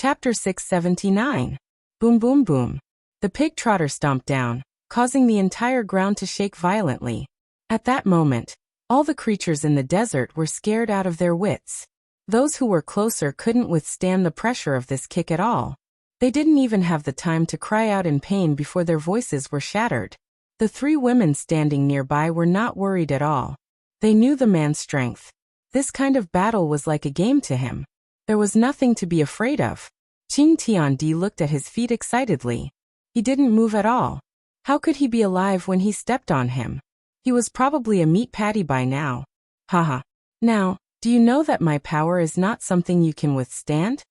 Chapter 679. Boom boom boom. The pig trotter stomped down, causing the entire ground to shake violently. At that moment, all the creatures in the desert were scared out of their wits. Those who were closer couldn't withstand the pressure of this kick at all. They didn't even have the time to cry out in pain before their voices were shattered. The three women standing nearby were not worried at all. They knew the man's strength. This kind of battle was like a game to him. There was nothing to be afraid of. Qing Tiandi looked at his feet excitedly. He didn't move at all. How could he be alive when he stepped on him? He was probably a meat patty by now. Haha. Now, do you know that my power is not something you can withstand?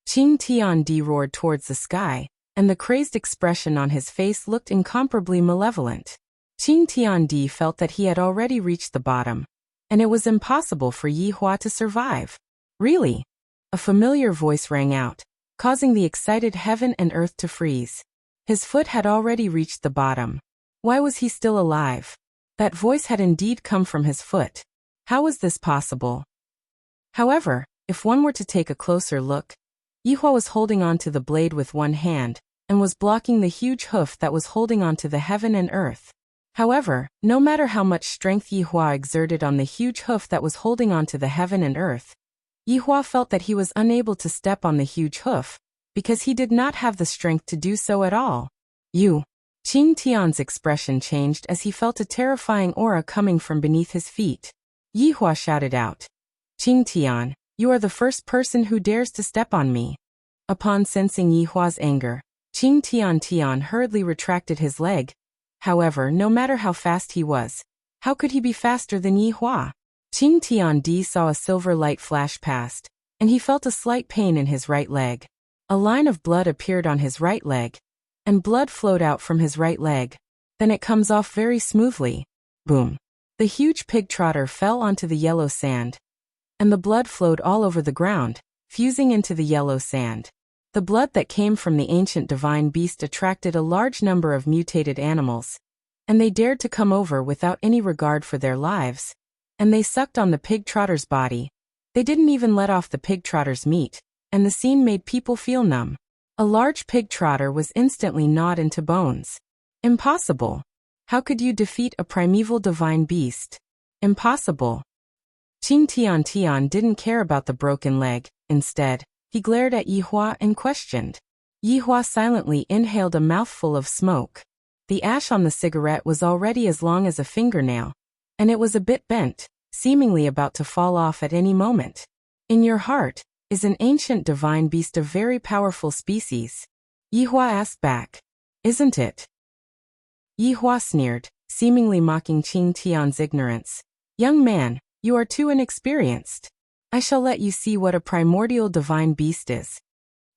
Qing Tiandi roared towards the sky, and the crazed expression on his face looked incomparably malevolent. Qing Tiandi felt that he had already reached the bottom, and it was impossible for Yi Hua to survive. Really? A familiar voice rang out, causing the excited heaven and earth to freeze. His foot had already reached the bottom. Why was he still alive? That voice had indeed come from his foot. How was this possible? However, if one were to take a closer look, Yi Hua was holding on to the blade with one hand, and was blocking the huge hoof that was holding on to the heaven and earth. However, no matter how much strength Yi Hua exerted on the huge hoof that was holding on to the heaven and earth, Yi Hua felt that he was unable to step on the huge hoof, because he did not have the strength to do so at all. You. Qing Tian's expression changed as he felt a terrifying aura coming from beneath his feet. Yi Hua shouted out, "Qing Tian, you are the first person who dares to step on me." Upon sensing Yi Hua's anger, Qing Tian hurriedly retracted his leg. However, no matter how fast he was, how could he be faster than Yi Hua? Qing Tiandi saw a silver light flash past, and he felt a slight pain in his right leg. A line of blood appeared on his right leg, and blood flowed out from his right leg. Then it comes off very smoothly. Boom. The huge pig trotter fell onto the yellow sand, and the blood flowed all over the ground, fusing into the yellow sand. The blood that came from the ancient divine beast attracted a large number of mutated animals, and they dared to come over without any regard for their lives. And they sucked on the pig trotter's body. They didn't even let off the pig trotter's meat, and the scene made people feel numb. A large pig trotter was instantly gnawed into bones. Impossible. How could you defeat a primeval divine beast? Impossible. Qing Tian didn't care about the broken leg. Instead, he glared at Yi Hua and questioned. Yi Hua silently inhaled a mouthful of smoke. The ash on the cigarette was already as long as a fingernail, and it was a bit bent, seemingly about to fall off at any moment. In your heart is an ancient divine beast of very powerful species. Yi Hua asked back. Isn't it? Yi Hua sneered, seemingly mocking Qing Tian's ignorance. Young man, you are too inexperienced. I shall let you see what a primordial divine beast is.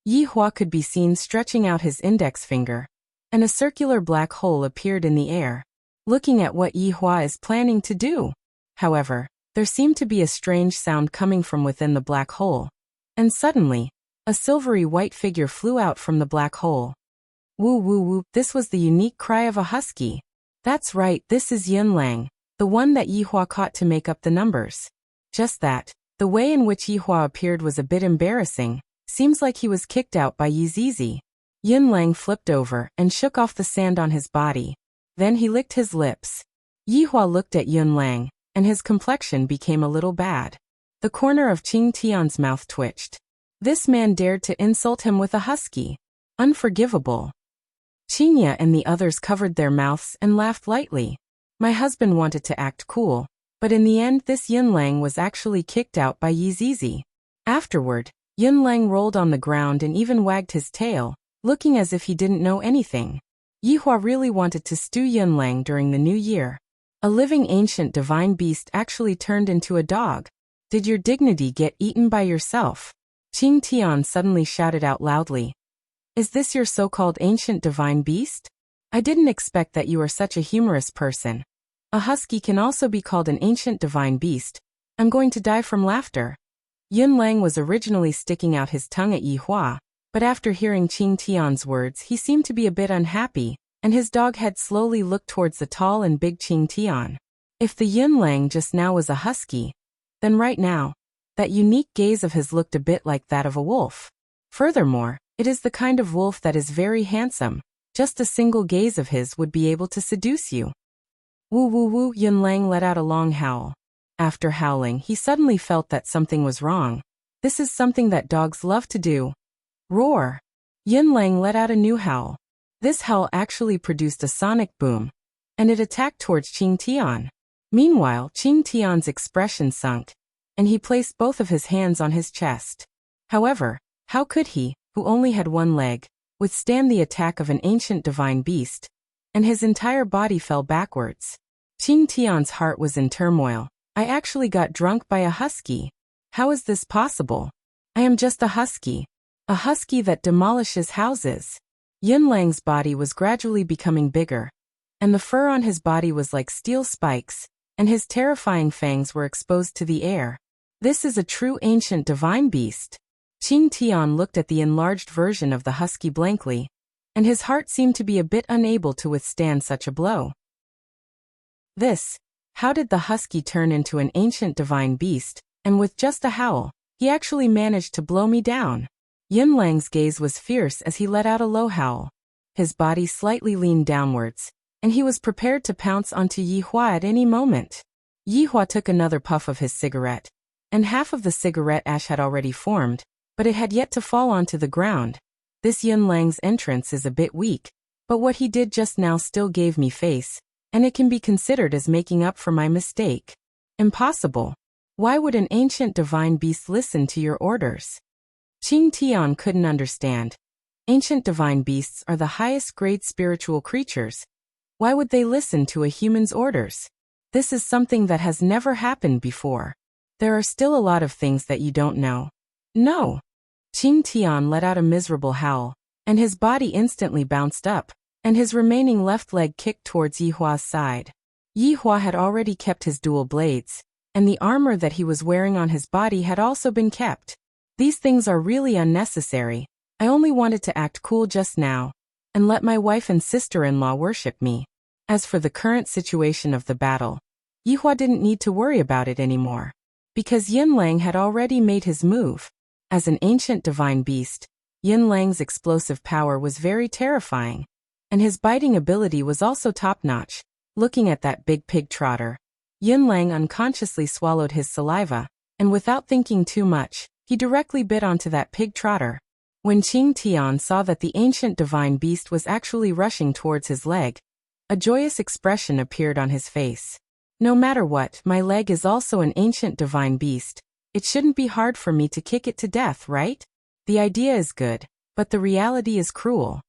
Yi Hua could be seen stretching out his index finger, and a circular black hole appeared in the air, looking at what Yi Hua is planning to do. However, there seemed to be a strange sound coming from within the black hole, and suddenly, a silvery white figure flew out from the black hole. Woo woo woo, this was the unique cry of a husky. That's right, this is Yunlang, the one that Yi Hua caught to make up the numbers. Just that, the way in which Yi Hua appeared was a bit embarrassing. Seems like he was kicked out by Yi Zizi. Yunlang flipped over and shook off the sand on his body. Then he licked his lips. Yi Hua looked at Yunlang, and his complexion became a little bad. The corner of Qing Tian's mouth twitched. This man dared to insult him with a husky. Unforgivable. Qingya and the others covered their mouths and laughed lightly. My husband wanted to act cool, but in the end this Yunlang was actually kicked out by Yi Zizi. Afterward, Yunlang rolled on the ground and even wagged his tail, looking as if he didn't know anything. Yi Hua really wanted to stew Yunlang during the new year. A living ancient divine beast actually turned into a dog. Did your dignity get eaten by yourself? Qing Tian suddenly shouted out loudly. Is this your so-called ancient divine beast? I didn't expect that you are such a humorous person. A husky can also be called an ancient divine beast. I'm going to die from laughter. Yunlang was originally sticking out his tongue at Yi Hua, but after hearing Qing Tian's words he seemed to be a bit unhappy, and his dog head slowly looked towards the tall and big Qing Tian. If the Yunlang just now was a husky, then right now, that unique gaze of his looked a bit like that of a wolf. Furthermore, it is the kind of wolf that is very handsome. Just a single gaze of his would be able to seduce you. Woo woo woo, Yunlang let out a long howl. After howling, he suddenly felt that something was wrong. This is something that dogs love to do. Roar! Yunlang let out a new howl. This howl actually produced a sonic boom, and it attacked towards Qing Tian. Meanwhile, Qing Tian's expression sunk, and he placed both of his hands on his chest. However, how could he, who only had one leg, withstand the attack of an ancient divine beast? And his entire body fell backwards. Qing Tian's heart was in turmoil. I actually got drunk by a husky. How is this possible? I am just a husky that demolishes houses. Yunlang's body was gradually becoming bigger, and the fur on his body was like steel spikes, and his terrifying fangs were exposed to the air. This is a true ancient divine beast. Qing Tian looked at the enlarged version of the husky blankly, and his heart seemed to be a bit unable to withstand such a blow. How did the husky turn into an ancient divine beast, and with just a howl, he actually managed to blow me down? Yunlang's gaze was fierce as he let out a low howl. His body slightly leaned downwards, and he was prepared to pounce onto Yi Hua at any moment. Yi Hua took another puff of his cigarette, and half of the cigarette ash had already formed, but it had yet to fall onto the ground. This Yunlang's entrance is a bit weak, but what he did just now still gave me face, and it can be considered as making up for my mistake. Impossible. Why would an ancient divine beast listen to your orders? Qing Tian couldn't understand. Ancient divine beasts are the highest grade spiritual creatures. Why would they listen to a human's orders? This is something that has never happened before. There are still a lot of things that you don't know. No. Qing Tian let out a miserable howl, and his body instantly bounced up, and his remaining left leg kicked towards Yi Hua's side. Yi Hua had already kept his dual blades, and the armor that he was wearing on his body had also been kept. These things are really unnecessary. I only wanted to act cool just now, and let my wife and sister-in-law worship me. As for the current situation of the battle, Yi Hua didn't need to worry about it anymore, because Yunlang had already made his move. As an ancient divine beast, Yunlang's explosive power was very terrifying, and his biting ability was also top-notch. Looking at that big pig trotter, Yunlang unconsciously swallowed his saliva, and without thinking too much, he directly bit onto that pig trotter. When Qing Tian saw that the ancient divine beast was actually rushing towards his leg, a joyous expression appeared on his face. No matter what, my leg is also an ancient divine beast. It shouldn't be hard for me to kick it to death, right? The idea is good, but the reality is cruel.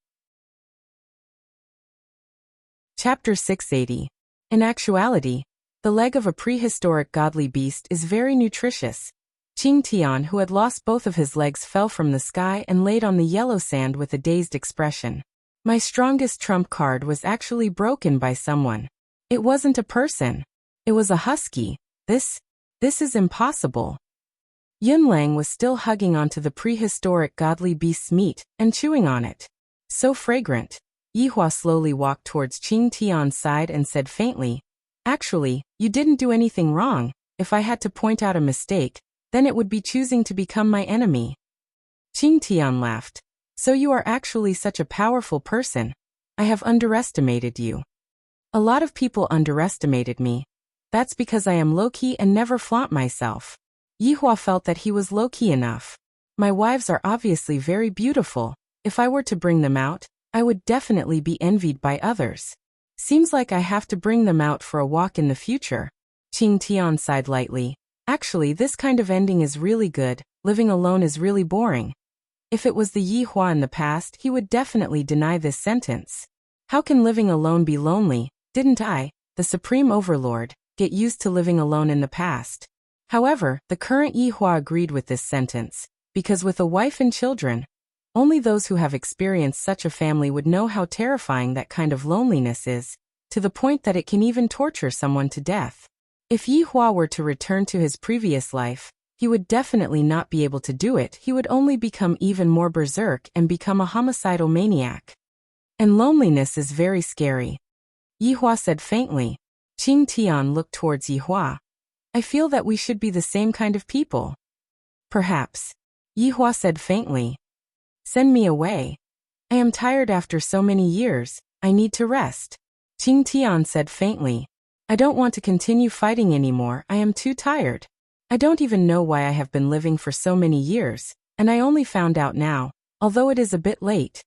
Chapter 680. In actuality, the leg of a prehistoric godly beast is very nutritious. Qing Tian, who had lost both of his legs, fell from the sky and laid on the yellow sand with a dazed expression. My strongest trump card was actually broken by someone. It wasn't a person. It was a husky. This is impossible. Yunlang was still hugging onto the prehistoric godly beast's meat and chewing on it. So fragrant. Yi Hua slowly walked towards Qing Tian's side and said faintly, "Actually, you didn't do anything wrong. If I had to point out a mistake, then it would be choosing to become my enemy." Qing Tian laughed. "So you are actually such a powerful person. I have underestimated you." "A lot of people underestimated me. That's because I am low-key and never flaunt myself." Yi Hua felt that he was low-key enough. "My wives are obviously very beautiful. If I were to bring them out, I would definitely be envied by others. Seems like I have to bring them out for a walk in the future." Qing Tian sighed lightly. "Actually, this kind of ending is really good. Living alone is really boring." If it was the Yi Hua in the past, he would definitely deny this sentence. How can living alone be lonely? Didn't I, the Supreme Overlord, get used to living alone in the past? However, the current Yi Hua agreed with this sentence, because with a wife and children, only those who have experienced such a family would know how terrifying that kind of loneliness is, to the point that it can even torture someone to death. If Yi Hua were to return to his previous life, he would definitely not be able to do it. He would only become even more berserk and become a homicidal maniac. And loneliness is very scary. Yi Hua said faintly. Qing Tian looked towards Yi Hua. "I feel that we should be the same kind of people." "Perhaps." Yi Hua said faintly. Send me away. I am tired after so many years, I need to rest. Qing Tian said faintly. I don't want to continue fighting anymore, I am too tired. I don't even know why I have been living for so many years, and I only found out now, although it is a bit late.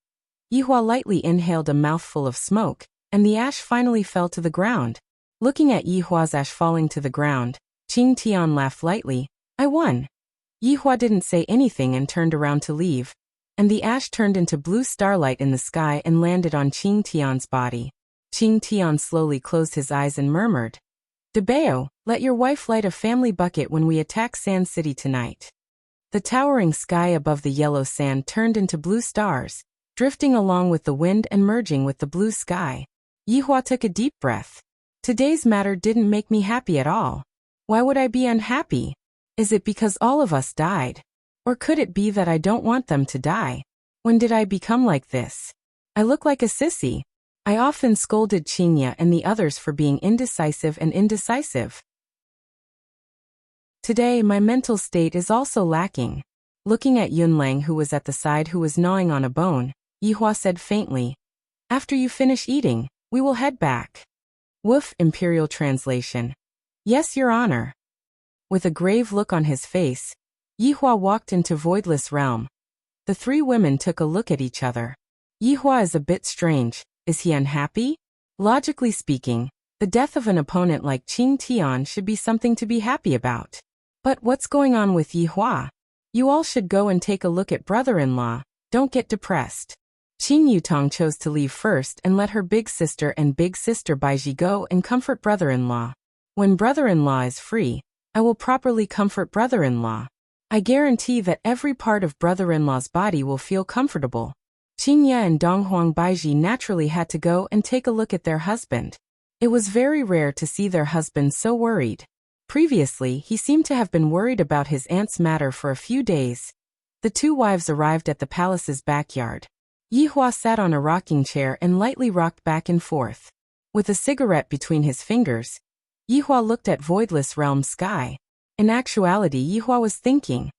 Yihua lightly inhaled a mouthful of smoke, and the ash finally fell to the ground. Looking at Yihua's ash falling to the ground, Qing Tian laughed lightly. I won. Yihua didn't say anything and turned around to leave, and the ash turned into blue starlight in the sky and landed on Qing Tian's body. Qing Tian slowly closed his eyes and murmured, Debao, let your wife light a family bucket when we attack Sand City tonight. The towering sky above the yellow sand turned into blue stars, drifting along with the wind and merging with the blue sky. Yihua took a deep breath. Today's matter didn't make me happy at all. Why would I be unhappy? Is it because all of us died? Or could it be that I don't want them to die? When did I become like this? I look like a sissy. I often scolded Qingya and the others for being indecisive and indecisive. Today my mental state is also lacking. Looking at Yunlang who was at the side who was gnawing on a bone, Yihua said faintly, After you finish eating, we will head back. Woof, Imperial Translation. Yes, Your Honor. With a grave look on his face, Yihua walked into Voidless Realm. The three women took a look at each other. Yihua is a bit strange. Is he unhappy? Logically speaking, the death of an opponent like Qing Tian should be something to be happy about. But what's going on with Yihua? You all should go and take a look at brother-in-law. Don't get depressed. Qing Yutong chose to leave first and let her big sister and big sister Baiji go and comfort brother-in-law. When brother-in-law is free, I will properly comfort brother-in-law. I guarantee that every part of brother-in-law's body will feel comfortable. Qingya and Donghuang Baiji naturally had to go and take a look at their husband. It was very rare to see their husband so worried. Previously, he seemed to have been worried about his aunt's matter for a few days. The two wives arrived at the palace's backyard. Yihua sat on a rocking chair and lightly rocked back and forth. With a cigarette between his fingers, Yihua looked at Voidless Realm sky. In actuality, Yihua was thinking,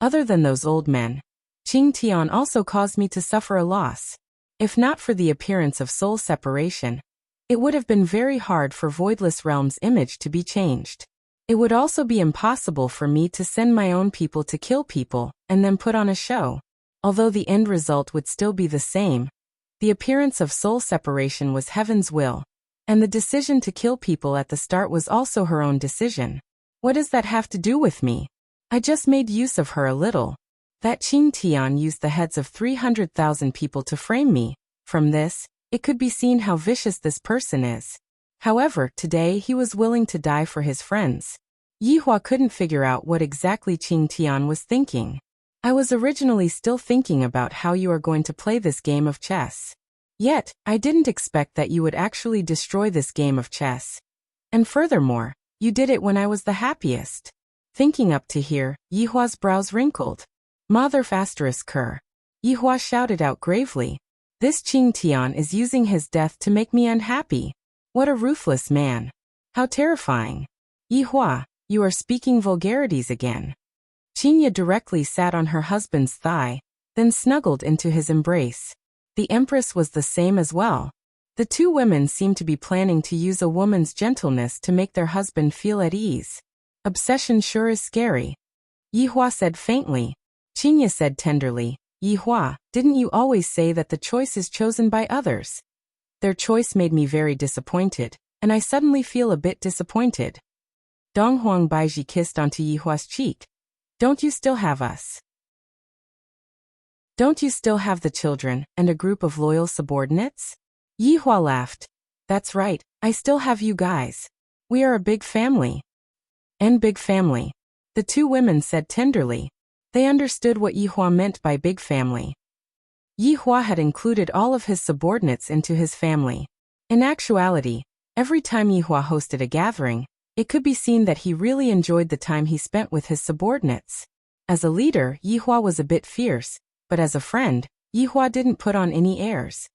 other than those old men, Qing Tian also caused me to suffer a loss. If not for the appearance of soul separation, it would have been very hard for Voidless Realm's image to be changed. It would also be impossible for me to send my own people to kill people and then put on a show. Although the end result would still be the same, the appearance of soul separation was heaven's will, and the decision to kill people at the start was also her own decision. What does that have to do with me? I just made use of her a little. That Qing Tian used the heads of 300,000 people to frame me. From this, it could be seen how vicious this person is. However, today he was willing to die for his friends. Yihua couldn't figure out what exactly Qing Tian was thinking. I was originally still thinking about how you are going to play this game of chess. Yet, I didn't expect that you would actually destroy this game of chess. And furthermore, you did it when I was the happiest. Thinking up to here, Yihua's brows wrinkled. Mother asterisk Ker. Yihua shouted out gravely. This Qing Tian is using his death to make me unhappy. What a ruthless man. How terrifying. Yihua, you are speaking vulgarities again. Qingya directly sat on her husband's thigh, then snuggled into his embrace. The Empress was the same as well. The two women seemed to be planning to use a woman's gentleness to make their husband feel at ease. Obsession sure is scary. Yihua said faintly. Qingya said tenderly, Yihua, didn't you always say that the choice is chosen by others? Their choice made me very disappointed, and I suddenly feel a bit disappointed. Donghuang Baiji kissed onto Yihua's cheek. Don't you still have us? Don't you still have the children and a group of loyal subordinates? Yihua laughed. That's right, I still have you guys. We are a big family. And big family. The two women said tenderly. They understood what Yihua meant by big family. Yihua had included all of his subordinates into his family. In actuality, every time Yihua hosted a gathering, it could be seen that he really enjoyed the time he spent with his subordinates. As a leader, Yihua was a bit fierce, but as a friend, Yihua didn't put on any airs.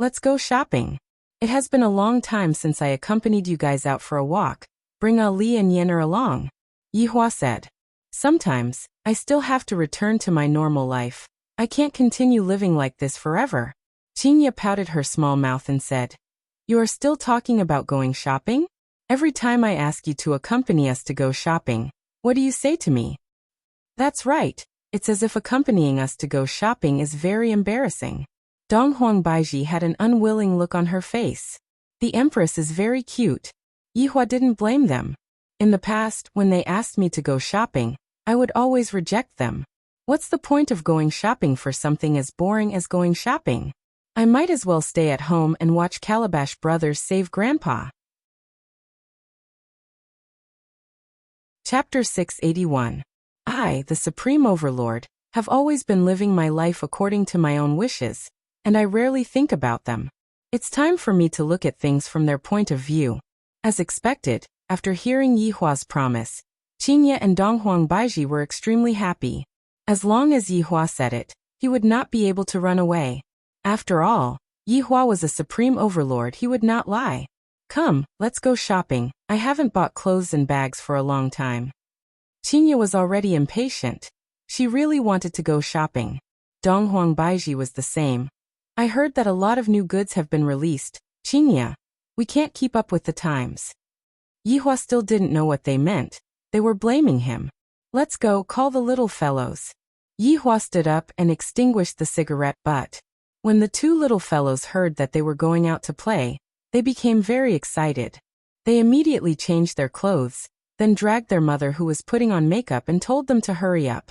Let's go shopping. It has been a long time since I accompanied you guys out for a walk. Bring Ali and Yenner along. Yihua said. Sometimes, I still have to return to my normal life. I can't continue living like this forever. Qingye pouted her small mouth and said, You are still talking about going shopping? Every time I ask you to accompany us to go shopping, what do you say to me? That's right. It's as if accompanying us to go shopping is very embarrassing. Donghuang Baiji had an unwilling look on her face. The empress is very cute. Yihua didn't blame them. In the past, when they asked me to go shopping, I would always reject them. What's the point of going shopping for something as boring as going shopping? I might as well stay at home and watch Calabash Brothers save Grandpa. Chapter 681. I, the Supreme Overlord, have always been living my life according to my own wishes, and I rarely think about them. It's time for me to look at things from their point of view. As expected, after hearing Yihua's promise, Qingye and Donghuang Baiji were extremely happy. As long as Yihua said it, he would not be able to run away. After all, Yihua was a supreme overlord, he would not lie. Come, let's go shopping. I haven't bought clothes and bags for a long time. Qingye was already impatient. She really wanted to go shopping. Donghuang Baiji was the same. I heard that a lot of new goods have been released. Qingye, we can't keep up with the times. Yihua still didn't know what they meant. They were blaming him. Let's go, call the little fellows. Yihua stood up and extinguished the cigarette butt. When the two little fellows heard that they were going out to play, they became very excited. They immediately changed their clothes, then dragged their mother who was putting on makeup and told them to hurry up.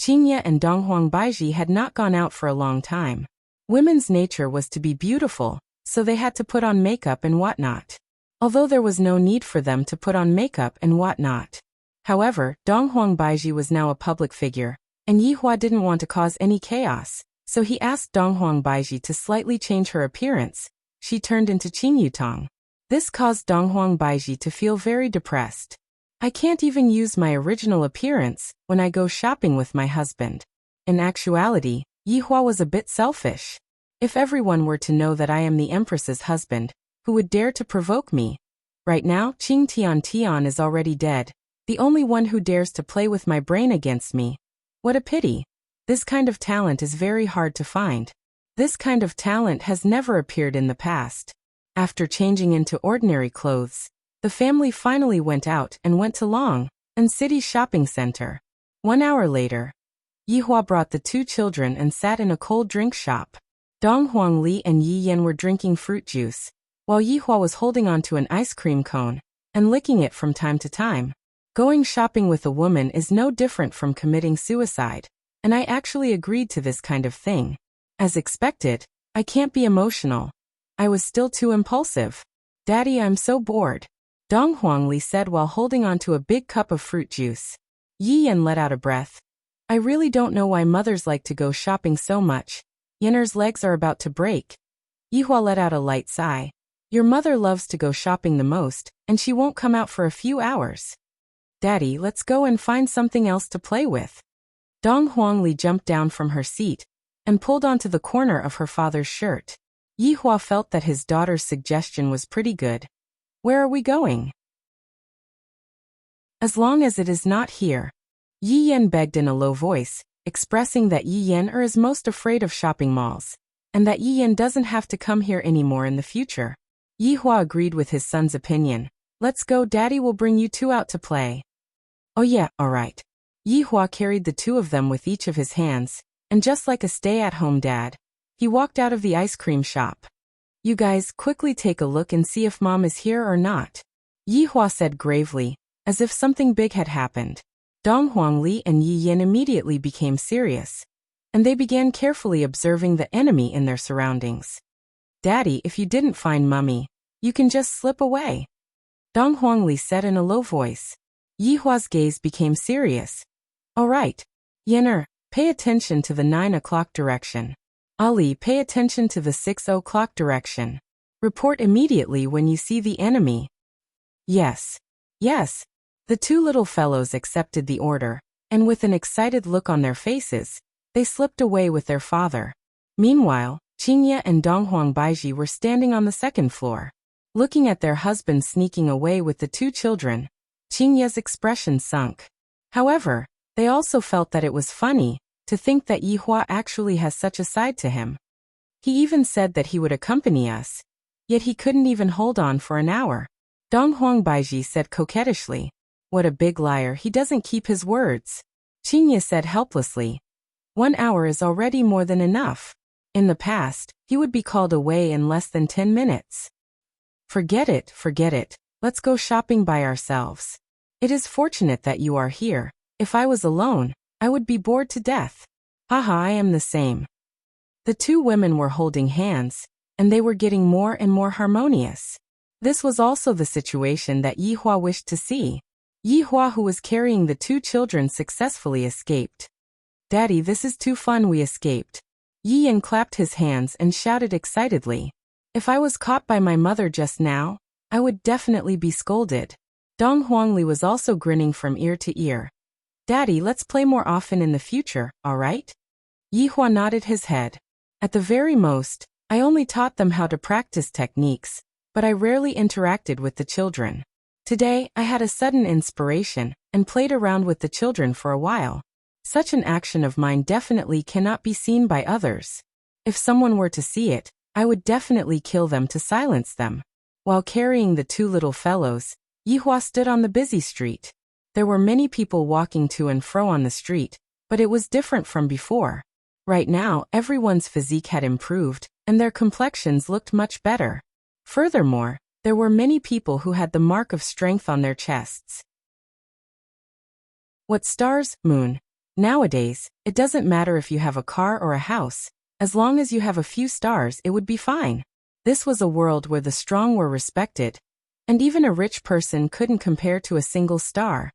Qingye and Donghuang Baiji had not gone out for a long time. Women's nature was to be beautiful, so they had to put on makeup and whatnot. Although there was no need for them to put on makeup and whatnot. However, Donghuang Baiji was now a public figure, and Yihua didn't want to cause any chaos, so he asked Donghuang Baiji to slightly change her appearance. She turned into Qing Yutong. This caused Donghuang Baiji to feel very depressed. I can't even use my original appearance when I go shopping with my husband. In actuality, Yihua was a bit selfish. If everyone were to know that I am the Empress's husband, who would dare to provoke me? Right now, Qing Tian is already dead. The only one who dares to play with my brain against me. What a pity. This kind of talent is very hard to find. This kind of talent has never appeared in the past. After changing into ordinary clothes, the family finally went out and went to Long and City Shopping Center. 1 hour later, Yihua brought the two children and sat in a cold drink shop. Donghuang Li and Yi Yan were drinking fruit juice, while Yihua was holding onto an ice cream cone and licking it from time to time. Going shopping with a woman is no different from committing suicide, and I actually agreed to this kind of thing. As expected, I can't be emotional. I was still too impulsive. Daddy, I'm so bored. Donghuang Li said while holding onto a big cup of fruit juice. Yi Yan let out a breath. I really don't know why mothers like to go shopping so much. Yenner's legs are about to break. Yihua let out a light sigh. Your mother loves to go shopping the most, and she won't come out for a few hours. Daddy, let's go and find something else to play with. Donghuang Li jumped down from her seat and pulled onto the corner of her father's shirt. Yihua felt that his daughter's suggestion was pretty good. Where are we going? As long as it is not here. Yi Yan begged in a low voice, expressing that Yi Yan is most afraid of shopping malls, and that Yi Yan doesn't have to come here anymore in the future. Yihua agreed with his son's opinion. Let's go, Daddy will bring you two out to play. Oh yeah, alright. Yihua carried the two of them with each of his hands, and just like a stay-at-home dad, he walked out of the ice cream shop. You guys quickly take a look and see if Mom is here or not. Yihua said gravely, as if something big had happened. Donghuang Li and Yi Yan immediately became serious, and they began carefully observing the enemy in their surroundings. Daddy, if you didn't find Mummy, you can just slip away. Donghuang Li said in a low voice. Yihua's gaze became serious. All right. Yenner, pay attention to the 9 o'clock direction. Ali, pay attention to the 6 o'clock direction. Report immediately when you see the enemy. Yes. Yes. The two little fellows accepted the order, and with an excited look on their faces, they slipped away with their father. Meanwhile, Qingye and Donghuang Baiji were standing on the second floor, looking at their husband sneaking away with the two children. Qingye's expression sunk. However, they also felt that it was funny To think that Yihua actually has such a side to him. He even said that he would accompany us, yet he couldn't even hold on for an hour. Dong Huangbaiji said coquettishly. What a big liar, he doesn't keep his words. Qingye said helplessly. 1 hour is already more than enough. In the past, he would be called away in less than 10 minutes. Forget it. Let's go shopping by ourselves. It is fortunate that you are here. If I was alone, I would be bored to death. Haha, I am the same. The two women were holding hands, and they were getting more and more harmonious. This was also the situation that Yihua wished to see. Yihua, who was carrying the two children, successfully escaped. Daddy, this is too fun, we escaped. Yi Yan clapped his hands and shouted excitedly. If I was caught by my mother just now, I would definitely be scolded. Dong Huangli was also grinning from ear to ear. Daddy, let's play more often in the future, alright? Yihua nodded his head. At the very most, I only taught them how to practice techniques, but I rarely interacted with the children. Today, I had a sudden inspiration and played around with the children for a while. Such an action of mine definitely cannot be seen by others. If someone were to see it, I would definitely kill them to silence them. While carrying the two little fellows, Yihua stood on the busy street. There were many people walking to and fro on the street, but it was different from before. Right now, everyone's physique had improved, and their complexions looked much better. Furthermore, there were many people who had the mark of strength on their chests. What stars, moon? Nowadays, it doesn't matter if you have a car or a house. As long as you have a few stars, it would be fine. This was a world where the strong were respected, and even a rich person couldn't compare to a single star.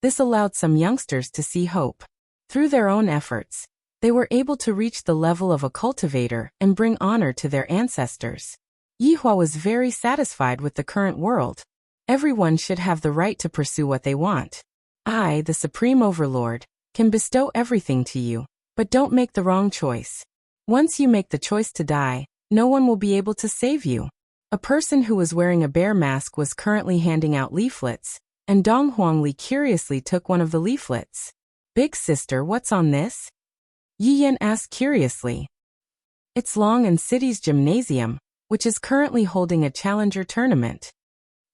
This allowed some youngsters to see hope. Through their own efforts, they were able to reach the level of a cultivator and bring honor to their ancestors. Yihua was very satisfied with the current world. Everyone should have the right to pursue what they want. I, the Supreme Overlord, can bestow everything to you, but don't make the wrong choice. Once you make the choice to die, no one will be able to save you. A person who was wearing a bear mask was currently handing out leaflets, and Dong Huangli curiously took one of the leaflets. Big sister, what's on this? Yi Yan asked curiously. It's Long and City's gymnasium, which is currently holding a challenger tournament.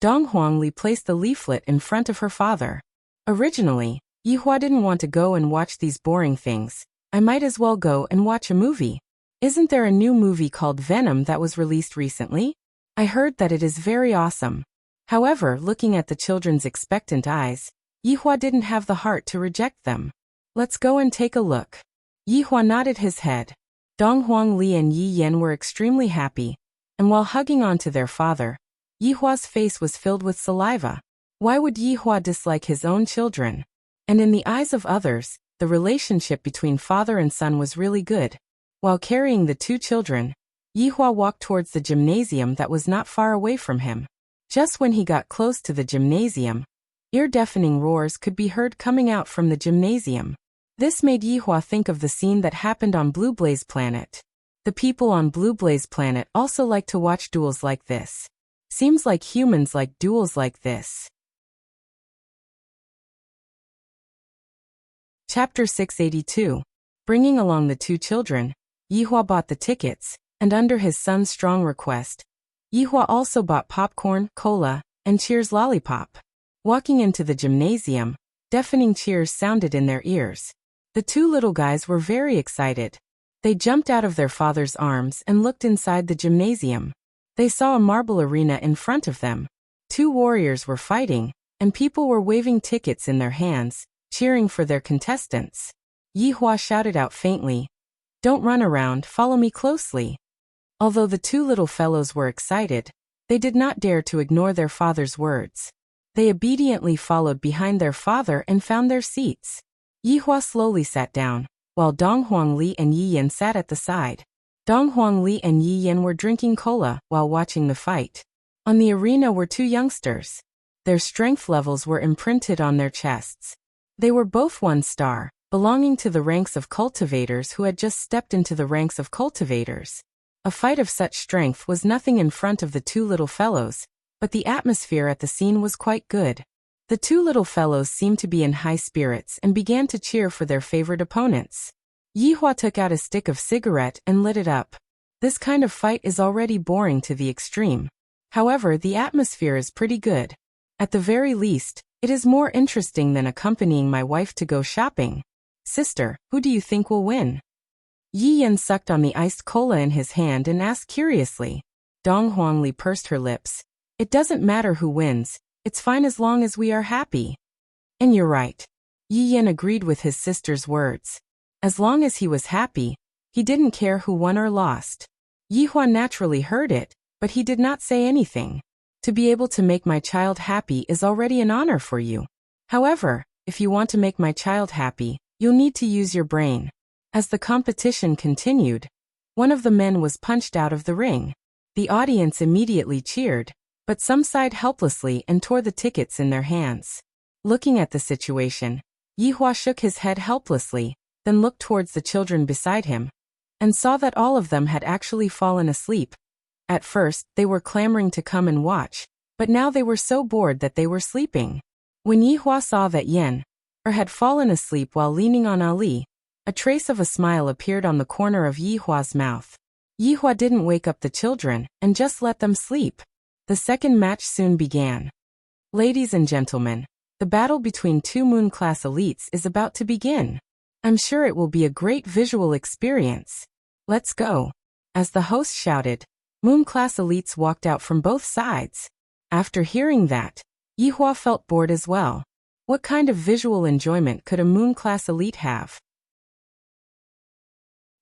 Dong Huangli placed the leaflet in front of her father. Originally, Yihua didn't want to go and watch these boring things. I might as well go and watch a movie. Isn't there a new movie called Venom that was released recently? I heard that it is very awesome. However, looking at the children's expectant eyes, Yihua didn't have the heart to reject them. Let's go and take a look. Yihua nodded his head. Dong Huangli and Yi Yan were extremely happy, and while hugging onto their father, Yihua's face was filled with saliva. Why would Yihua dislike his own children? And in the eyes of others, the relationship between father and son was really good. While carrying the two children, Yihua walked towards the gymnasium that was not far away from him. Just when he got close to the gymnasium, ear-deafening roars could be heard coming out from the gymnasium. This made Yihua think of the scene that happened on Blue Blaze Planet. The people on Blue Blaze Planet also like to watch duels like this. Seems like humans like duels like this. Chapter 682. Bringing along the two children, Yihua bought the tickets, and under his son's strong request, Yihua also bought popcorn, cola, and Cheers lollipop. Walking into the gymnasium, deafening cheers sounded in their ears. The two little guys were very excited. They jumped out of their father's arms and looked inside the gymnasium. They saw a marble arena in front of them. Two warriors were fighting, and people were waving tickets in their hands, cheering for their contestants. Yihua shouted out faintly, "Don't run around, follow me closely." Although the two little fellows were excited, they did not dare to ignore their father's words. They obediently followed behind their father and found their seats. Yihua slowly sat down, while Dong Huangli and Yi Yan sat at the side. Dong Huangli and Yi Yan were drinking cola while watching the fight. On the arena were two youngsters. Their strength levels were imprinted on their chests. They were both 1 star, belonging to the ranks of cultivators who had just stepped into the ranks of cultivators. A fight of such strength was nothing in front of the two little fellows, but the atmosphere at the scene was quite good. The two little fellows seemed to be in high spirits and began to cheer for their favorite opponents. Yihua took out a stick of cigarette and lit it up. This kind of fight is already boring to the extreme. However, the atmosphere is pretty good. At the very least, it is more interesting than accompanying my wife to go shopping. Sister, who do you think will win? Yi Yan sucked on the iced cola in his hand and asked curiously. Dong Huangli pursed her lips. It doesn't matter who wins, it's fine as long as we are happy. And you're right. Yi Yan agreed with his sister's words. As long as he was happy, he didn't care who won or lost. Yihua naturally heard it, but he did not say anything. To be able to make my child happy is already an honor for you. However, if you want to make my child happy, you'll need to use your brain. As the competition continued, one of the men was punched out of the ring. The audience immediately cheered, but some sighed helplessly and tore the tickets in their hands. Looking at the situation, Yihua shook his head helplessly, then looked towards the children beside him, and saw that all of them had actually fallen asleep. At first, they were clamoring to come and watch, but now they were so bored that they were sleeping. When Yihua saw that Yan had fallen asleep while leaning on Ali, a trace of a smile appeared on the corner of Yihua's mouth. Yihua didn't wake up the children, and just let them sleep. The second match soon began. Ladies and gentlemen, the battle between two Moon-class elites is about to begin. I'm sure it will be a great visual experience. Let's go. As the host shouted, Moon-class elites walked out from both sides. After hearing that, Yihua felt bored as well. What kind of visual enjoyment could a Moon-class elite have?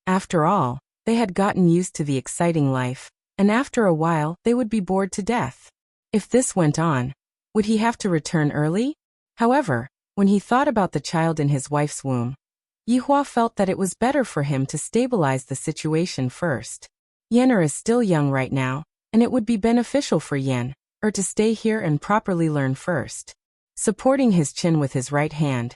After all, they had gotten used to the exciting life, and after a while they would be bored to death. If this went on, would he have to return early? However, when he thought about the child in his wife's womb, Yihua felt that it was better for him to stabilize the situation first. Yener is still young right now, and it would be beneficial for Yen to stay here and properly learn first. Supporting his chin with his right hand,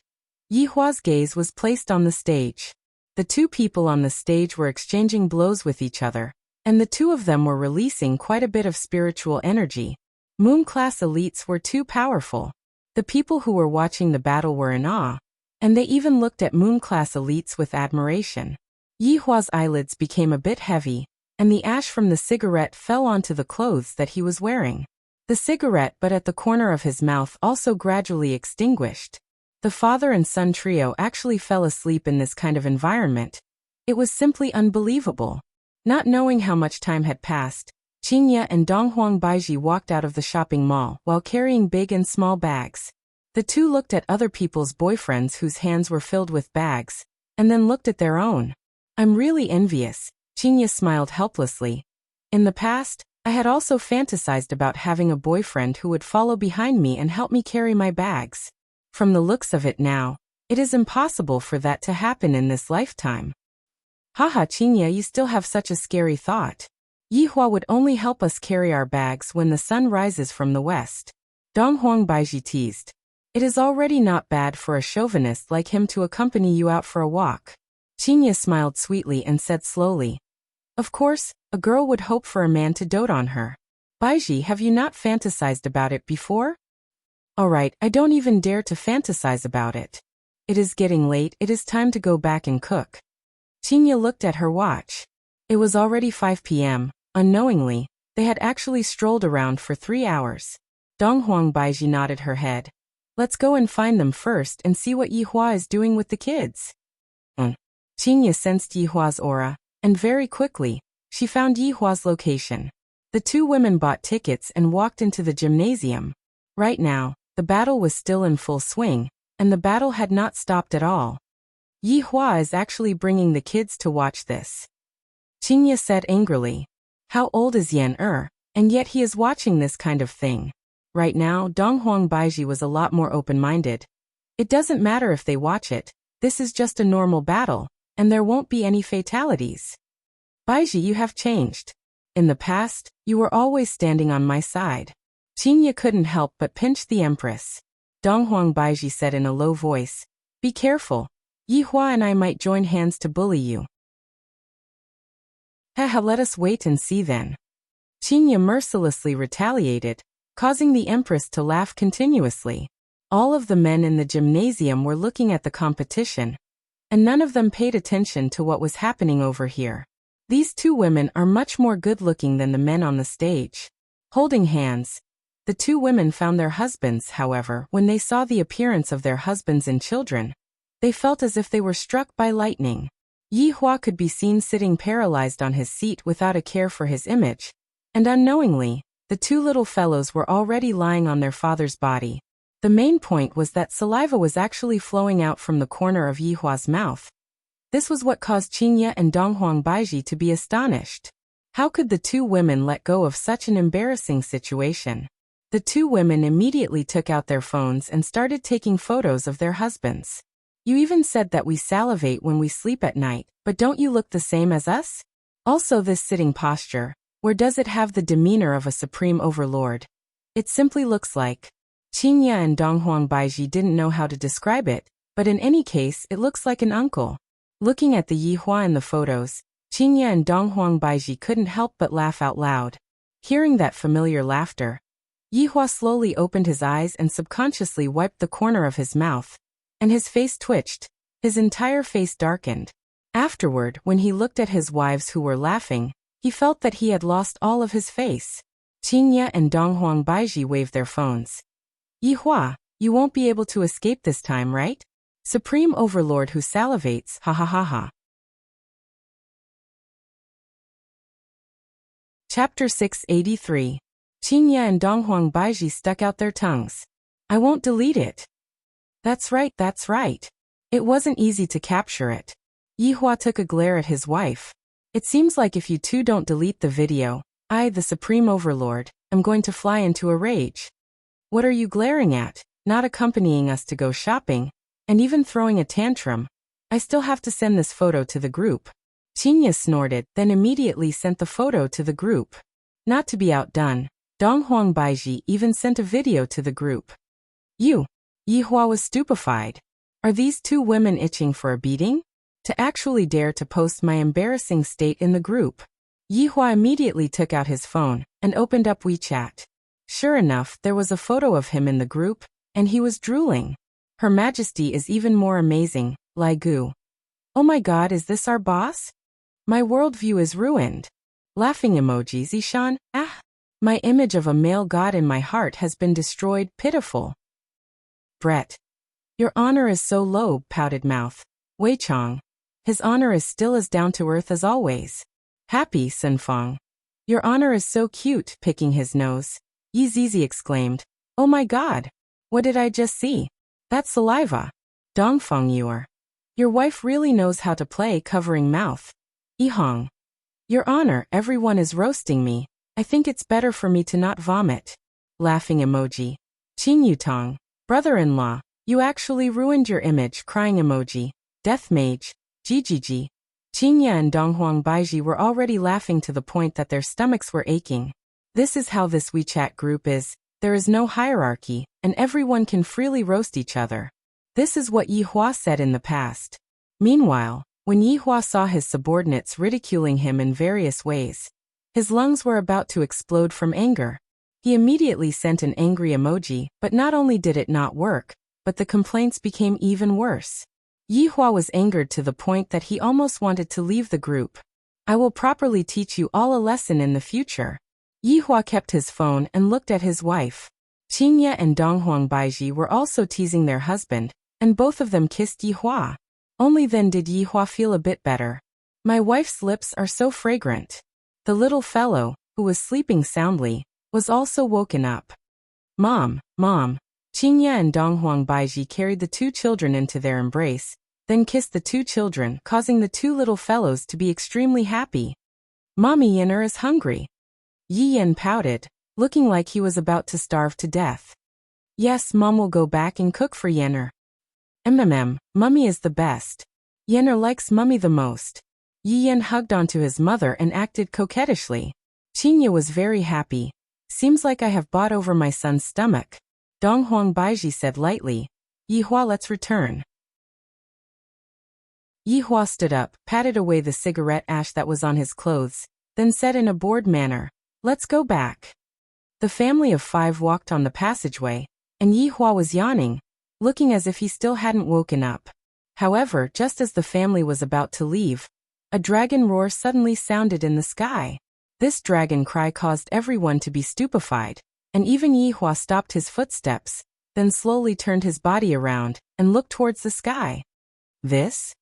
Yihua's gaze was placed on the stage. The two people on the stage were exchanging blows with each other, and the two of them were releasing quite a bit of spiritual energy. Moon-class elites were too powerful. The people who were watching the battle were in awe, and they even looked at Moon-class elites with admiration. Yihua's eyelids became a bit heavy, and the ash from the cigarette fell onto the clothes that he was wearing. The cigarette but at the corner of his mouth also gradually extinguished. The father and son trio actually fell asleep in this kind of environment. It was simply unbelievable. Not knowing how much time had passed, Qingye and Donghuang Baiji walked out of the shopping mall while carrying big and small bags. The two looked at other people's boyfriends whose hands were filled with bags, and then looked at their own. I'm really envious, Qingye smiled helplessly. In the past, I had also fantasized about having a boyfriend who would follow behind me and help me carry my bags. From the looks of it now, it is impossible for that to happen in this lifetime. Haha, Qingye, you still have such a scary thought. Yihua would only help us carry our bags when the sun rises from the west. Donghuang Baiji teased. It is already not bad for a chauvinist like him to accompany you out for a walk. Qingye smiled sweetly and said slowly. Of course, a girl would hope for a man to dote on her. Baiji, have you not fantasized about it before? Alright, I don't even dare to fantasize about it. It is getting late, it is time to go back and cook. Qingye looked at her watch. It was already 5 p.m. Unknowingly, they had actually strolled around for 3 hours. Donghuang Baiji nodded her head. Let's go and find them first and see what Yihua is doing with the kids. Qingye sensed Yihua's aura, and very quickly, she found Yihua's location. The two women bought tickets and walked into the gymnasium. Right now, the battle was still in full swing, and the battle had not stopped at all. Yihua is actually bringing the kids to watch this. Qingye said angrily. How old is Yan and yet he is watching this kind of thing. Right now, Donghuang Baiji was a lot more open-minded. It doesn't matter if they watch it, this is just a normal battle, and there won't be any fatalities. Baiji, you have changed. In the past, you were always standing on my side. Qingye couldn't help but pinch the empress. Donghuang Baiji said in a low voice. Be careful. Yihua and I might join hands to bully you. Haha, let us wait and see then. Qingye mercilessly retaliated, causing the empress to laugh continuously. All of the men in the gymnasium were looking at the competition. and none of them paid attention to what was happening over here. These two women are much more good-looking than the men on the stage. Holding hands, the two women found their husbands. However, when they saw the appearance of their husbands and children, they felt as if they were struck by lightning. Yi Hua could be seen sitting paralyzed on his seat without a care for his image, and unknowingly, the two little fellows were already lying on their father's body. The main point was that saliva was actually flowing out from the corner of Yi Hua's mouth. This was what caused Qingye and Donghuang Baiji to be astonished. How could the two women let go of such an embarrassing situation? The two women immediately took out their phones and started taking photos of their husbands. You even said that we salivate when we sleep at night, but don't you look the same as us? Also, this sitting posture, where does it have the demeanor of a supreme overlord? It simply looks like. Qingye and Donghuang Baiji didn't know how to describe it, but in any case it looks like an uncle. Looking at the Yi Hua in the photos, Qingye and Donghuang Baiji couldn't help but laugh out loud. Hearing that familiar laughter, Yi Hua slowly opened his eyes and subconsciously wiped the corner of his mouth, and his face twitched, his entire face darkened. Afterward, when he looked at his wives who were laughing, he felt that he had lost all of his face. Qingye and Donghuang Baiji waved their phones. Yi Hua, you won't be able to escape this time, right? Supreme Overlord who salivates, ha ha ha ha. Chapter 683. Qingye and Donghuang Baiji stuck out their tongues. I won't delete it. That's right, that's right. It wasn't easy to capture it. Yi Hua took a glare at his wife. It seems like if you two don't delete the video, I, the Supreme Overlord, am going to fly into a rage. What are you glaring at? Not accompanying us to go shopping, and even throwing a tantrum. I still have to send this photo to the group. Qingye snorted, then immediately sent the photo to the group. Not to be outdone, Donghuang Baiji even sent a video to the group. You. Yi Hua was stupefied. Are these two women itching for a beating? To actually dare to post my embarrassing state in the group. Yi Hua immediately took out his phone and opened up WeChat. Sure enough, there was a photo of him in the group, and he was drooling. Her Majesty is even more amazing, Lai Gu. Oh my god, is this our boss? My worldview is ruined. Laughing emoji Zishan, ah. My image of a male god in my heart has been destroyed, pitiful. Brett. Your honor is so low, pouted mouth. Wei Chong. His honor is still as down-to-earth as always. Happy, Sun Fong. Your honor is so cute, picking his nose. Yi Zizi exclaimed. Oh my god. What did I just see? That's saliva. Dongfeng Yuer. Your wife really knows how to play covering mouth. Yihong. Your honor, everyone is roasting me. I think it's better for me to not vomit. Laughing emoji. Qing Yutong. Brother-in-law, you actually ruined your image, crying emoji. Death mage. Gigi. Qingye and Donghuang Baiji were already laughing to the point that their stomachs were aching. This is how this WeChat group is. There is no hierarchy, and everyone can freely roast each other. This is what Yi Hua said in the past. Meanwhile, when Yi Hua saw his subordinates ridiculing him in various ways, his lungs were about to explode from anger. He immediately sent an angry emoji, but not only did it not work, but the complaints became even worse. Yi Hua was angered to the point that he almost wanted to leave the group. I will properly teach you all a lesson in the future. Yi Hua kept his phone and looked at his wife. Qingye and Donghuang Baiji were also teasing their husband, and both of them kissed Yi Hua. Only then did Yi Hua feel a bit better. My wife's lips are so fragrant. The little fellow, who was sleeping soundly, was also woken up. Mom. Qingye and Donghuang Baiji carried the two children into their embrace, then kissed the two children, causing the two little fellows to be extremely happy. Mommy Yenner is hungry. Yi Yen pouted, looking like he was about to starve to death. Yes, Mom will go back and cook for Yenner. Mummy is the best. Yenner likes Mummy the most. Yi Yen hugged onto his mother and acted coquettishly. Qingye was very happy. Seems like I have bought over my son's stomach. Donghuang Baiji said lightly. Yi Hua, let's return. Yi Hua stood up, patted away the cigarette ash that was on his clothes, then said in a bored manner, let's go back. The family of 5 walked on the passageway, and Yi Hua was yawning, looking as if he still hadn't woken up. However, just as the family was about to leave, a dragon roar suddenly sounded in the sky. This dragon cry caused everyone to be stupefied, and even Yihua stopped his footsteps, then slowly turned his body around and looked towards the sky. This?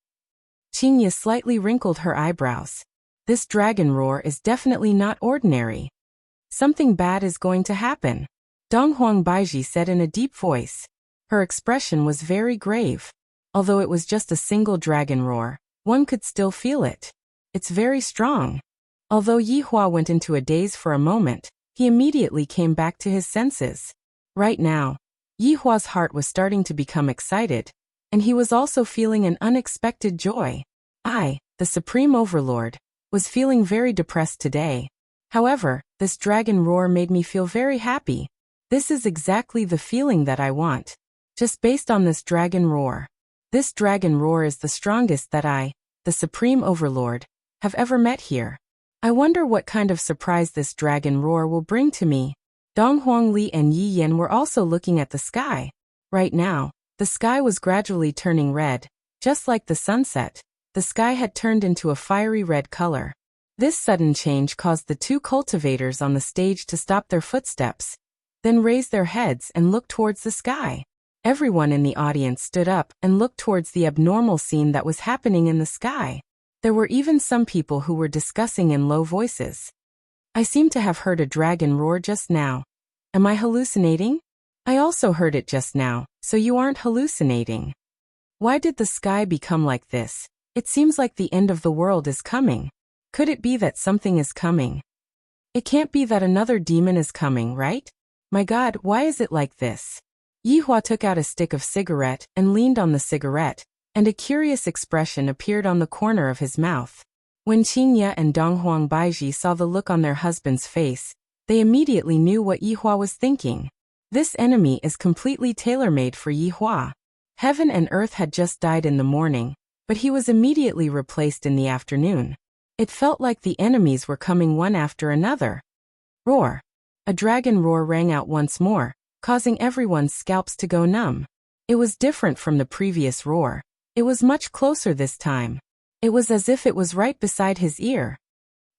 Qingye slightly wrinkled her eyebrows. This dragon roar is definitely not ordinary. Something bad is going to happen, Donghuang Baiji said in a deep voice. Her expression was very grave. Although it was just a single dragon roar, one could still feel it. It's very strong. Although Yihua went into a daze for a moment, he immediately came back to his senses. Right now, Yihua's heart was starting to become excited, and he was also feeling an unexpected joy. I, the Supreme Overlord, was feeling very depressed today. However, this dragon roar made me feel very happy. This is exactly the feeling that I want. Just based on this dragon roar. This dragon roar is the strongest that I, the Supreme Overlord, have ever met here. I wonder what kind of surprise this dragon roar will bring to me. Donghuang Li and Yi Yan were also looking at the sky. Right now, the sky was gradually turning red. Just like the sunset, the sky had turned into a fiery red color. This sudden change caused the two cultivators on the stage to stop their footsteps, then raise their heads and look towards the sky. Everyone in the audience stood up and looked towards the abnormal scene that was happening in the sky. There were even some people who were discussing in low voices. I seem to have heard a dragon roar just now. Am I hallucinating? I also heard it just now, so you aren't hallucinating. Why did the sky become like this? It seems like the end of the world is coming. Could it be that something is coming? It can't be that another demon is coming, right? My God, why is it like this? Yihua took out a stick of cigarette and leaned on the cigarette, and a curious expression appeared on the corner of his mouth. When Qingye and Donghuang Baiji saw the look on their husband's face, they immediately knew what Yihua was thinking. This enemy is completely tailor-made for Yihua. Heaven and earth had just died in the morning, but he was immediately replaced in the afternoon. It felt like the enemies were coming one after another. Roar! A dragon roar rang out once more, causing everyone's scalps to go numb. It was different from the previous roar. It was much closer this time. It was as if it was right beside his ear.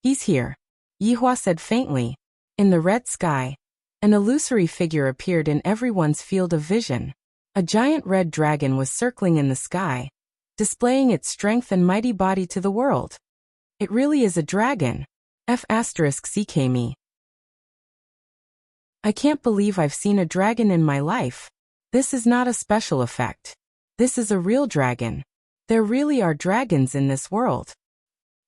He's here, Yihua said faintly. In the red sky, an illusory figure appeared in everyone's field of vision. A giant red dragon was circling in the sky, displaying its strength and mighty body to the world. It really is a dragon. F***ck me. I can't believe I've seen a dragon in my life. This is not a special effect. This is a real dragon. There really are dragons in this world.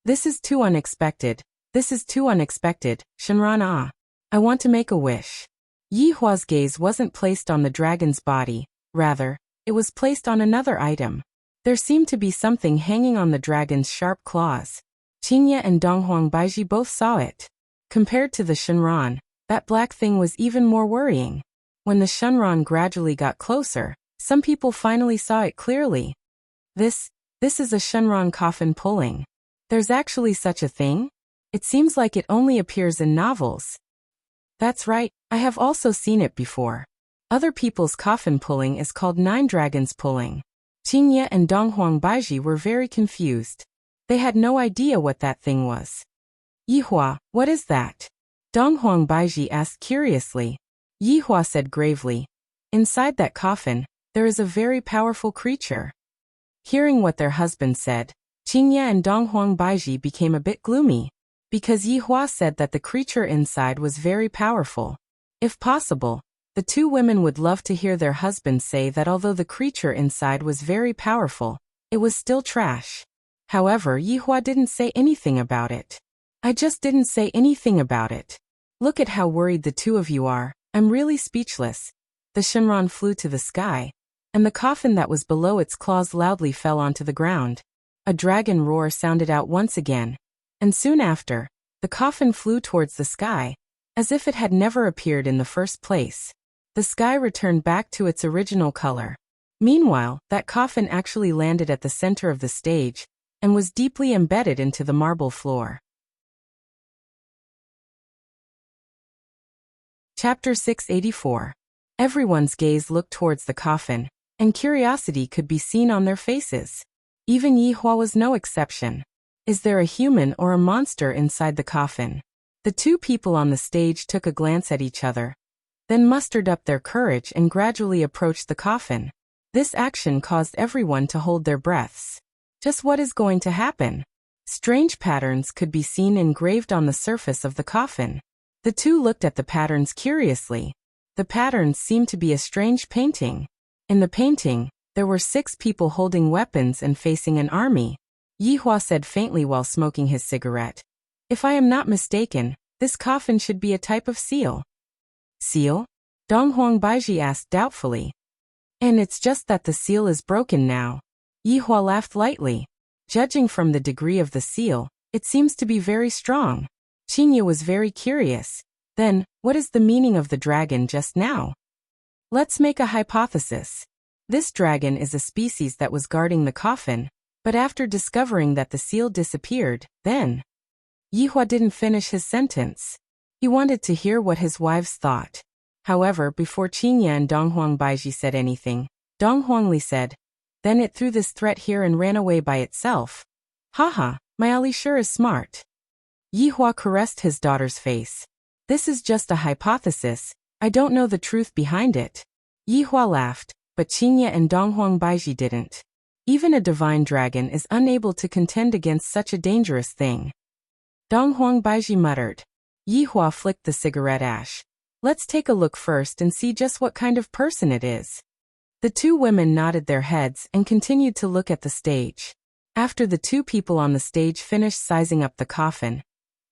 This is too unexpected. This is too unexpected, Shenron Ah. I want to make a wish. Yihua's gaze wasn't placed on the dragon's body, rather, it was placed on another item. There seemed to be something hanging on the dragon's sharp claws. Qingye and Donghuang Baiji both saw it. Compared to the Shenron, that black thing was even more worrying. When the Shenron gradually got closer, some people finally saw it clearly. This is a Shenron coffin pulling. There's actually such a thing? It seems like it only appears in novels. That's right, I have also seen it before. Other people's coffin pulling is called nine dragons pulling. Qingye and Donghuang Baiji were very confused. They had no idea what that thing was. Yihua, what is that? Donghuang Baiji asked curiously. Yihua said gravely, inside that coffin, there is a very powerful creature. Hearing what their husband said, Qingye and Donghuang Baiji became a bit gloomy, because Yihua said that the creature inside was very powerful. If possible, the two women would love to hear their husbands say that although the creature inside was very powerful, it was still trash. However, Yihua didn't say anything about it. I just didn't say anything about it. Look at how worried the two of you are. I'm really speechless. The Shenron flew to the sky, and the coffin that was below its claws loudly fell onto the ground. A dragon roar sounded out once again, and soon after, the coffin flew towards the sky, as if it had never appeared in the first place. The sky returned back to its original color. Meanwhile, that coffin actually landed at the center of the stage, and was deeply embedded into the marble floor. Chapter 684. Everyone's gaze looked towards the coffin, and curiosity could be seen on their faces. Even Yihua was no exception. Is there a human or a monster inside the coffin? The two people on the stage took a glance at each other, then mustered up their courage and gradually approached the coffin. This action caused everyone to hold their breaths. Just what is going to happen? Strange patterns could be seen engraved on the surface of the coffin. The two looked at the patterns curiously. The patterns seemed to be a strange painting. In the painting, there were 6 people holding weapons and facing an army. Yihua said faintly while smoking his cigarette. If I am not mistaken, this coffin should be a type of seal. Seal? Donghuang Baiji asked doubtfully. And it's just that the seal is broken now. Yihua laughed lightly. Judging from the degree of the seal, it seems to be very strong. Qingye was very curious. Then, what is the meaning of the dragon just now? Let's make a hypothesis. This dragon is a species that was guarding the coffin, but after discovering that the seal disappeared, then... Yihua didn't finish his sentence. He wanted to hear what his wives thought. However, before Qingye and Donghuang Baiji said anything, Dong Huangli said, then it threw this threat here and ran away by itself. Haha, my Ali sure is smart. Yihua caressed his daughter's face. This is just a hypothesis, I don't know the truth behind it. Yihua laughed, but Qingye and Donghuang Baiji didn't. Even a divine dragon is unable to contend against such a dangerous thing. Donghuang Baiji muttered. Yihua flicked the cigarette ash. Let's take a look first and see just what kind of person it is. The two women nodded their heads and continued to look at the stage. After the two people on the stage finished sizing up the coffin,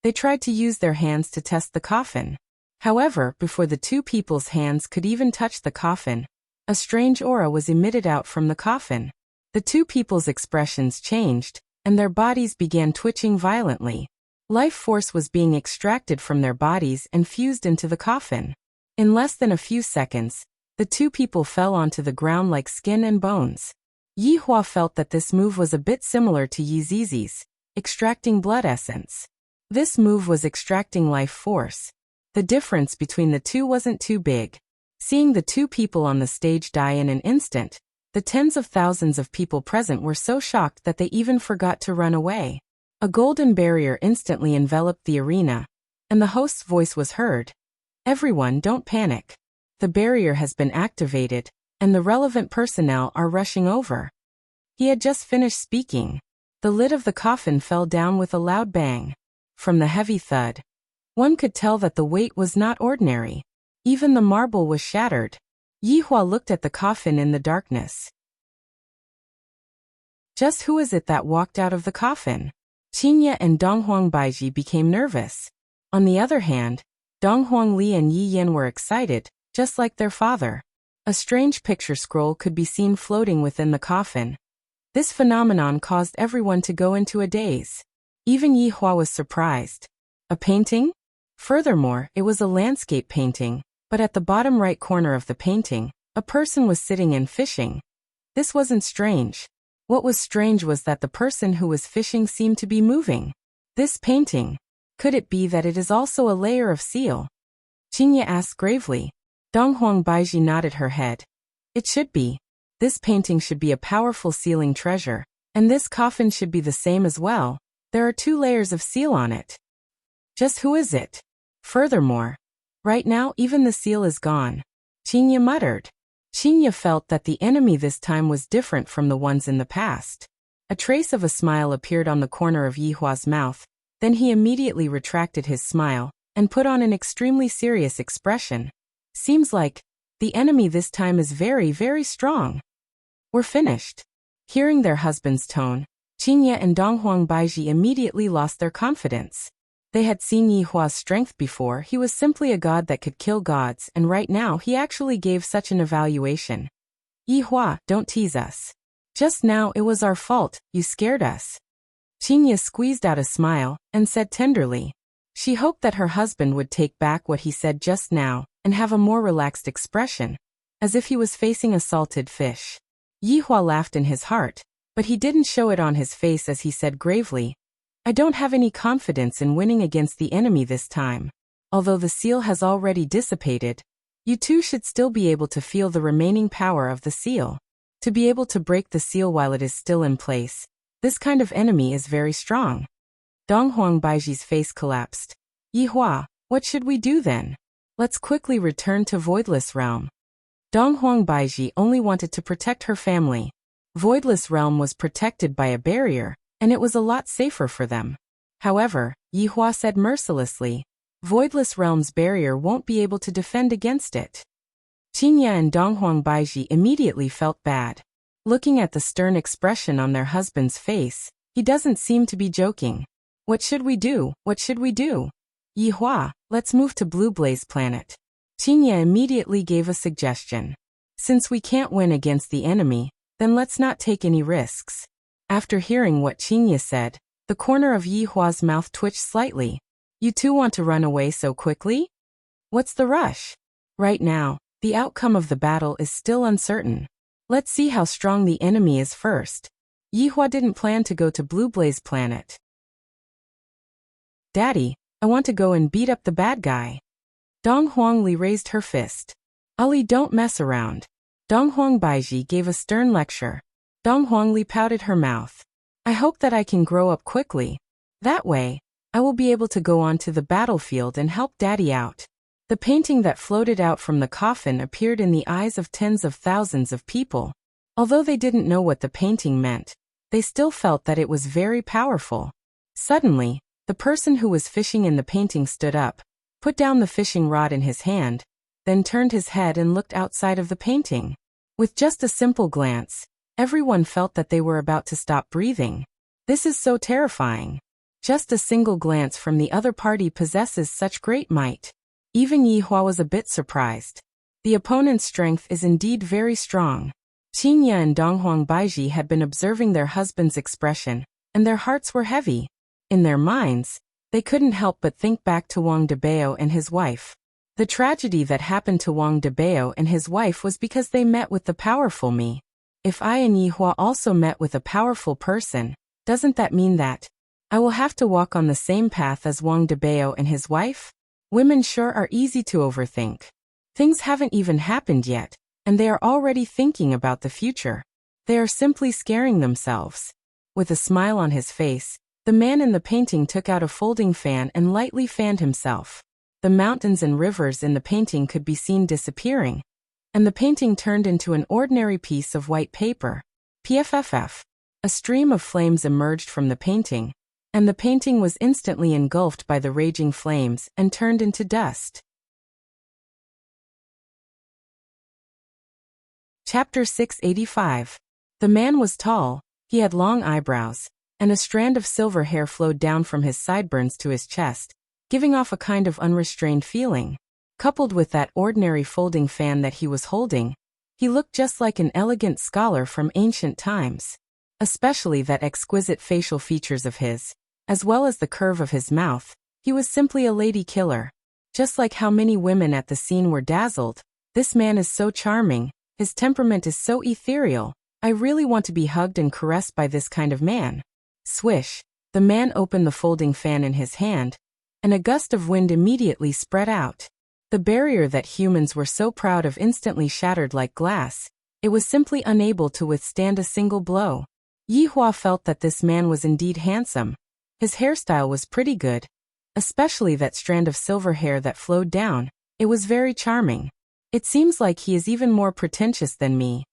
they tried to use their hands to test the coffin. However, before the two people's hands could even touch the coffin, a strange aura was emitted out from the coffin. The two people's expressions changed, and their bodies began twitching violently. Life force was being extracted from their bodies and fused into the coffin. In less than a few seconds, the two people fell onto the ground like skin and bones. Yihua felt that this move was a bit similar to Yi Zizi's, extracting blood essence. This move was extracting life force. The difference between the two wasn't too big. Seeing the two people on the stage die in an instant, the tens of thousands of people present were so shocked that they even forgot to run away. A golden barrier instantly enveloped the arena, and the host's voice was heard. Everyone, don't panic. The barrier has been activated, and the relevant personnel are rushing over. He had just finished speaking. The lid of the coffin fell down with a loud bang. From the heavy thud, one could tell that the weight was not ordinary. Even the marble was shattered. Yihua looked at the coffin in the darkness. Just who is it that walked out of the coffin? Qingye and Donghuang Baiji became nervous. On the other hand, Donghuang Li and Yi Yan were excited, just like their father. A strange picture scroll could be seen floating within the coffin. This phenomenon caused everyone to go into a daze. Even Yihua was surprised. A painting? Furthermore, it was a landscape painting, but at the bottom right corner of the painting, a person was sitting and fishing. This wasn't strange. What was strange was that the person who was fishing seemed to be moving. This painting, could it be that it is also a layer of seal? Qingye asked gravely. Donghuang Baiji nodded her head. It should be. This painting should be a powerful sealing treasure, and this coffin should be the same as well. There are 2 layers of seal on it. Just who is it? Furthermore, right now even the seal is gone. Qingye muttered. Qingye felt that the enemy this time was different from the ones in the past. A trace of a smile appeared on the corner of Yihua's mouth, then he immediately retracted his smile, and put on an extremely serious expression. Seems like, the enemy this time is very, very strong. We're finished. Hearing their husband's tone, Qingye and Donghuang Baiji immediately lost their confidence. They had seen Yihua's strength before. He was simply a god that could kill gods, and right now he actually gave such an evaluation. Yihua, don't tease us. Just now it was our fault, you scared us. Qingye squeezed out a smile, and said tenderly. She hoped that her husband would take back what he said just now, and have a more relaxed expression, as if he was facing a salted fish. Yihua laughed in his heart, but he didn't show it on his face as he said gravely, I don't have any confidence in winning against the enemy this time. Although the seal has already dissipated, you two should still be able to feel the remaining power of the seal. To be able to break the seal while it is still in place, this kind of enemy is very strong. Dong Huang Baiji's face collapsed. Yihua, what should we do then? Let's quickly return to Voidless Realm. Dong Huang Baiji only wanted to protect her family. Voidless Realm was protected by a barrier, and it was a lot safer for them. However, Yihua said mercilessly, Voidless Realm's barrier won't be able to defend against it. Qingya and Dong Huang Baiji immediately felt bad. Looking at the stern expression on their husband's face, he doesn't seem to be joking. What should we do? What should we do? Yihua, let's move to Blue Blaze Planet. Qingya immediately gave a suggestion. Since we can't win against the enemy, then let's not take any risks. After hearing what Qingya said, the corner of Yihua's mouth twitched slightly. You two want to run away so quickly? What's the rush? Right now, the outcome of the battle is still uncertain. Let's see how strong the enemy is first. Yihua didn't plan to go to Blue Blaze Planet. Daddy, I want to go and beat up the bad guy. Dong Huangli raised her fist. Ali, don't mess around. Dong Huang Baiji gave a stern lecture. Dong Huangli pouted her mouth. I hope that I can grow up quickly. That way, I will be able to go on to the battlefield and help Daddy out. The painting that floated out from the coffin appeared in the eyes of tens of thousands of people. Although they didn't know what the painting meant, they still felt that it was very powerful. Suddenly, the person who was fishing in the painting stood up, put down the fishing rod in his hand, then turned his head and looked outside of the painting. With just a simple glance, everyone felt that they were about to stop breathing. This is so terrifying. Just a single glance from the other party possesses such great might. Even Yihua was a bit surprised. The opponent's strength is indeed very strong. Qingya and Dong Huang Baiji had been observing their husband's expression, and their hearts were heavy. In their minds, they couldn't help but think back to Wang Debao and his wife. The tragedy that happened to Wang Debao and his wife was because they met with the powerful me. If I and Yihua also met with a powerful person, doesn't that mean that I will have to walk on the same path as Wang Debao and his wife? Women sure are easy to overthink. Things haven't even happened yet, and they are already thinking about the future. They are simply scaring themselves. With a smile on his face, the man in the painting took out a folding fan and lightly fanned himself. The mountains and rivers in the painting could be seen disappearing, and the painting turned into an ordinary piece of white paper. PFFF. A stream of flames emerged from the painting, and the painting was instantly engulfed by the raging flames and turned into dust. Chapter 685. The man was tall, he had long eyebrows, and a strand of silver hair flowed down from his sideburns to his chest, giving off a kind of unrestrained feeling. Coupled with that ordinary folding fan that he was holding, he looked just like an elegant scholar from ancient times. Especially that exquisite facial features of his, as well as the curve of his mouth, he was simply a lady killer. Just like how many women at the scene were dazzled, this man is so charming, his temperament is so ethereal, I really want to be hugged and caressed by this kind of man. Swish, the man opened the folding fan in his hand, and a gust of wind immediately spread out. The barrier that humans were so proud of instantly shattered like glass. It was simply unable to withstand a single blow. Yihua felt that this man was indeed handsome. His hairstyle was pretty good, especially that strand of silver hair that flowed down. It was very charming. It seems like he is even more pretentious than me.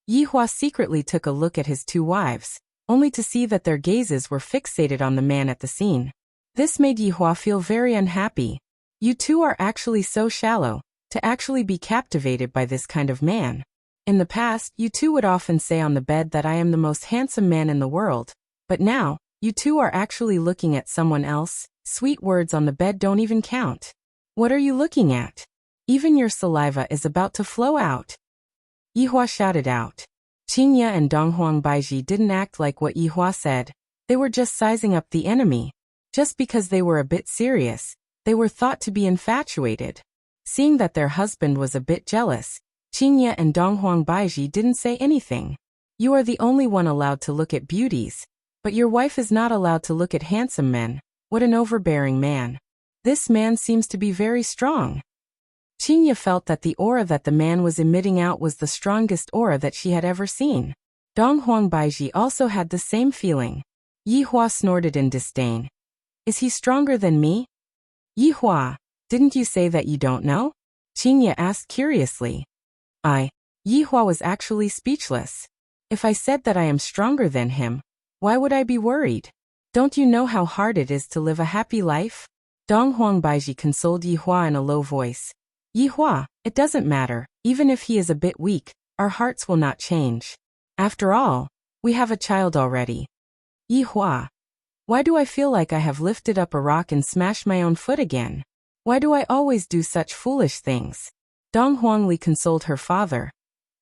Yihua secretly took a look at his two wives, only to see that their gazes were fixated on the man at the scene. This made Yihua feel very unhappy. You two are actually so shallow, to actually be captivated by this kind of man. In the past, you two would often say on the bed that I am the most handsome man in the world, but now, you two are actually looking at someone else. Sweet words on the bed don't even count. What are you looking at? Even your saliva is about to flow out. Yihua shouted out. Qingya and Dong Huang Baiji didn't act like what Yihua said. They were just sizing up the enemy. Just because they were a bit serious, they were thought to be infatuated. Seeing that their husband was a bit jealous, Qingya and Dong Huang Baiji didn't say anything. You are the only one allowed to look at beauties, but your wife is not allowed to look at handsome men. What an overbearing man. This man seems to be very strong. Qingya felt that the aura that the man was emitting out was the strongest aura that she had ever seen. Dong Huangbaiji also had the same feeling. Yi Hua snorted in disdain. Is he stronger than me? Yi Hua, didn't you say that you don't know? Qingya asked curiously. Yi Hua was actually speechless. If I said that I am stronger than him, why would I be worried? Don't you know how hard it is to live a happy life? Dong Huangbaiji consoled Yi Hua in a low voice. Yi Hua, it doesn't matter, even if he is a bit weak, our hearts will not change. After all, we have a child already. Yi Hua, why do I feel like I have lifted up a rock and smashed my own foot again? Why do I always do such foolish things? Dong Huangli consoled her father.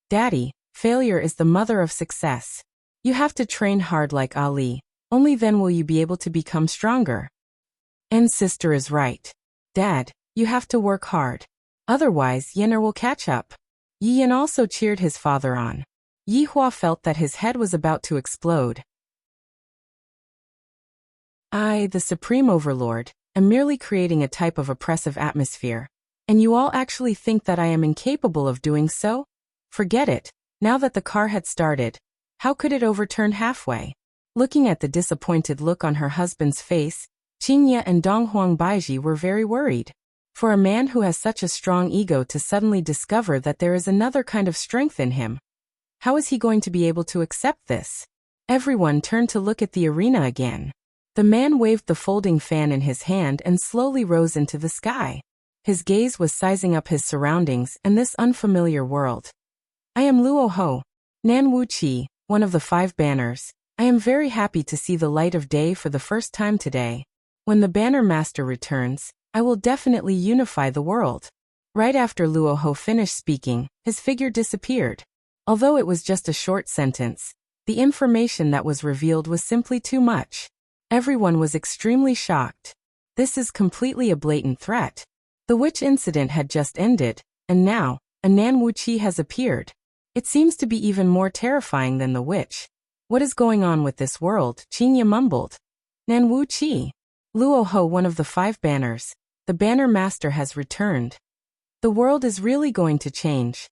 Daddy, failure is the mother of success. You have to train hard like Ali, only then will you be able to become stronger. And sister is right. Dad, you have to work hard. Otherwise, Yener will catch up. Yi Yan also cheered his father on. Yi Hua felt that his head was about to explode. I, the Supreme Overlord, am merely creating a type of oppressive atmosphere. And you all actually think that I am incapable of doing so? Forget it. Now that the car had started, how could it overturn halfway? Looking at the disappointed look on her husband's face, Qingya and Dong Huangbaiji were very worried. For a man who has such a strong ego to suddenly discover that there is another kind of strength in him, how is he going to be able to accept this? Everyone turned to look at the arena again. The man waved the folding fan in his hand and slowly rose into the sky. His gaze was sizing up his surroundings and this unfamiliar world. I am Luo Ho, Nan Wuxia, one of the 5 banners. I am very happy to see the light of day for the first time today. When the banner master returns, I will definitely unify the world. Right after Luo Ho finished speaking, his figure disappeared. Although it was just a short sentence, the information that was revealed was simply too much. Everyone was extremely shocked. This is completely a blatant threat. The witch incident had just ended, and now, a Nan Wuxia has appeared. It seems to be even more terrifying than the witch. What is going on with this world? Qingya mumbled. Nan Wuxia. Luo Ho, one of the 5 banners. The banner master has returned. The world is really going to change.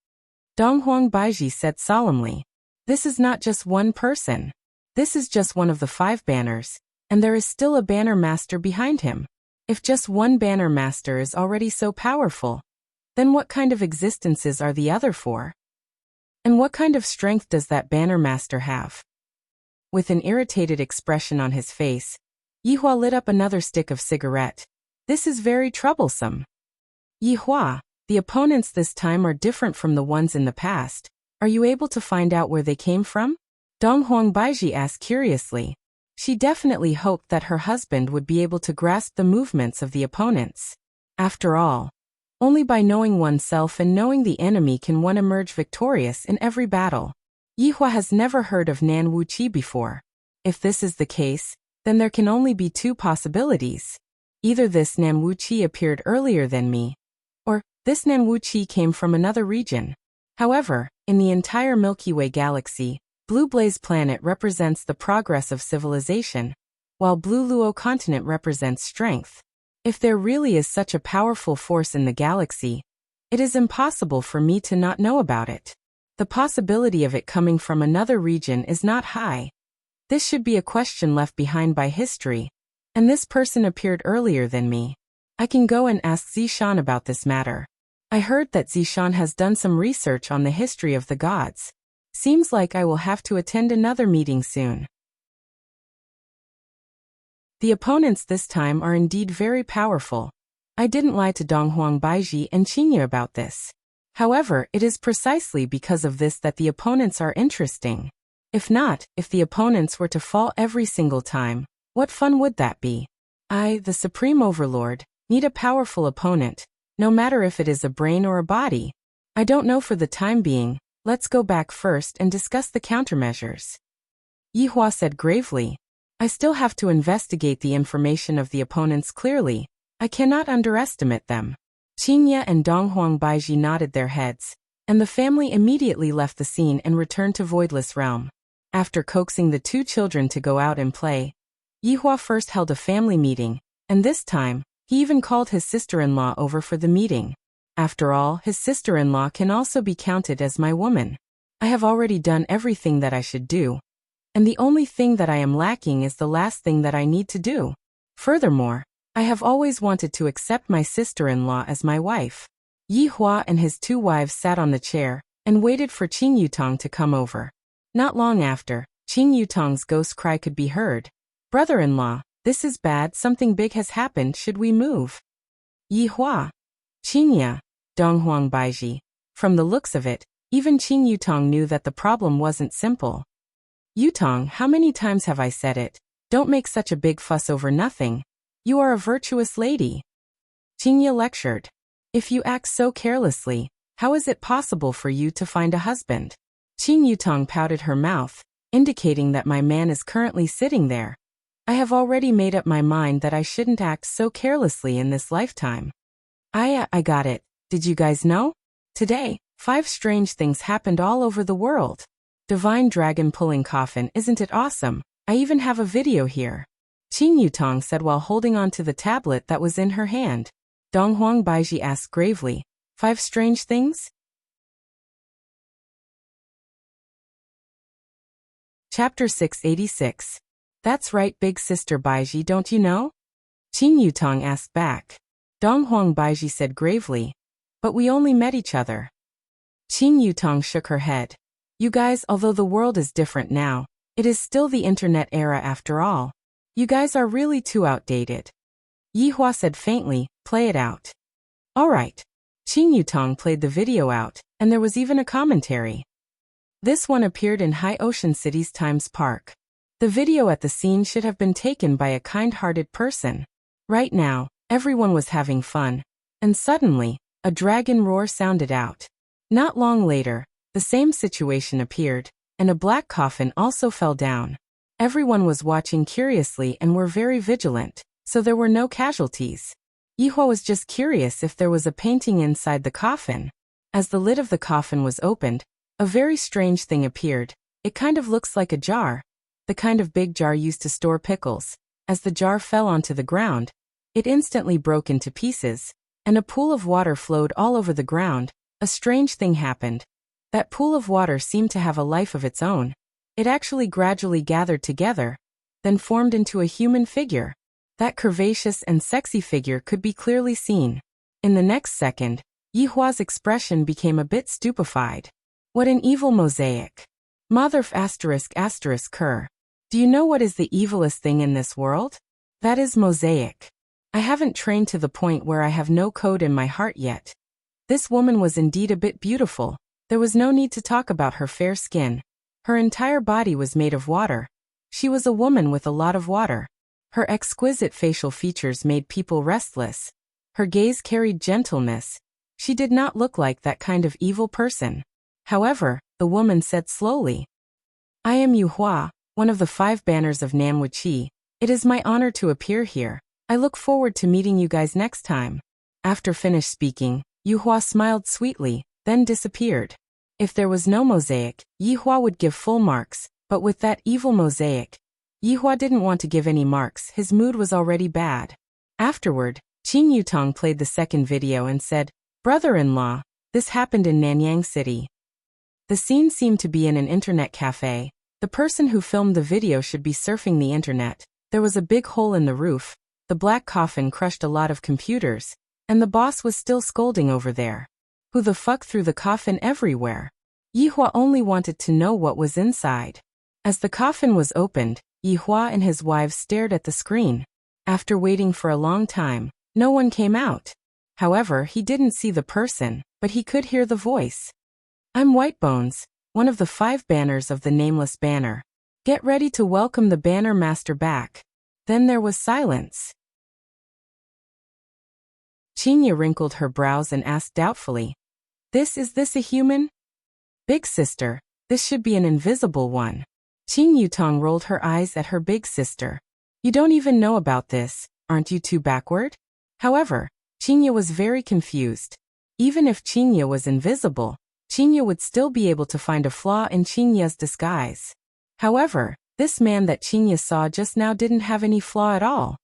Dong Huangbaiji said solemnly. This is not just one person. This is just one of the 5 banners, and there is still a banner master behind him. If just one banner master is already so powerful, then what kind of existences are the other 4? And what kind of strength does that banner master have? With an irritated expression on his face, Yi Hua lit up another stick of cigarette. This is very troublesome. Yi Hua, the opponents this time are different from the ones in the past. Are you able to find out where they came from? Dong Huangbaiji asked curiously. She definitely hoped that her husband would be able to grasp the movements of the opponents. After all, only by knowing oneself and knowing the enemy can one emerge victorious in every battle. Yi Hua has never heard of Nan Wuxia before. If this is the case, then there can only be 2 possibilities. Either this Nan Wuxia appeared earlier than me, or this Nan Wuxia came from another region. However, in the entire Milky Way galaxy, Blue Blaze planet represents the progress of civilization, while Blue Luo continent represents strength. If there really is such a powerful force in the galaxy, it is impossible for me to not know about it. The possibility of it coming from another region is not high. This should be a question left behind by history, and this person appeared earlier than me. I can go and ask Zishan about this matter. I heard that Zishan has done some research on the history of the gods. Seems like I will have to attend another meeting soon. The opponents this time are indeed very powerful. I didn't lie to Dong Huangbaiji and Qingya about this. However, it is precisely because of this that the opponents are interesting. If not, if the opponents were to fall every single time, what fun would that be? I, the Supreme Overlord, need a powerful opponent, no matter if it is a brain or a body. I don't know for the time being. Let's go back first and discuss the countermeasures. Yi Hua said gravely. I still have to investigate the information of the opponents clearly. I cannot underestimate them. Qingya and Dong Huangbaiji nodded their heads, and the family immediately left the scene and returned to Voidless Realm. After coaxing the 2 children to go out and play, Yi Hua first held a family meeting, and this time, he even called his sister-in-law over for the meeting. After all, his sister-in-law can also be counted as my woman. I have already done everything that I should do. And the only thing that I am lacking is the last thing that I need to do. Furthermore, I have always wanted to accept my sister-in-law as my wife. Yi Hua and his two wives sat on the chair and waited for Qing Yutong to come over. Not long after, Qing Yutong's ghost cry could be heard. Brother-in-law, this is bad, something big has happened, should we move? Yi Hua. Qingya, Donghuang Baiji. From the looks of it, even Qing Yutong knew that the problem wasn't simple. Yutong, how many times have I said it? Don't make such a big fuss over nothing. You are a virtuous lady. Qingya lectured. If you act so carelessly, how is it possible for you to find a husband? Qing Yutong pouted her mouth, indicating that my man is currently sitting there. I have already made up my mind that I shouldn't act so carelessly in this lifetime. I got it. Did you guys know? Today, 5 strange things happened all over the world. Divine dragon pulling coffin, isn't it awesome? I even have a video here. Qing Yutong said while holding on to the tablet that was in her hand. Donghuang Baiji asked gravely, 5 strange things? Chapter 686. That's right, big sister Baiji, don't you know? Qing Yutong asked back. Donghuang Baiji said gravely, but we only met each other. Qing Yutong shook her head. You guys, although the world is different now, it is still the internet era after all. You guys are really too outdated. Yi Hua said faintly, play it out. Alright. Qing Yutong played the video out, and there was even a commentary. This one appeared in High Ocean City's Times Park. The video at the scene should have been taken by a kind-hearted person. Right now, everyone was having fun, and suddenly, a dragon roar sounded out. Not long later, the same situation appeared, and a black coffin also fell down. Everyone was watching curiously and were very vigilant, so there were no casualties. Yi Hua was just curious if there was a painting inside the coffin. As the lid of the coffin was opened, a very strange thing appeared. It kind of looks like a jar, the kind of big jar used to store pickles. As the jar fell onto the ground, it instantly broke into pieces, and a pool of water flowed all over the ground. A strange thing happened. That pool of water seemed to have a life of its own. It actually gradually gathered together, then formed into a human figure. That curvaceous and sexy figure could be clearly seen. In the next second, Yi Hua's expression became a bit stupefied. What an evil mosaic. Motherf *****. Do you know what is the evilest thing in this world? That is mosaic. I haven't trained to the point where I have no code in my heart yet. This woman was indeed a bit beautiful. There was no need to talk about her fair skin. Her entire body was made of water. She was a woman with a lot of water. Her exquisite facial features made people restless. Her gaze carried gentleness. She did not look like that kind of evil person. However, the woman said slowly, I am Yu Hua, one of the 5 banners of Nam Wuxia. It is my honor to appear here. I look forward to meeting you guys next time. After finished speaking, Yu Hua smiled sweetly, then disappeared. If there was no mosaic, Yi Hua would give full marks, but with that evil mosaic, Yi Hua didn't want to give any marks, his mood was already bad. Afterward, Qing Yutong played the second video and said, Brother-in-law, this happened in Nanyang City. The scene seemed to be in an internet cafe. The person who filmed the video should be surfing the internet. There was a big hole in the roof, the black coffin crushed a lot of computers, and the boss was still scolding over there. Who the fuck threw the coffin everywhere? Yi Hua only wanted to know what was inside. As the coffin was opened, Yi Hua and his wives stared at the screen. After waiting for a long time, no one came out. However, he didn't see the person, but he could hear the voice. I'm Whitebones, one of the 5 banners of the Nameless Banner. Get ready to welcome the Banner Master back. Then there was silence. Qingya wrinkled her brows and asked doubtfully, Is this a human? Big sister, this should be an invisible one. Qing Yutong rolled her eyes at her big sister. You don't even know about this, aren't you too backward? However, Qingya was very confused. Even if Qingya was invisible, Qingya would still be able to find a flaw in Qingya's disguise. However, this man that Qingya saw just now didn't have any flaw at all.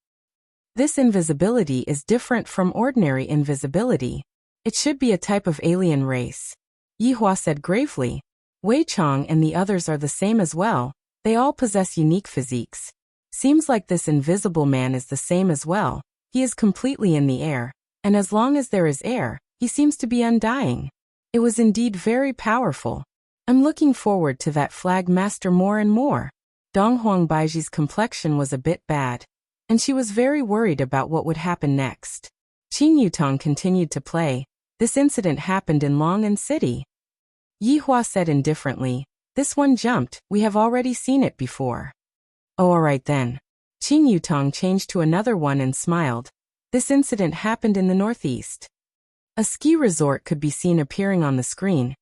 This invisibility is different from ordinary invisibility. It should be a type of alien race. Yihua said gravely. Wei Chong and the others are the same as well. They all possess unique physiques. Seems like this invisible man is the same as well. He is completely in the air, and as long as there is air, he seems to be undying. It was indeed very powerful. I'm looking forward to that flag master more and more. Donghuang Baiji's complexion was a bit bad, and she was very worried about what would happen next. Qin Yutong continued to play. This incident happened in Long'an City. Yihua said indifferently, this one jumped, we have already seen it before. Oh, alright then. Qin Yutong changed to another one and smiled. This incident happened in the northeast. A ski resort could be seen appearing on the screen,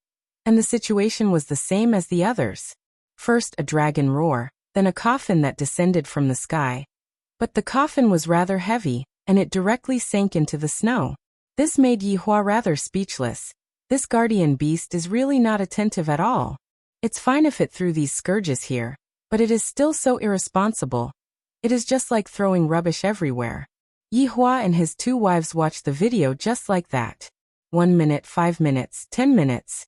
and the situation was the same as the others. First a dragon roar, then a coffin that descended from the sky. But the coffin was rather heavy, and it directly sank into the snow. This made Yihua rather speechless. This guardian beast is really not attentive at all. It's fine if it threw these scourges here, but it is still so irresponsible. It is just like throwing rubbish everywhere. Yihua and his 2 wives watched the video just like that. 1 minute, 5 minutes, 10 minutes.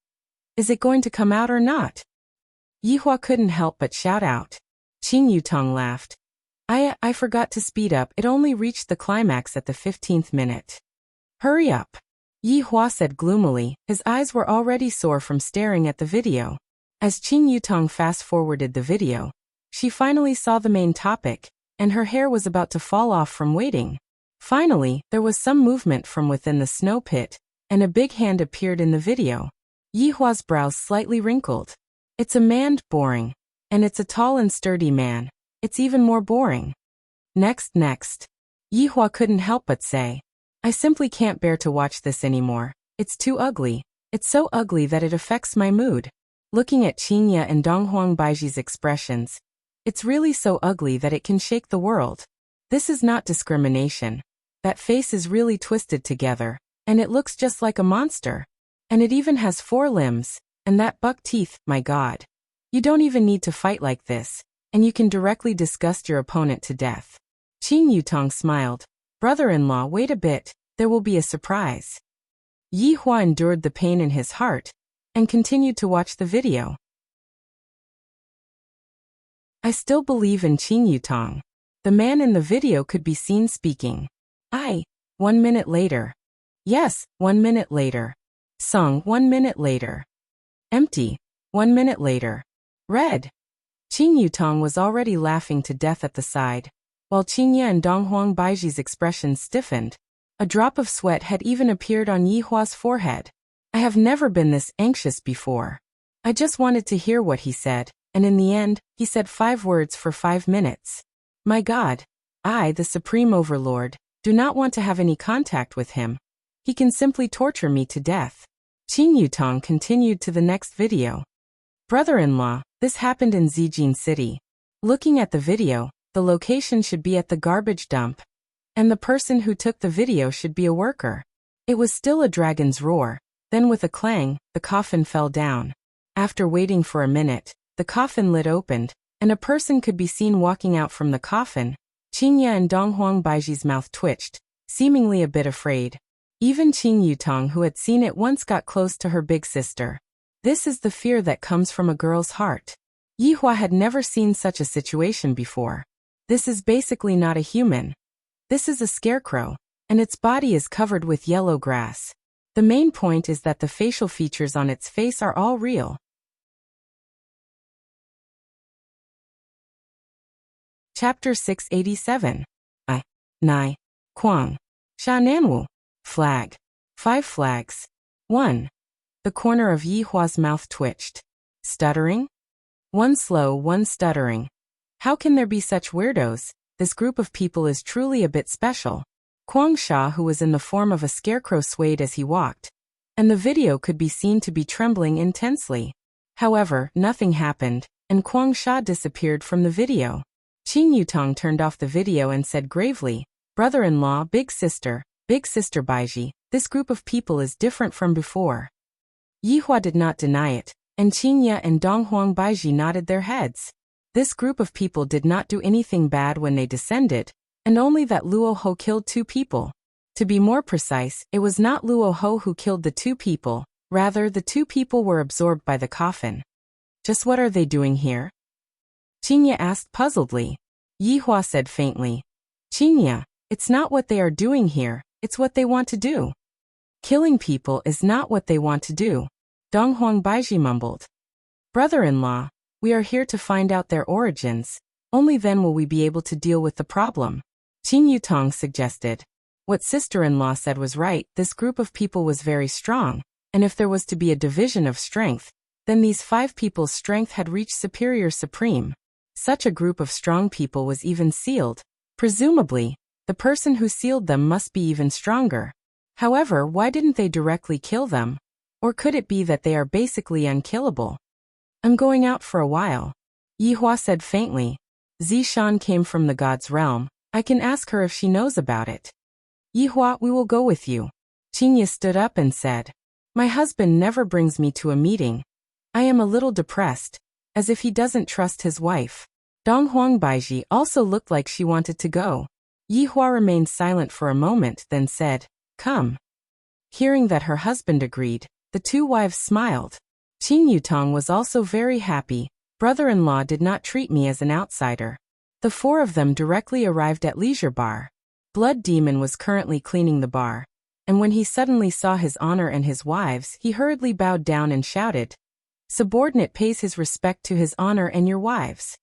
Is it going to come out or not? Yihua couldn't help but shout out. Qin Yutong laughed. I forgot to speed up, it only reached the climax at the 15th minute. Hurry up. Yihua said gloomily, his eyes were already sore from staring at the video. As Qin Yutong fast-forwarded the video, she finally saw the main topic, and her hair was about to fall off from waiting. Finally, there was some movement from within the snow pit, and a big hand appeared in the video. Yihua's brows slightly wrinkled. It's a man, boring. And it's a tall and sturdy man. It's even more boring. Next. Yihua couldn't help but say. I simply can't bear to watch this anymore. It's too ugly. It's so ugly that it affects my mood. Looking at Qinya and Donghuang Baiji's expressions, it's really so ugly that it can shake the world. This is not discrimination. That face is really twisted together, and it looks just like a monster. And it even has 4 limbs, and that buck teeth, my god. You don't even need to fight like this, and you can directly disgust your opponent to death. Qin Yutong smiled. Brother-in-law, wait a bit, there will be a surprise. Yihua endured the pain in his heart, and continued to watch the video. I still believe in Qin Yutong. The man in the video could be seen speaking. 1 minute later. Yes, 1 minute later. Sung, 1 minute later. Empty, 1 minute later. Red. Qin Yutong was already laughing to death at the side, while Qinya and Donghuang Baiji's expressions stiffened. A drop of sweat had even appeared on Yihua's forehead. I have never been this anxious before. I just wanted to hear what he said, and in the end, he said 5 words for 5 minutes. My god. I, the Supreme Overlord, do not want to have any contact with him. He can simply torture me to death. Qin Yutong continued to the next video. Brother-in-law, this happened in Zijin City. Looking at the video, the location should be at the garbage dump, and the person who took the video should be a worker. It was still a dragon's roar. Then with a clang, the coffin fell down. After waiting for a minute, the coffin lid opened, and a person could be seen walking out from the coffin. Qinya and Donghuang Baiji's mouth twitched, seemingly a bit afraid. Even Qin Yutong, who had seen it once, got close to her big sister. This is the fear that comes from a girl's heart. Yihua had never seen such a situation before. This is basically not a human. This is a scarecrow, and its body is covered with yellow grass. The main point is that the facial features on its face are all real. Chapter 687. Nai. Quang. Sha Nanwu. Flag. 5 flags. 1. The corner of Yihua's mouth twitched. Stuttering? 1 slow, 1 stuttering. How can there be such weirdos? This group of people is truly a bit special. Quang Sha, who was in the form of a scarecrow, swayed as he walked, and the video could be seen to be trembling intensely. However, nothing happened, and Quang Sha disappeared from the video. Qin Yutong turned off the video and said gravely, Brother-in-law, big sister Baiji, this group of people is different from before. Yihua did not deny it, and Qinya and Donghuang Baiji nodded their heads. This group of people did not do anything bad when they descended, and only that Luo Ho killed 2 people. To be more precise, it was not Luo Ho who killed the two people, rather the two people were absorbed by the coffin. Just what are they doing here? Qinya asked puzzledly. Yi Hua said faintly. Qinya, it's not what they are doing here, it's what they want to do. Killing people is not what they want to do. Donghuang Baiji mumbled. Brother-in-law, we are here to find out their origins, only then will we be able to deal with the problem. Qin Yutong suggested. What sister-in-law said was right, this group of people was very strong, and if there was to be a division of strength, then these 5 people's strength had reached superior supreme. Such a group of strong people was even sealed. Presumably, the person who sealed them must be even stronger. However, why didn't they directly kill them? Or could it be that they are basically unkillable? I'm going out for a while. Yi Hua said faintly. Zishan came from the god's realm. I can ask her if she knows about it. Yi Hua, we will go with you. Qinya stood up and said. My husband never brings me to a meeting. I am a little depressed, as if he doesn't trust his wife. Donghuang Baiji also looked like she wanted to go. Yi Hua remained silent for a moment, then said, Come. Hearing that her husband agreed, the two wives smiled. Qin Yutong was also very happy. Brother-in-law did not treat me as an outsider. The 4 of them directly arrived at Leisure Bar. Blood Demon was currently cleaning the bar, and when he suddenly saw his honor and his wives, he hurriedly bowed down and shouted, Subordinate pays his respect to his honor and your wives.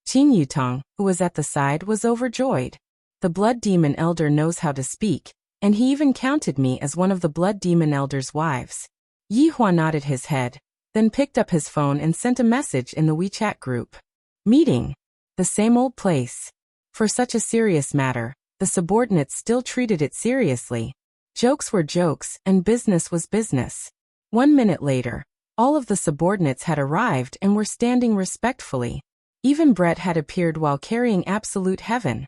Qin Yutong, who was at the side, was overjoyed. The Blood Demon Elder knows how to speak, and he even counted me as one of the Blood Demon Elder's wives. Yi Hua nodded his head, then picked up his phone and sent a message in the WeChat group. Meeting. The same old place. For such a serious matter, the subordinates still treated it seriously. Jokes were jokes, and business was business. 1 minute later, all of the subordinates had arrived and were standing respectfully. Even Brett had appeared while carrying absolute heaven.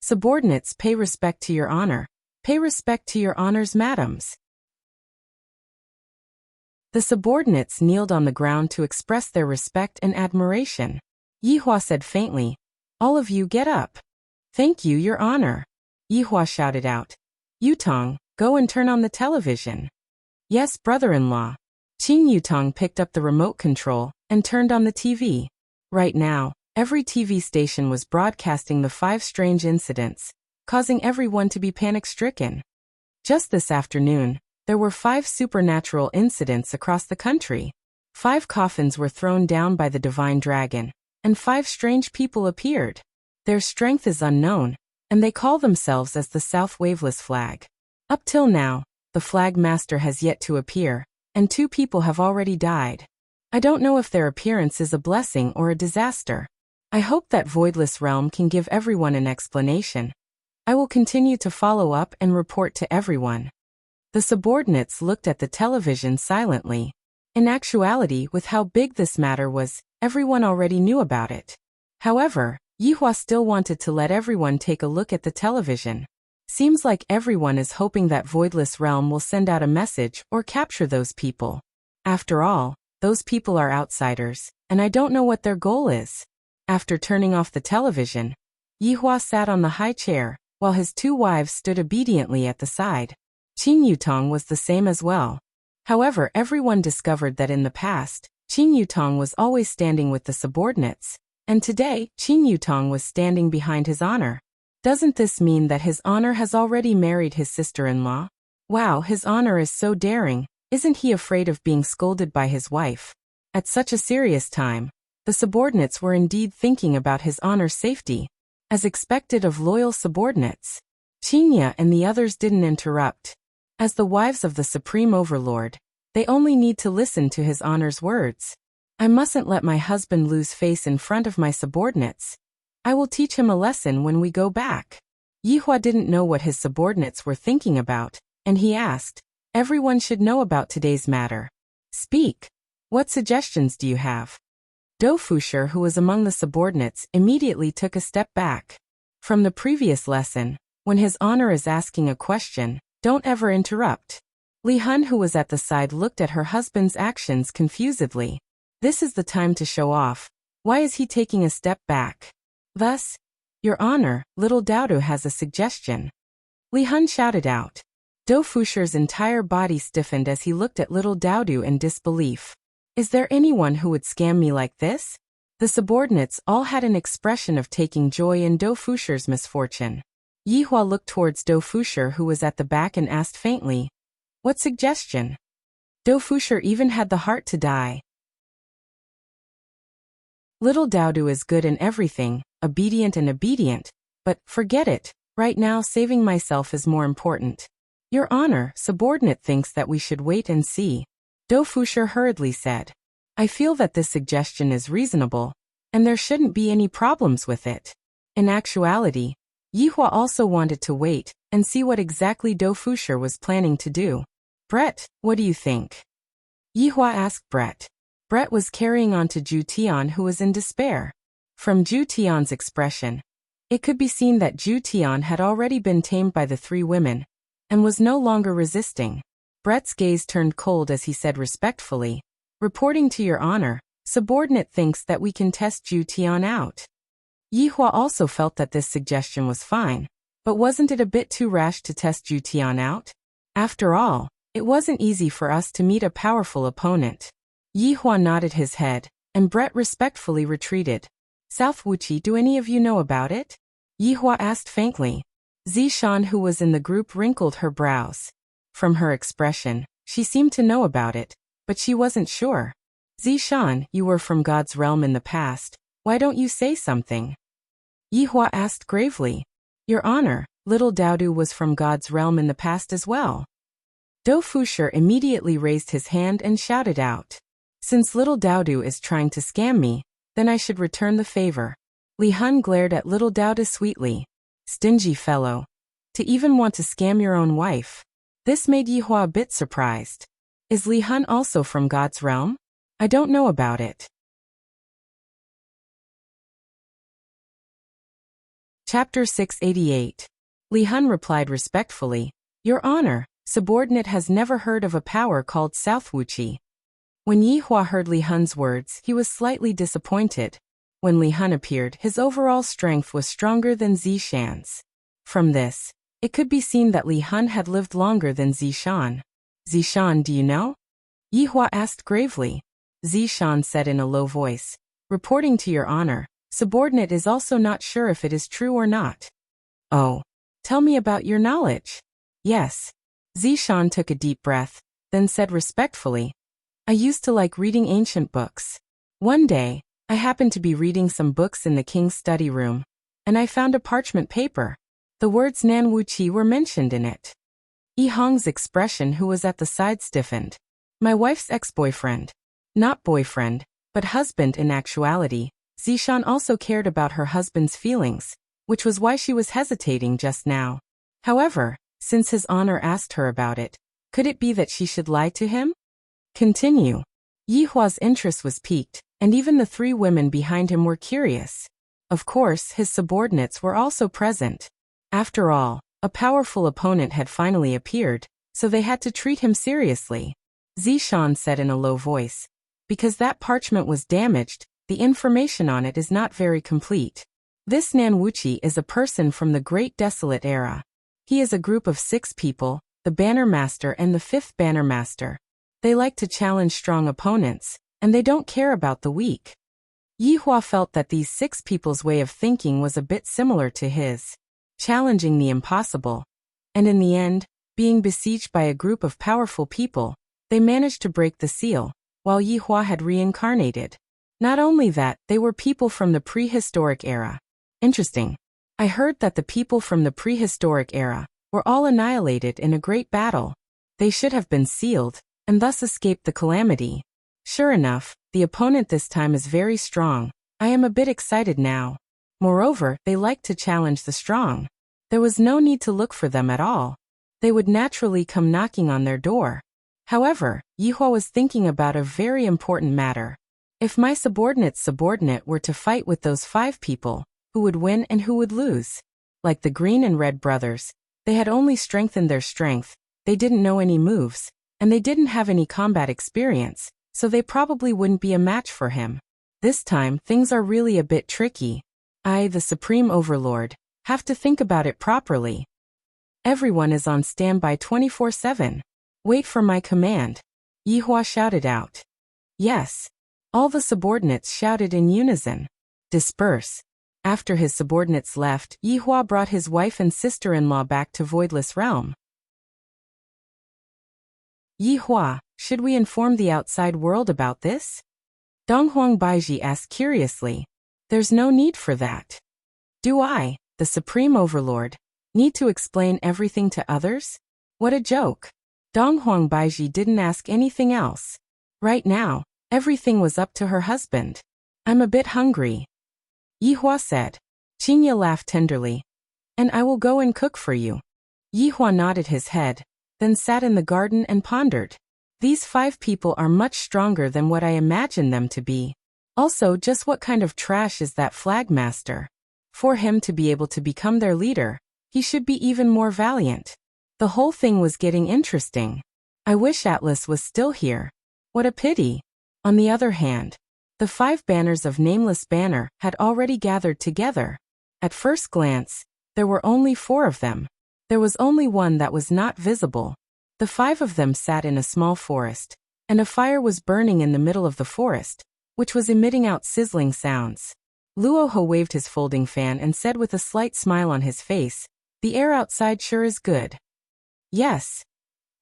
Subordinates, pay respect to your honor. Pay respect to your honors, madams. The subordinates kneeled on the ground to express their respect and admiration. Yi Hua said faintly, All of you get up. Thank you, your honor. Yi Hua shouted out. Yutong, go and turn on the television. Yes, brother-in-law. Qin Yutong picked up the remote control and turned on the TV. Right now, every TV station was broadcasting the 5 strange incidents, causing everyone to be panic-stricken. Just this afternoon, there were 5 supernatural incidents across the country. 5 coffins were thrown down by the divine dragon, and 5 strange people appeared. Their strength is unknown, and they call themselves as the South Waveless Flag. Up till now, the Flag Master has yet to appear, and 2 people have already died. I don't know if their appearance is a blessing or a disaster. I hope that Voidless Realm can give everyone an explanation. I will continue to follow up and report to everyone. The subordinates looked at the television silently. In actuality, with how big this matter was, everyone already knew about it. However, Yi Hua still wanted to let everyone take a look at the television. Seems like everyone is hoping that Voidless Realm will send out a message or capture those people. After all, those people are outsiders, and I don't know what their goal is. After turning off the television, Yi Hua sat on the high chair, while his 2 wives stood obediently at the side. Qin Yutong was the same as well. However, everyone discovered that in the past, Qin Yutong was always standing with the subordinates, and today, Qin Yutong was standing behind his honor. Doesn't this mean that his honor has already married his sister-in-law? Wow, his honor is so daring. Isn't he afraid of being scolded by his wife? At such a serious time, the subordinates were indeed thinking about his honor's safety, as expected of loyal subordinates. Qinya and the others didn't interrupt. As the wives of the Supreme Overlord, they only need to listen to his honor's words. I mustn't let my husband lose face in front of my subordinates. I will teach him a lesson when we go back. Yi Hua didn't know what his subordinates were thinking about, and he asked, Everyone should know about today's matter. Speak. What suggestions do you have? Do Fusher, who was among the subordinates, immediately took a step back. From the previous lesson, when his honor is asking a question, don't ever interrupt. Li Hun, who was at the side, looked at her husband's actions confusedly. This is the time to show off. Why is he taking a step back? Thus, Your Honor, little Dodo has a suggestion. Li Hun shouted out. Do Fusher's entire body stiffened as he looked at little Daodu in disbelief. Is there anyone who would scam me like this? The subordinates all had an expression of taking joy in Do Fusher's misfortune. Yihua looked towards Do Fusher, who was at the back, and asked faintly, "What suggestion?" Do Fusher even had the heart to die. Little Daodu is good in everything, obedient, but, forget it, right now saving myself is more important. Your Honor, subordinate thinks that we should wait and see. Do Fusher hurriedly said. I feel that this suggestion is reasonable, and there shouldn't be any problems with it. In actuality, Yihua also wanted to wait and see what exactly Do Fusher was planning to do. Brett, what do you think? Yihua asked Brett. Brett was carrying on to Zhu Tian, who was in despair. From Zhu Tian's expression, it could be seen that Zhu Tian had already been tamed by the three women, and was no longer resisting. Brett's gaze turned cold as he said respectfully, reporting to Your Honor, subordinate thinks that we can test Zhu Tian out. Yihua also felt that this suggestion was fine, but wasn't it a bit too rash to test Zhu Tian out? After all, it wasn't easy for us to meet a powerful opponent. Yihua nodded his head, and Brett respectfully retreated. South Wuxia, do any of you know about it? Yihua asked faintly. Zishan, who was in the group, wrinkled her brows. From her expression, she seemed to know about it, but she wasn't sure. Zishan, you were from God's realm in the past, why don't you say something? Yihua asked gravely. Your Honor, little Daodu was from God's realm in the past as well. Do Fusher immediately raised his hand and shouted out. Since little Daodu is trying to scam me, then I should return the favor. Li Hun glared at little Daodu sweetly. Stingy fellow. To even want to scam your own wife. This made Yihua a bit surprised. Is Li Hun also from God's realm? I don't know about it. Chapter 688. Li Hun replied respectfully, Your Honor, subordinate has never heard of a power called South Wuxia. When Yihua heard Li Hun's words, he was slightly disappointed. When Li Hun appeared, his overall strength was stronger than Zishan's. From this, it could be seen that Li Hun had lived longer than Zishan. Zishan, do you know? Yihua asked gravely. Zishan said in a low voice, reporting to Your Honor, subordinate is also not sure if it is true or not. Oh. Tell me about your knowledge. Yes. Zishan took a deep breath, then said respectfully, I used to like reading ancient books. One day, I happened to be reading some books in the king's study room, and I found a parchment paper. The words Nan Wuqi were mentioned in it. Yi Hong's expression, who was at the side, stiffened. My wife's ex-boyfriend. Not boyfriend, but husband in actuality. Zishan also cared about her husband's feelings, which was why she was hesitating just now. However, since His Honor asked her about it, could it be that she should lie to him? Continue. Yihua's interest was piqued, and even the three women behind him were curious. Of course, his subordinates were also present. After all, a powerful opponent had finally appeared, so they had to treat him seriously. Zishan said in a low voice, because that parchment was damaged, the information on it is not very complete. This Nan Wuqi is a person from the Great Desolate Era. He is a group of 6 people, the Banner Master and the 5th Banner Master. They like to challenge strong opponents, and they don't care about the weak. Yihua felt that these 6 people's way of thinking was a bit similar to his, challenging the impossible. And in the end, being besieged by a group of powerful people, they managed to break the seal, while Yihua had reincarnated. Not only that, they were people from the prehistoric era. Interesting. I heard that the people from the prehistoric era were all annihilated in a great battle. They should have been sealed, and thus escaped the calamity. Sure enough, the opponent this time is very strong. I am a bit excited now. Moreover, they like to challenge the strong. There was no need to look for them at all. They would naturally come knocking on their door. However, Yihua was thinking about a very important matter. If my subordinate were to fight with those 5 people, who would win and who would lose? Like the Green and Red brothers, they had only strengthened their strength, they didn't know any moves, and they didn't have any combat experience, so they probably wouldn't be a match for him. This time, things are really a bit tricky. I, the Supreme Overlord, have to think about it properly. Everyone is on standby 24/7. Wait for my command. Yihua shouted out. Yes. All the subordinates shouted in unison. Disperse. After his subordinates left, Yihua brought his wife and sister-in-law back to Voidless Realm. Yihua, should we inform the outside world about this? Donghuang Baiji asked curiously. There's no need for that. Do I, the Supreme Overlord, need to explain everything to others? What a joke. Donghuang Baiji didn't ask anything else. Right now, everything was up to her husband. I'm a bit hungry. Yihua said. Qingya laughed tenderly. And I will go and cook for you. Yihua nodded his head, then sat in the garden and pondered. These 5 people are much stronger than what I imagined them to be. Also, just what kind of trash is that flagmaster? For him to be able to become their leader, he should be even more valiant. The whole thing was getting interesting. I wish Atlas was still here. What a pity. On the other hand, the 5 banners of Nameless Banner had already gathered together. At first glance, there were only 4 of them. There was only one that was not visible. The 5 of them sat in a small forest, and a fire was burning in the middle of the forest, which was emitting out sizzling sounds. Luoho waved his folding fan and said with a slight smile on his face, the air outside sure is good. Yes.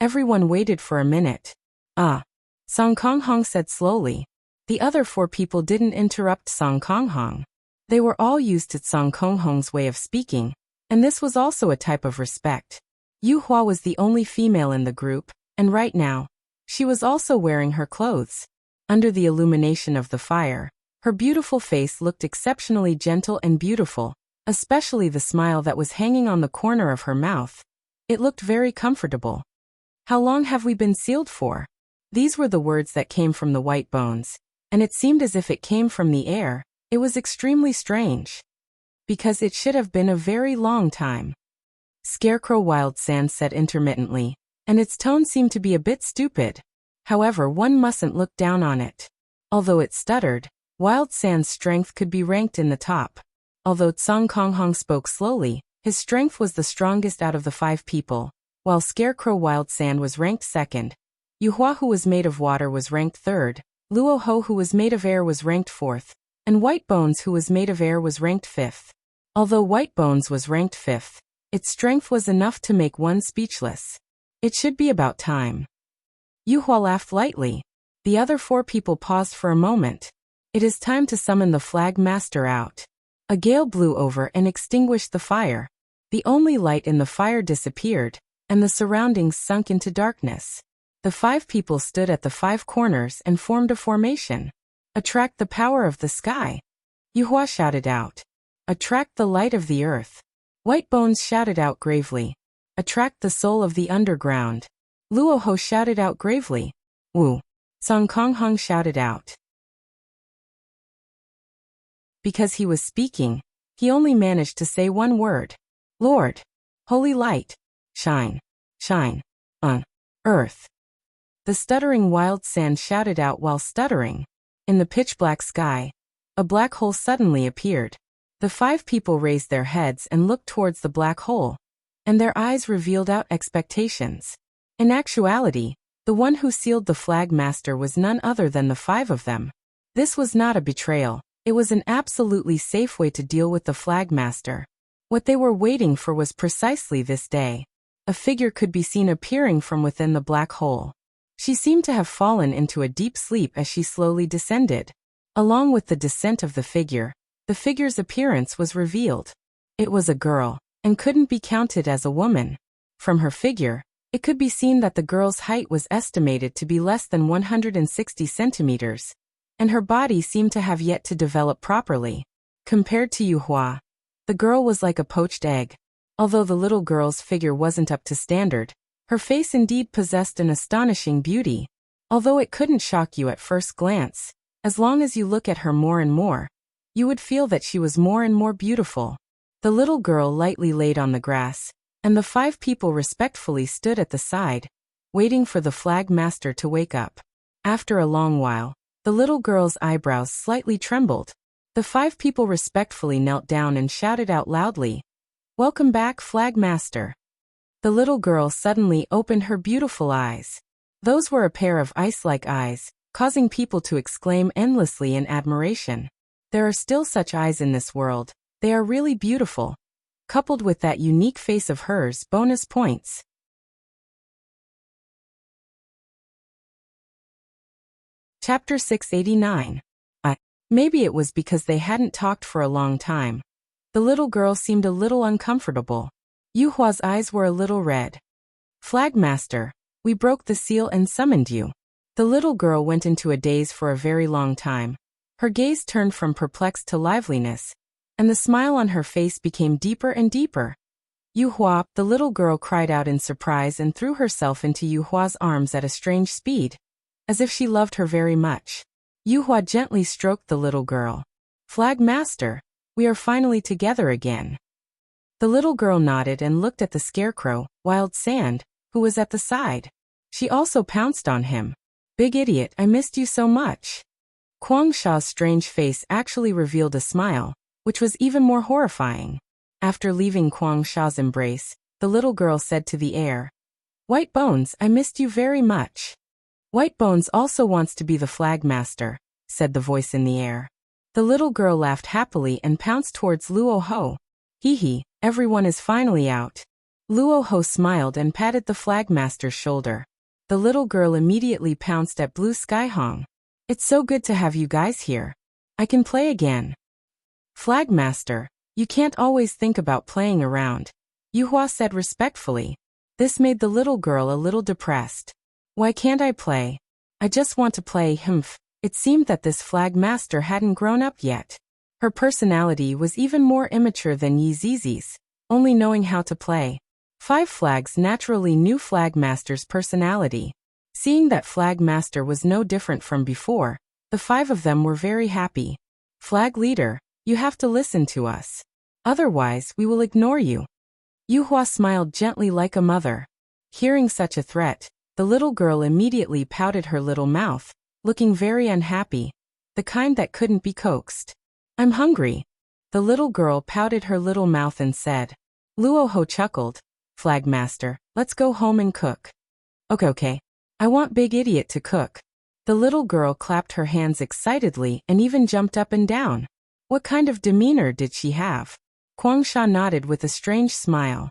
Everyone waited for a minute. Song Konghong said slowly. The other 4 people didn't interrupt Song Konghong. They were all used to Song Konghong's way of speaking, and this was also a type of respect. Yu Hua was the only female in the group, and right now, she was also wearing her clothes. Under the illumination of the fire, her beautiful face looked exceptionally gentle and beautiful, especially the smile that was hanging on the corner of her mouth. It looked very comfortable. How long have we been sealed for? These were the words that came from the white bones, and it seemed as if it came from the air. It was extremely strange. Because it should have been a very long time. Scarecrow Wild Sand said intermittently, and its tone seemed to be a bit stupid. However, one mustn't look down on it. Although it stuttered, Wild Sand's strength could be ranked in the top. Although Tsang Konghong spoke slowly, his strength was the strongest out of the 5 people, while Scarecrow Wild Sand was ranked second. Yu Hua, who was made of water, was ranked third. Luo Ho, who was made of air, was ranked fourth, and White Bones, who was made of air, was ranked fifth. Although White Bones was ranked fifth, its strength was enough to make one speechless. It should be about time. Yu Hua laughed lightly. The other 4 people paused for a moment. It is time to summon the Flag Master out. A gale blew over and extinguished the fire. The only light in the fire disappeared, and the surroundings sunk into darkness. The 5 people stood at the 5 corners and formed a formation. Attract the power of the sky. Yu Hua shouted out. Attract the light of the earth. White Bones shouted out gravely. Attract the soul of the underground. Luo Ho shouted out gravely. Wu. Song Konghong shouted out. Because he was speaking, he only managed to say one word. Lord. Holy light. Shine. Shine. On. Earth. The stuttering Wild Sand shouted out while stuttering. In the pitch-black sky, a black hole suddenly appeared. The 5 people raised their heads and looked towards the black hole, and their eyes revealed out expectations. In actuality, the one who sealed the Flag Master was none other than the 5 of them. This was not a betrayal. It was an absolutely safe way to deal with the Flag Master. What they were waiting for was precisely this day. A figure could be seen appearing from within the black hole. She seemed to have fallen into a deep sleep as she slowly descended. Along with the descent of the figure's appearance was revealed. It was a girl, and couldn't be counted as a woman. From her figure, it could be seen that the girl's height was estimated to be less than 160 centimeters, and her body seemed to have yet to develop properly. Compared to Yu Hua, the girl was like a poached egg. Although the little girl's figure wasn't up to standard, her face indeed possessed an astonishing beauty. Although it couldn't shock you at first glance, as long as you look at her more and more, you would feel that she was more and more beautiful. The little girl lightly laid on the grass, and the 5 people respectfully stood at the side, waiting for the Flag Master to wake up. After a long while, the little girl's eyebrows slightly trembled. The 5 people respectfully knelt down and shouted out loudly, "Welcome back, Flag Master." The little girl suddenly opened her beautiful eyes. Those were a pair of ice-like eyes, causing people to exclaim endlessly in admiration. There are still such eyes in this world. They are really beautiful. Coupled with that unique face of hers, bonus points. Chapter 689. Maybe it was because they hadn't talked for a long time. The little girl seemed a little uncomfortable. Yuhua's eyes were a little red. Flagmaster, we broke the seal and summoned you. The little girl went into a daze for a very long time. Her gaze turned from perplexed to liveliness, and the smile on her face became deeper and deeper. Yuhua, the little girl cried out in surprise and threw herself into Yuhua's arms at a strange speed, as if she loved her very much. Yuhua gently stroked the little girl. Flagmaster, we are finally together again. The little girl nodded and looked at the scarecrow, Wild Sand, who was at the side. She also pounced on him. Big idiot, I missed you so much. Quang Sha's strange face actually revealed a smile, which was even more horrifying. After leaving Quang Sha's embrace, the little girl said to the air, White Bones, I missed you very much. White Bones also wants to be the flagmaster, said the voice in the air. The little girl laughed happily and pounced towards Luo Ho. Hee hee, everyone is finally out. Luo Ho smiled and patted the flagmaster's shoulder. The little girl immediately pounced at Blue Sky Hong. It's so good to have you guys here. I can play again. Flagmaster, you can't always think about playing around, Yuhua said respectfully. This made the little girl a little depressed. Why can't I play? I just want to play, humph. It seemed that this flagmaster hadn't grown up yet. Her personality was even more immature than Yi Zizi's, only knowing how to play. 5 flags naturally knew flagmaster's personality. Seeing that flagmaster was no different from before, the 5 of them were very happy. Flag leader, you have to listen to us. Otherwise, we will ignore you. Yuhua smiled gently like a mother. Hearing such a threat, the little girl immediately pouted her little mouth, looking very unhappy, the kind that couldn't be coaxed. I'm hungry. The little girl pouted her little mouth and said. Luo Ho chuckled. Flagmaster, let's go home and cook. Okay. I want Big Idiot to cook. The little girl clapped her hands excitedly and even jumped up and down. What kind of demeanor did she have? Quang Sha nodded with a strange smile.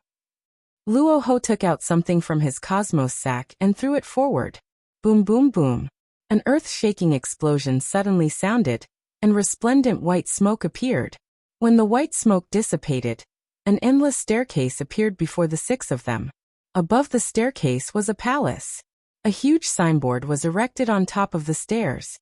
Luo Ho took out something from his cosmos sack and threw it forward. Boom boom boom. An earth-shaking explosion suddenly sounded, and resplendent white smoke appeared. When the white smoke dissipated, an endless staircase appeared before the 6 of them. Above the staircase was a palace. A huge signboard was erected on top of the stairs.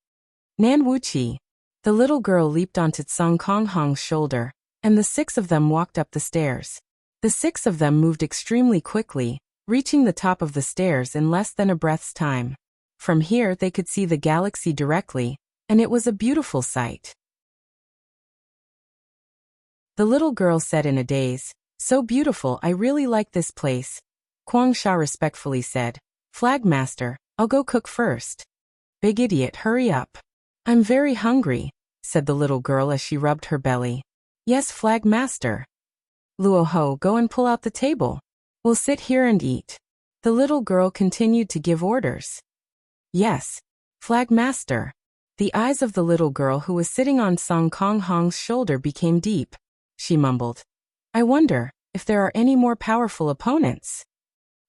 Nan Wuxia. The little girl leaped onto Tsang Kong Hong's shoulder, and the 6 of them walked up the stairs. The 6 of them moved extremely quickly, reaching the top of the stairs in less than a breath's time. From here they could see the galaxy directly, and it was a beautiful sight. The little girl said in a daze, So beautiful, I really like this place. Quang Sha respectfully said, Flagmaster, I'll go cook first. Big Idiot, hurry up. I'm very hungry, said the little girl as she rubbed her belly. Yes, Flagmaster. Luo Ho, go and pull out the table. We'll sit here and eat. The little girl continued to give orders. Yes, Flagmaster. The eyes of the little girl who was sitting on Song Kong Hong's shoulder became deep. She mumbled. I wonder if there are any more powerful opponents.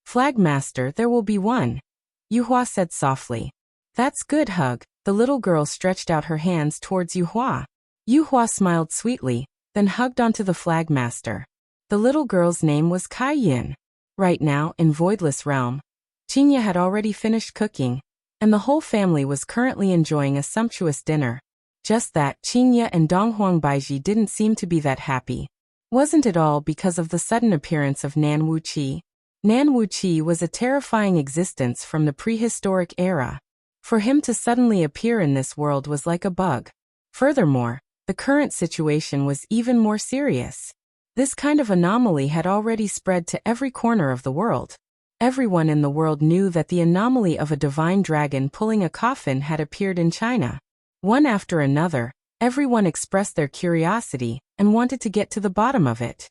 Flagmaster, there will be one. Yuhua said softly. That's good, Hug. The little girl stretched out her hands towards Yuhua. Yuhua smiled sweetly, then hugged onto the Flagmaster. The little girl's name was Kai Yin. Right now, in Voidless Realm, Qingya had already finished cooking, and the whole family was currently enjoying a sumptuous dinner. Just that, Qingya and Donghuang Baiji didn't seem to be that happy. Wasn't it all because of the sudden appearance of Nan Wuqi? Nan Wuqi was a terrifying existence from the prehistoric era. For him to suddenly appear in this world was like a bug. Furthermore, the current situation was even more serious. This kind of anomaly had already spread to every corner of the world. Everyone in the world knew that the anomaly of a divine dragon pulling a coffin had appeared in China. One after another, everyone expressed their curiosity and wanted to get to the bottom of it.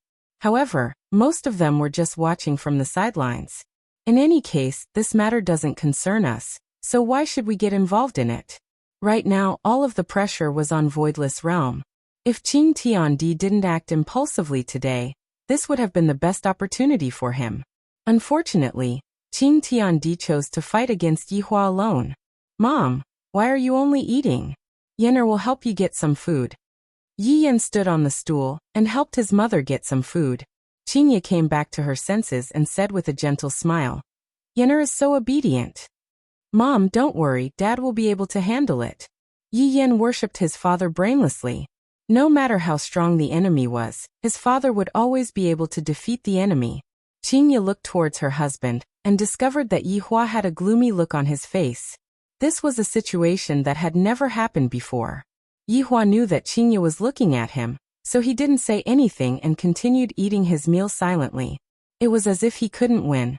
However, most of them were just watching from the sidelines. In any case, this matter doesn't concern us, so why should we get involved in it? Right now, all of the pressure was on Voidless Realm. If Qing Tiandi didn't act impulsively today, this would have been the best opportunity for him. Unfortunately, Qing Tiandi chose to fight against Yihua alone. Mom, why are you only eating? Yener will help you get some food. Yi Yan stood on the stool and helped his mother get some food. Qingye came back to her senses and said with a gentle smile, Yener is so obedient. Mom, don't worry, Dad will be able to handle it. Yi Yan worshipped his father brainlessly. No matter how strong the enemy was, his father would always be able to defeat the enemy. Qingye looked towards her husband and discovered that Yihua had a gloomy look on his face. This was a situation that had never happened before. Yihua knew that Qingye was looking at him, so he didn't say anything and continued eating his meal silently. It was as if he couldn't win.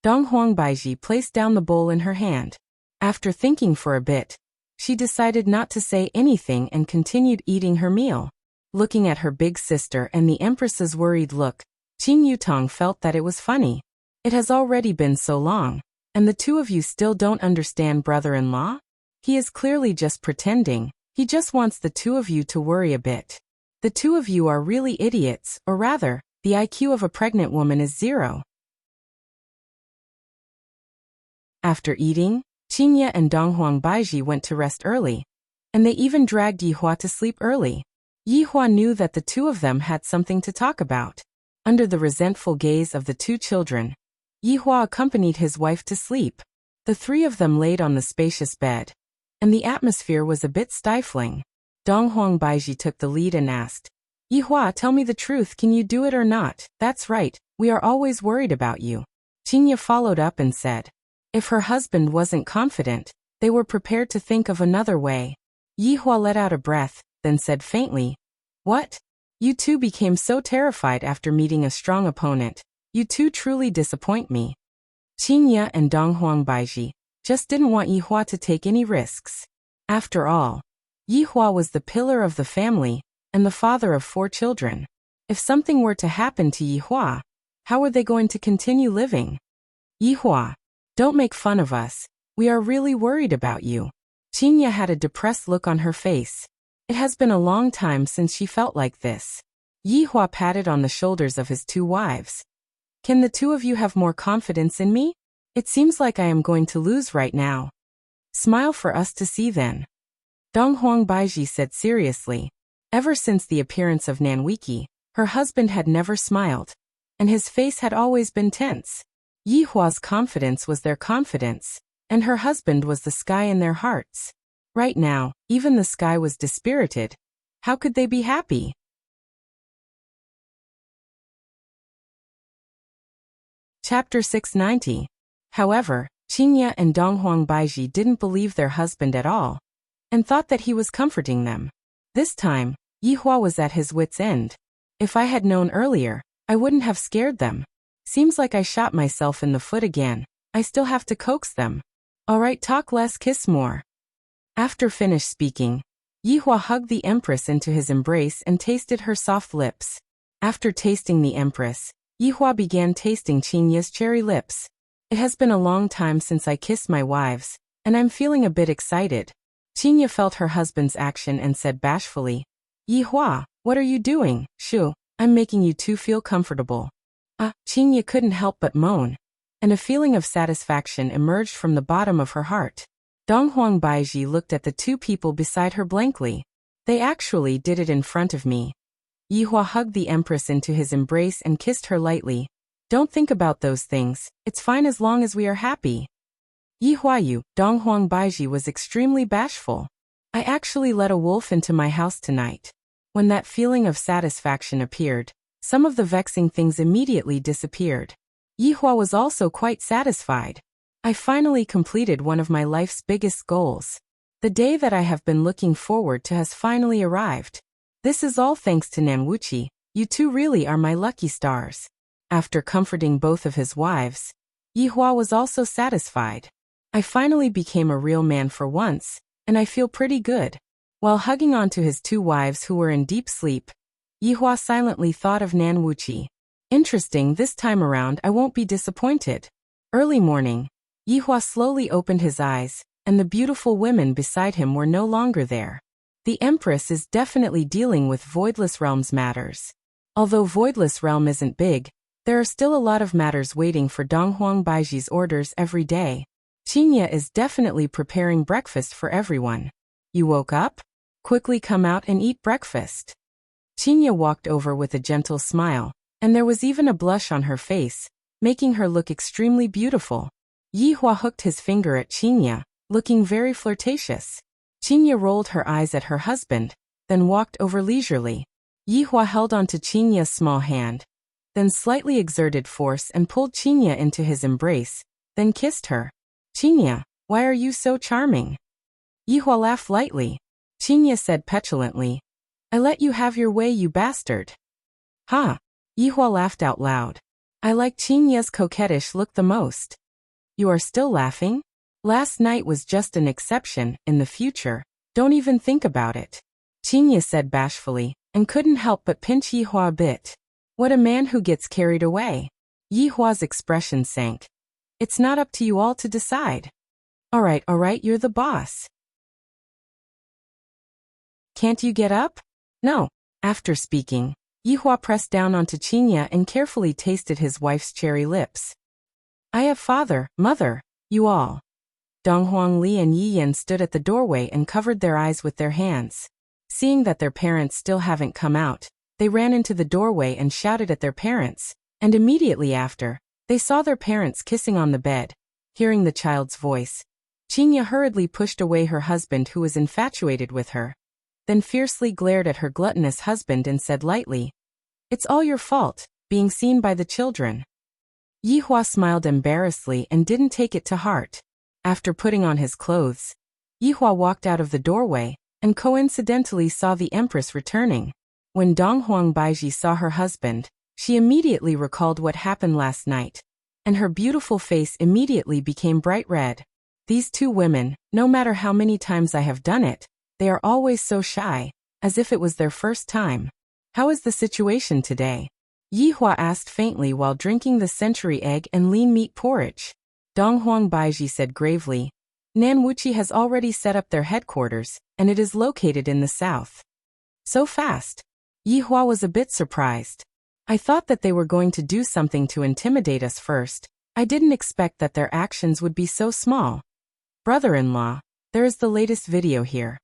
Dong Huangbaiji placed down the bowl in her hand. After thinking for a bit, she decided not to say anything and continued eating her meal. Looking at her big sister and the Empress's worried look, Qing Yutong felt that it was funny. It has already been so long, and the two of you still don't understand brother-in-law? He is clearly just pretending. He just wants the two of you to worry a bit. The two of you are really idiots, or rather, the IQ of a pregnant woman is 0. After eating, Qingye and Dong Huangbaiji went to rest early, and they even dragged Yihua to sleep early. Yihua knew that the two of them had something to talk about. Under the resentful gaze of the two children, Yihua accompanied his wife to sleep. The three of them laid on the spacious bed, and the atmosphere was a bit stifling. Dong Huangbaiji took the lead and asked, Yihua, tell me the truth, can you do it or not? That's right, we are always worried about you. Qingye followed up and said, if her husband wasn't confident, they were prepared to think of another way. Yihua let out a breath, then said faintly, what? You two became so terrified after meeting a strong opponent. You two truly disappoint me. Qingye and Dong Huangbaiji just didn't want Yihua to take any risks. After all, Yihua was the pillar of the family and the father of 4 children. If something were to happen to Yihua, how were they going to continue living? Yihua, don't make fun of us. We are really worried about you. Qingye had a depressed look on her face. It has been a long time since she felt like this. Yihua patted on the shoulders of his 2 wives. Can the 2 of you have more confidence in me? It seems like I am going to lose right now. Smile for us to see then. Dong Huangbaiji said seriously. Ever since the appearance of Nanwiki, her husband had never smiled, and his face had always been tense. Yihua's confidence was their confidence, and her husband was the sky in their hearts. Right now, even the sky was dispirited. How could they be happy? Chapter 690. However, Qingye and Dong Huangbaiji didn't believe their husband at all, and thought that he was comforting them. This time, Yihua was at his wit's end. If I had known earlier, I wouldn't have scared them. Seems like I shot myself in the foot again. I still have to coax them. Alright, talk less, kiss more. After finished speaking, Yihua hugged the Empress into his embrace and tasted her soft lips. After tasting the Empress, Yihua began tasting Qingye's cherry lips. It has been a long time since I kissed my wives, and I'm feeling a bit excited. Qingye felt her husband's action and said bashfully, Yihua, what are you doing? Shoo, I'm making you two feel comfortable. Qingye couldn't help but moan, and a feeling of satisfaction emerged from the bottom of her heart. Dong Huangbaiji looked at the 2 people beside her blankly. They actually did it in front of me. Yihua hugged the Empress into his embrace and kissed her lightly. Don't think about those things, it's fine as long as we are happy. Yihua, Dong Huangbaiji was extremely bashful. I actually let a wolf into my house tonight. When that feeling of satisfaction appeared, some of the vexing things immediately disappeared. Yihua was also quite satisfied. I finally completed one of my life's biggest goals. The day that I have been looking forward to has finally arrived. This is all thanks to Nanwuchi. You two really are my lucky stars. After comforting both of his wives, Yihua was also satisfied. I finally became a real man for once, and I feel pretty good. While hugging onto his 2 wives who were in deep sleep, Yihua silently thought of Nan Wuqi. Interesting, this time around I won't be disappointed. Early morning, Yihua slowly opened his eyes, and the beautiful women beside him were no longer there. The Empress is definitely dealing with Voidless Realms matters. Although Voidless Realm isn't big, there are still a lot of matters waiting for Donghuang Baiji's orders every day. Qinya is definitely preparing breakfast for everyone. You woke up? Quickly come out and eat breakfast. Qinya walked over with a gentle smile, and there was even a blush on her face, making her look extremely beautiful. Yihua hooked his finger at Qinya, looking very flirtatious. Qinya rolled her eyes at her husband, then walked over leisurely. Yihua held onto Qinya's small hand, then slightly exerted force and pulled Qinya into his embrace, then kissed her. Qinya, why are you so charming? Yihua laughed lightly. Qinya said petulantly, I let you have your way, you bastard. Ha! Yihua laughed out loud. I like Qinya's coquettish look the most. You are still laughing? Last night was just an exception. In the future, don't even think about it. Qinya said bashfully, and couldn't help but pinch Yihua a bit. What a man who gets carried away. Yihua's expression sank. It's not up to you all to decide. Alright, you're the boss. Can't you get up? No. After speaking, Yihua pressed down onto Qinya and carefully tasted his wife's cherry lips. I have father, mother, you all. Donghuang Li and Yi Yan stood at the doorway and covered their eyes with their hands. Seeing that their parents still haven't come out, they ran into the doorway and shouted at their parents, and immediately after, they saw their parents kissing on the bed. Hearing the child's voice, Qinya hurriedly pushed away her husband who was infatuated with her, then fiercely glared at her gluttonous husband and said lightly, It's all your fault, being seen by the children. Yihua smiled embarrassedly and didn't take it to heart. After putting on his clothes, Yihua walked out of the doorway, and coincidentally saw the Empress returning. When Donghuang Baiji saw her husband, she immediately recalled what happened last night, and her beautiful face immediately became bright red. These two women, no matter how many times I have done it, they are always so shy, as if it was their first time. How is the situation today? Yihua asked faintly while drinking the century egg and lean meat porridge. Donghuang Baiji said gravely, Nan Wuqi has already set up their headquarters, and it is located in the south. So fast? Yihua was a bit surprised. I thought that they were going to do something to intimidate us first. I didn't expect that their actions would be so small. Brother-in-law, there is the latest video here.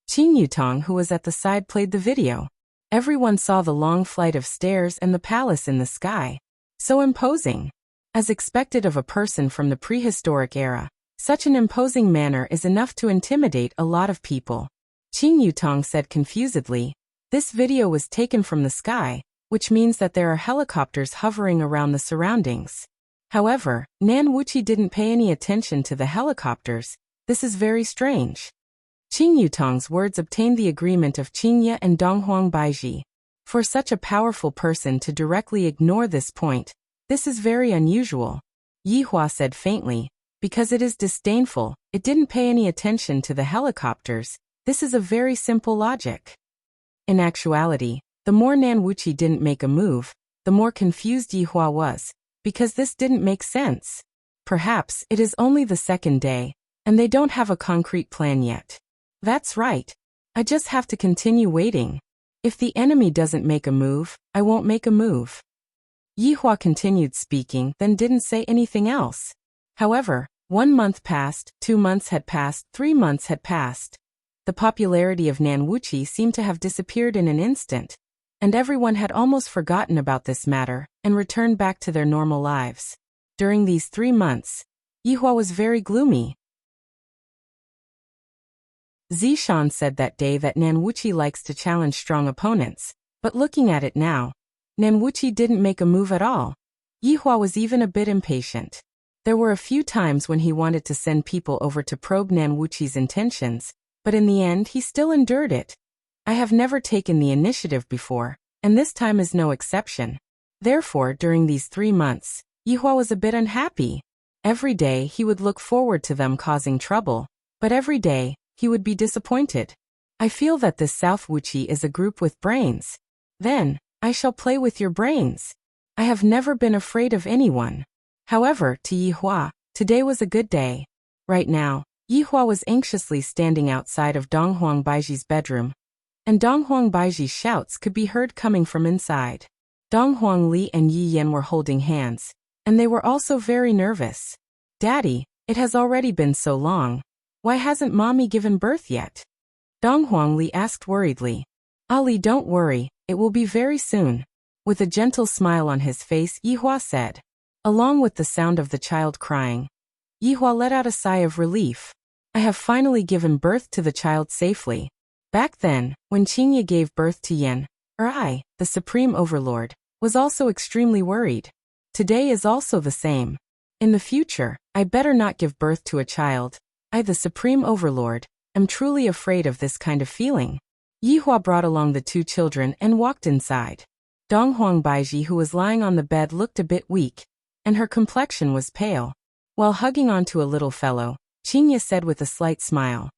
Qin Yutong, who was at the side, played the video. Everyone saw the long flight of stairs and the palace in the sky. So imposing. As expected of a person from the prehistoric era, such an imposing manner is enough to intimidate a lot of people. Qin Yutong said confusedly, This video was taken from the sky, which means that there are helicopters hovering around the surroundings. However, Nan Wuqi didn't pay any attention to the helicopters. This is very strange. Qin Yutong's words obtained the agreement of Qinya and Donghuang Baiji. For such a powerful person to directly ignore this point, this is very unusual. Yihua said faintly, because it is disdainful, it didn't pay any attention to the helicopters. This is a very simple logic. In actuality, the more Nan Wuqi didn't make a move, the more confused Yihua was, because this didn't make sense. Perhaps it is only the second day, and they don't have a concrete plan yet. That's right. I just have to continue waiting. If the enemy doesn't make a move, I won't make a move. Yihua continued speaking, then didn't say anything else. However, 1 month passed, 2 months had passed, 3 months had passed. The popularity of Nan Wuqi seemed to have disappeared in an instant, and everyone had almost forgotten about this matter and returned back to their normal lives. During these 3 months, Yihua was very gloomy. Zishan said that day that Nan Wuqi likes to challenge strong opponents, but looking at it now, Nan Wuqi didn't make a move at all. Yihua was even a bit impatient. There were a few times when he wanted to send people over to probe Nan Wuqi's intentions, but in the end he still endured it. I have never taken the initiative before, and this time is no exception. Therefore, during these 3 months, Yihua was a bit unhappy. Every day he would look forward to them causing trouble, but every day he would be disappointed. I feel that this South Wuqi is a group with brains. Then, I shall play with your brains. I have never been afraid of anyone. However, to Yihua, today was a good day. Right now, Yihua was anxiously standing outside of Dong Huang Baiji's bedroom, and Dong Huang Baiji's shouts could be heard coming from inside. Dong Huang Li and Yi Yan were holding hands, and they were also very nervous. Daddy, it has already been so long. Why hasn't Mommy given birth yet? Dong Huang Li asked worriedly. Ali, don't worry, it will be very soon. With a gentle smile on his face, Yihua said. Along with the sound of the child crying, Yihua let out a sigh of relief. I have finally given birth to the child safely. Back then, when Qingye gave birth to Yan, I, the Supreme Overlord, was also extremely worried. Today is also the same. In the future, I better not give birth to a child. I, the Supreme Overlord, am truly afraid of this kind of feeling. Yihua brought along the two children and walked inside. Dong Huang Baiji, who was lying on the bed, looked a bit weak, and her complexion was pale. While hugging onto a little fellow, Qingye said with a slight smile,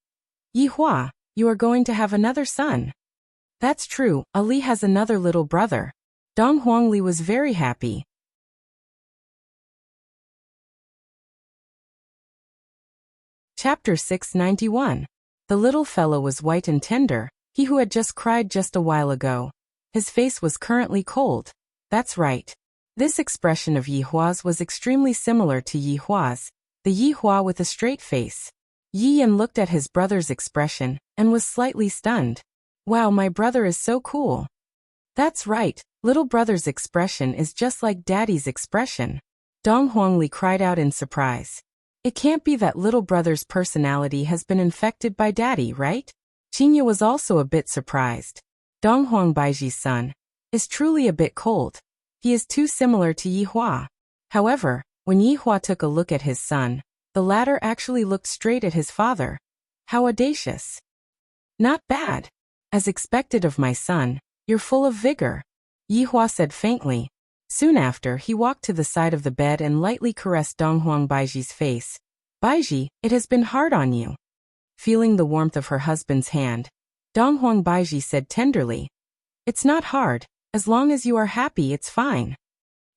Yihua, you are going to have another son. That's true, Ali has another little brother. Dong Huangli was very happy. Chapter 691. The little fellow was white and tender, he who had just cried just a while ago. His face was currently cold. That's right. This expression of Yihua's was extremely similar to Yihua's, the Yihua with a straight face. Yi Yan looked at his brother's expression and was slightly stunned. Wow, my brother is so cool. That's right, little brother's expression is just like daddy's expression. Dong Huangli cried out in surprise. It can't be that little brother's personality has been infected by daddy, right? Qingye was also a bit surprised. Dong Huang Baiji's son is truly a bit cold. He is too similar to Yihua. However, when Yihua took a look at his son, the latter actually looked straight at his father. How audacious. Not bad. As expected of my son, you're full of vigor, Yihua said faintly. Soon after, he walked to the side of the bed and lightly caressed Dong Huang Baiji's face. Baiji, it has been hard on you. Feeling the warmth of her husband's hand, Dong Huang Baiji said tenderly. It's not hard, as long as you are happy it's fine.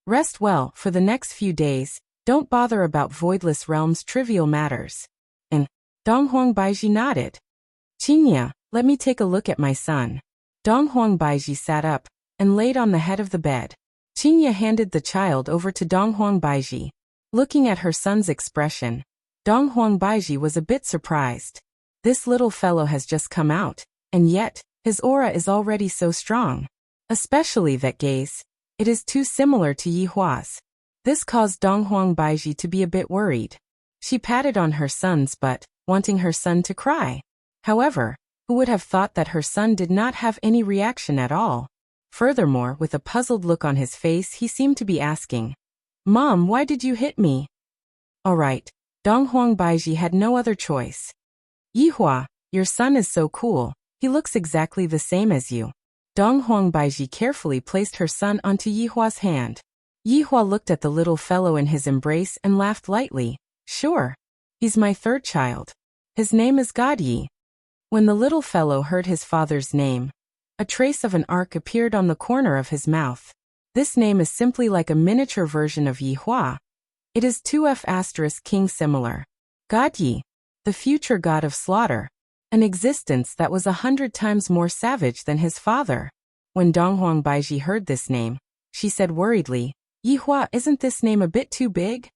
Rest well for the next few days, don't bother about Voidless Realm's trivial matters. And Dong Huang Baiji nodded. Qingye, let me take a look at my son. Dong Huang Baiji sat up and laid on the head of the bed. Qingye handed the child over to Dong Huang Baiji. Looking at her son's expression, Dong Huang Baiji was a bit surprised. This little fellow has just come out, and yet, his aura is already so strong. Especially that gaze. It is too similar to Yihua's. This caused Dong Huang Baiji to be a bit worried. She patted on her son's butt, wanting her son to cry. However, who would have thought that her son did not have any reaction at all? Furthermore, with a puzzled look on his face, he seemed to be asking, Mom, why did you hit me? Alright, Dong Huang Baiji had no other choice. Yihua, your son is so cool, he looks exactly the same as you. Dong Huang Baiji carefully placed her son onto Yihua's hand. Yihua looked at the little fellow in his embrace and laughed lightly. Sure. He's my third child. His name is Godyi. When the little fellow heard his father's name, a trace of an arc appeared on the corner of his mouth. This name is simply like a miniature version of Yihua. It is 2F** king similar. Godyi, the future god of slaughter. An existence that was 100 times more savage than his father. When Dong Huang Baiji heard this name, she said worriedly, Yihua, isn't this name a bit too big?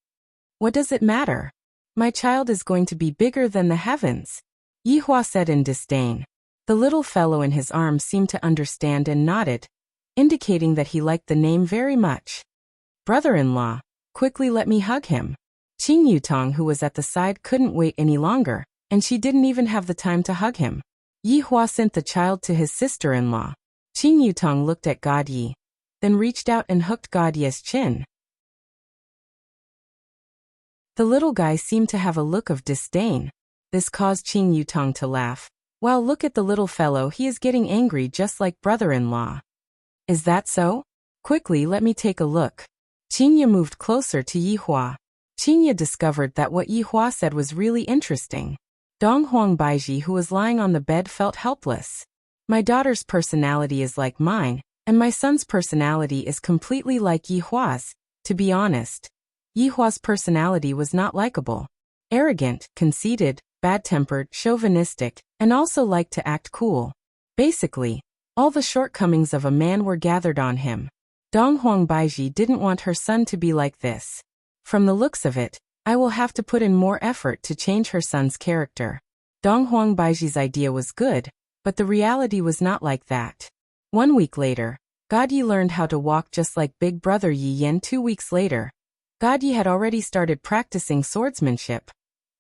What does it matter? My child is going to be bigger than the heavens. Yihua said in disdain. The little fellow in his arms seemed to understand and nodded, indicating that he liked the name very much. Brother-in-law, quickly let me hug him. Qing Yutong, who was at the side, couldn't wait any longer, and she didn't even have the time to hug him. Yihua sent the child to his sister-in-law. Qing Yutong looked at Godyi, then reached out and hooked Godyi's chin. The little guy seemed to have a look of disdain. This caused Qing Yutong to laugh. Well, look at the little fellow, he is getting angry just like brother-in-law. Is that so? Quickly, let me take a look. Qingye moved closer to Yihua. Qingye discovered that what Yihua said was really interesting. Dong Huang Baiji, who was lying on the bed, felt helpless. My daughter's personality is like mine, And my son's personality is completely like Yihua's. To be honest, Yihua's personality was not likable. Arrogant, conceited, bad-tempered, chauvinistic, and also liked to act cool. Basically, all the shortcomings of a man were gathered on him. Donghuang Baiji didn't want her son to be like this. From the looks of it, I will have to put in more effort to change her son's character. Donghuang Baiji's idea was good, but the reality was not like that. 1 week later, Godyi learned how to walk just like big brother Yi Yan. 2 weeks later, Godyi had already started practicing swordsmanship.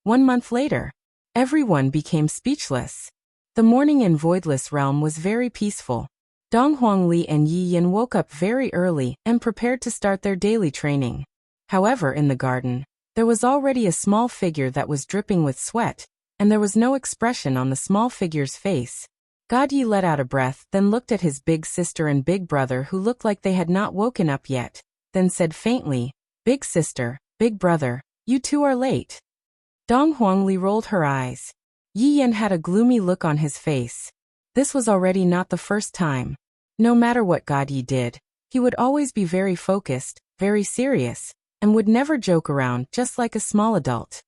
1 month later, everyone became speechless. The morning in Voidless Realm was very peaceful. Donghuang Li and Yi Yan woke up very early and prepared to start their daily training. However, in the garden, there was already a small figure that was dripping with sweat, and there was no expression on the small figure's face. Godyi let out a breath, then looked at his big sister and big brother who looked like they had not woken up yet, then said faintly, "Big sister, big brother, you two are late." Donghuang Li rolled her eyes. Yi Yan had a gloomy look on his face. This was already not the first time. No matter what Godyi did, he would always be very focused, very serious, and would never joke around just like a small adult.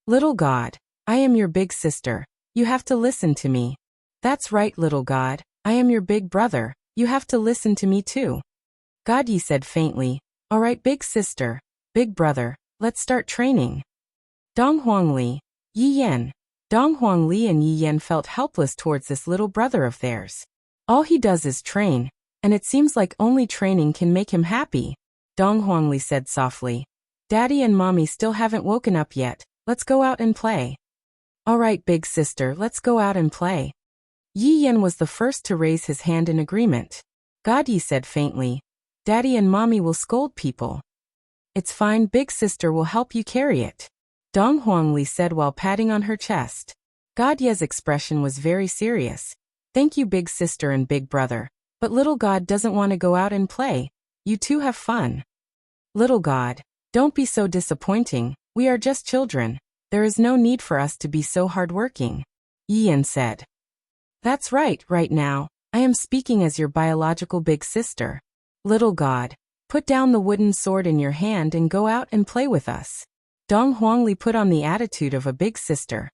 "Little God, I am your big sister, you have to listen to me." "That's right, little God, I am your big brother, you have to listen to me too." Godyi said faintly, "All right, big sister, big brother, let's start training." Donghuang Li, Yi Yan. Donghuang Li and Yi Yan felt helpless towards this little brother of theirs. All he does is train, and it seems like only training can make him happy. Donghuang Li said softly, "Daddy and Mommy still haven't woken up yet, let's go out and play." "All right, big sister, let's go out and play." Yi Yan was the first to raise his hand in agreement. Godyi said faintly, "Daddy and Mommy will scold people." "It's fine, big sister will help you carry it," Donghuang Li said while patting on her chest. Godye's expression was very serious. "Thank you, big sister and big brother, but little God doesn't want to go out and play. You two have fun." "Little God, don't be so disappointing, we are just children. There is no need for us to be so hardworking," Yi Yan said. "That's right, right now, I am speaking as your biological big sister. Little God, put down the wooden sword in your hand and go out and play with us." Donghuang Li put on the attitude of a big sister.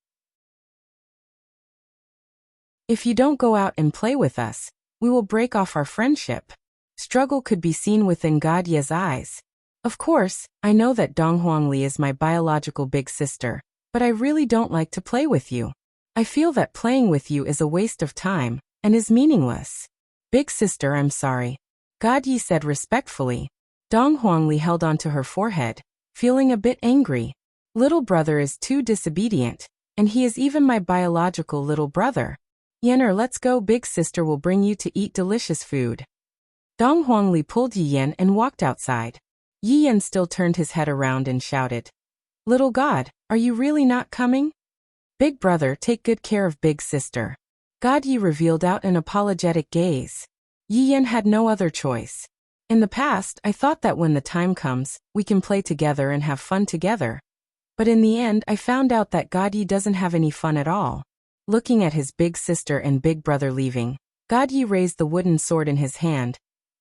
"If you don't go out and play with us, we will break off our friendship." Struggle could be seen within Godye's eyes. "Of course, I know that Donghuang Li is my biological big sister, but I really don't like to play with you. I feel that playing with you is a waste of time, and is meaningless." "Big sister, I'm sorry," Godyi said respectfully. Donghuang Li held onto her forehead, feeling a bit angry. "Little brother is too disobedient, and he is even my biological little brother. Yener, let's go, big sister will bring you to eat delicious food." Donghuang Li pulled Yi Yan and walked outside. Yi Yan still turned his head around and shouted, "Little God, are you really not coming?" "Big brother, take good care of big sister." Godyi revealed out an apologetic gaze. Yi Yan had no other choice. "In the past, I thought that when the time comes, we can play together and have fun together. But in the end, I found out that Godyi doesn't have any fun at all." Looking at his big sister and big brother leaving, Godyi raised the wooden sword in his hand,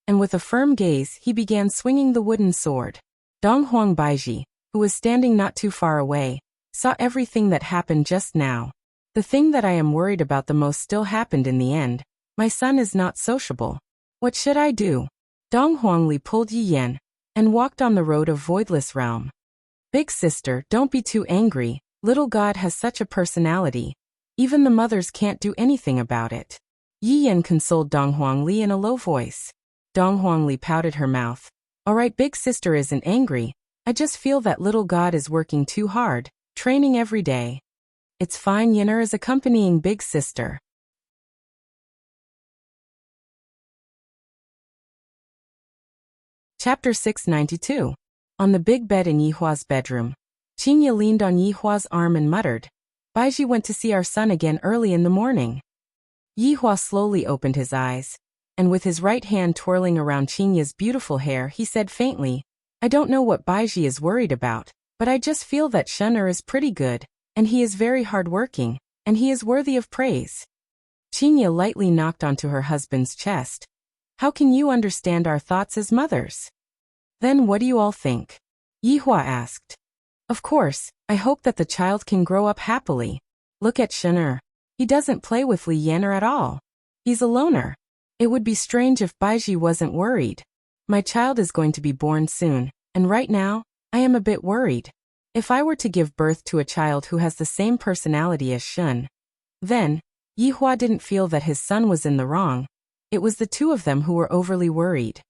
and with a firm gaze, he began swinging the wooden sword. Donghuang Baiji, who was standing not too far away, saw everything that happened just now. "The thing that I am worried about the most still happened in the end. My son is not sociable. What should I do?" Donghuang Li pulled Yi Yan and walked on the road of Voidless Realm. "Big sister, don't be too angry, little God has such a personality. Even the mothers can't do anything about it." Yi Yan consoled Donghuang Li in a low voice. Donghuang Li pouted her mouth. "All right, big sister isn't angry, I just feel that little God is working too hard, training every day." "It's fine, Yener is accompanying big sister." Chapter 692. On the big bed in Yihua's bedroom. Qingye leaned on Yihua's arm and muttered, "Baiji went to see our son again early in the morning." Yihua slowly opened his eyes, and with his right hand twirling around Qingye's beautiful hair, he said faintly, "I don't know what Baiji is worried about, but I just feel that Shen is pretty good, and he is very hardworking, and he is worthy of praise." Qingye lightly knocked onto her husband's chest. How can you understand our thoughts as mothers? Then what do you all think? Yihua asked. Of course, I hope that the child can grow up happily. Look at Shen. He doesn't play with Li Yan'er at all. He's a loner. It would be strange if Baiji wasn't worried. My child is going to be born soon, and right now, I am a bit worried. If I were to give birth to a child who has the same personality as Shen, then, Yihua didn't feel that his son was in the wrong. It was the two of them who were overly worried.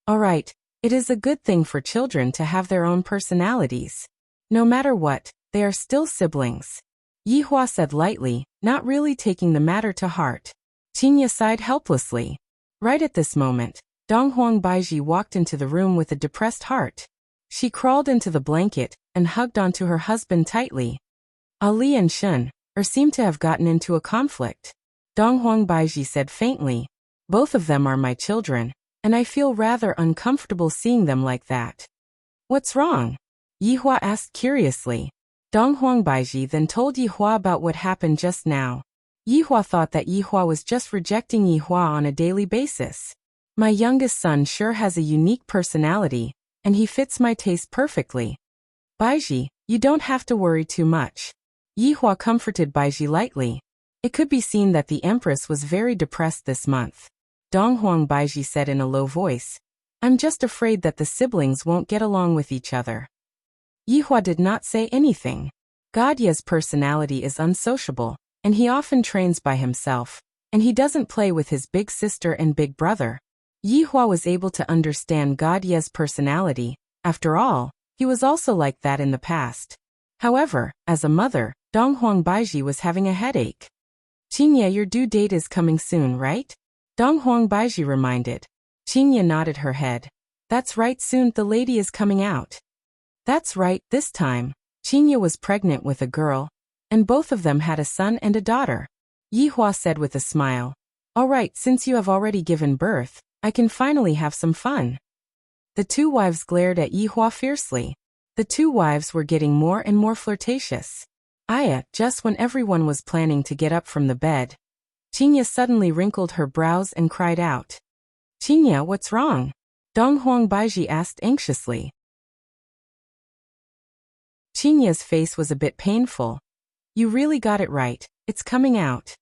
Alright, it is a good thing for children to have their own personalities. No matter what, they are still siblings. Yihua said lightly, not really taking the matter to heart. Qinya sighed helplessly. Right at this moment, Donghuang Baiji walked into the room with a depressed heart. She crawled into the blanket and hugged onto her husband tightly. Ali and Shen seemed to have gotten into a conflict. Donghuang Baiji said faintly, both of them are my children, and I feel rather uncomfortable seeing them like that. What's wrong? Yihua asked curiously. Donghuang Baiji then told Yihua about what happened just now. Yihua thought that Yihua was just rejecting Yihua on a daily basis. My youngest son sure has a unique personality, and he fits my taste perfectly. Baiji, you don't have to worry too much. Yihua comforted Baiji lightly. It could be seen that the Empress was very depressed this month. Donghuang Baiji said in a low voice, I'm just afraid that the siblings won't get along with each other. Yihua did not say anything. Godye's personality is unsociable, and he often trains by himself, and he doesn't play with his big sister and big brother. Yihua was able to understand Godye's personality. After all, he was also like that in the past. However, as a mother, Donghuang Baiji was having a headache. Qinya, your due date is coming soon, right? Donghuang Baiji reminded. Qinya nodded her head. That's right, soon the lady is coming out. That's right, this time, Qinya was pregnant with a girl, and both of them had a son and a daughter. Yihua said with a smile. All right, since you have already given birth, I can finally have some fun. The two wives glared at Yihua fiercely. The two wives were getting more and more flirtatious. Just when everyone was planning to get up from the bed, Qinya suddenly wrinkled her brows and cried out. Qinya, what's wrong? Donghuang Baiji asked anxiously. Qinya's face was a bit painful. You really got it right, it's coming out.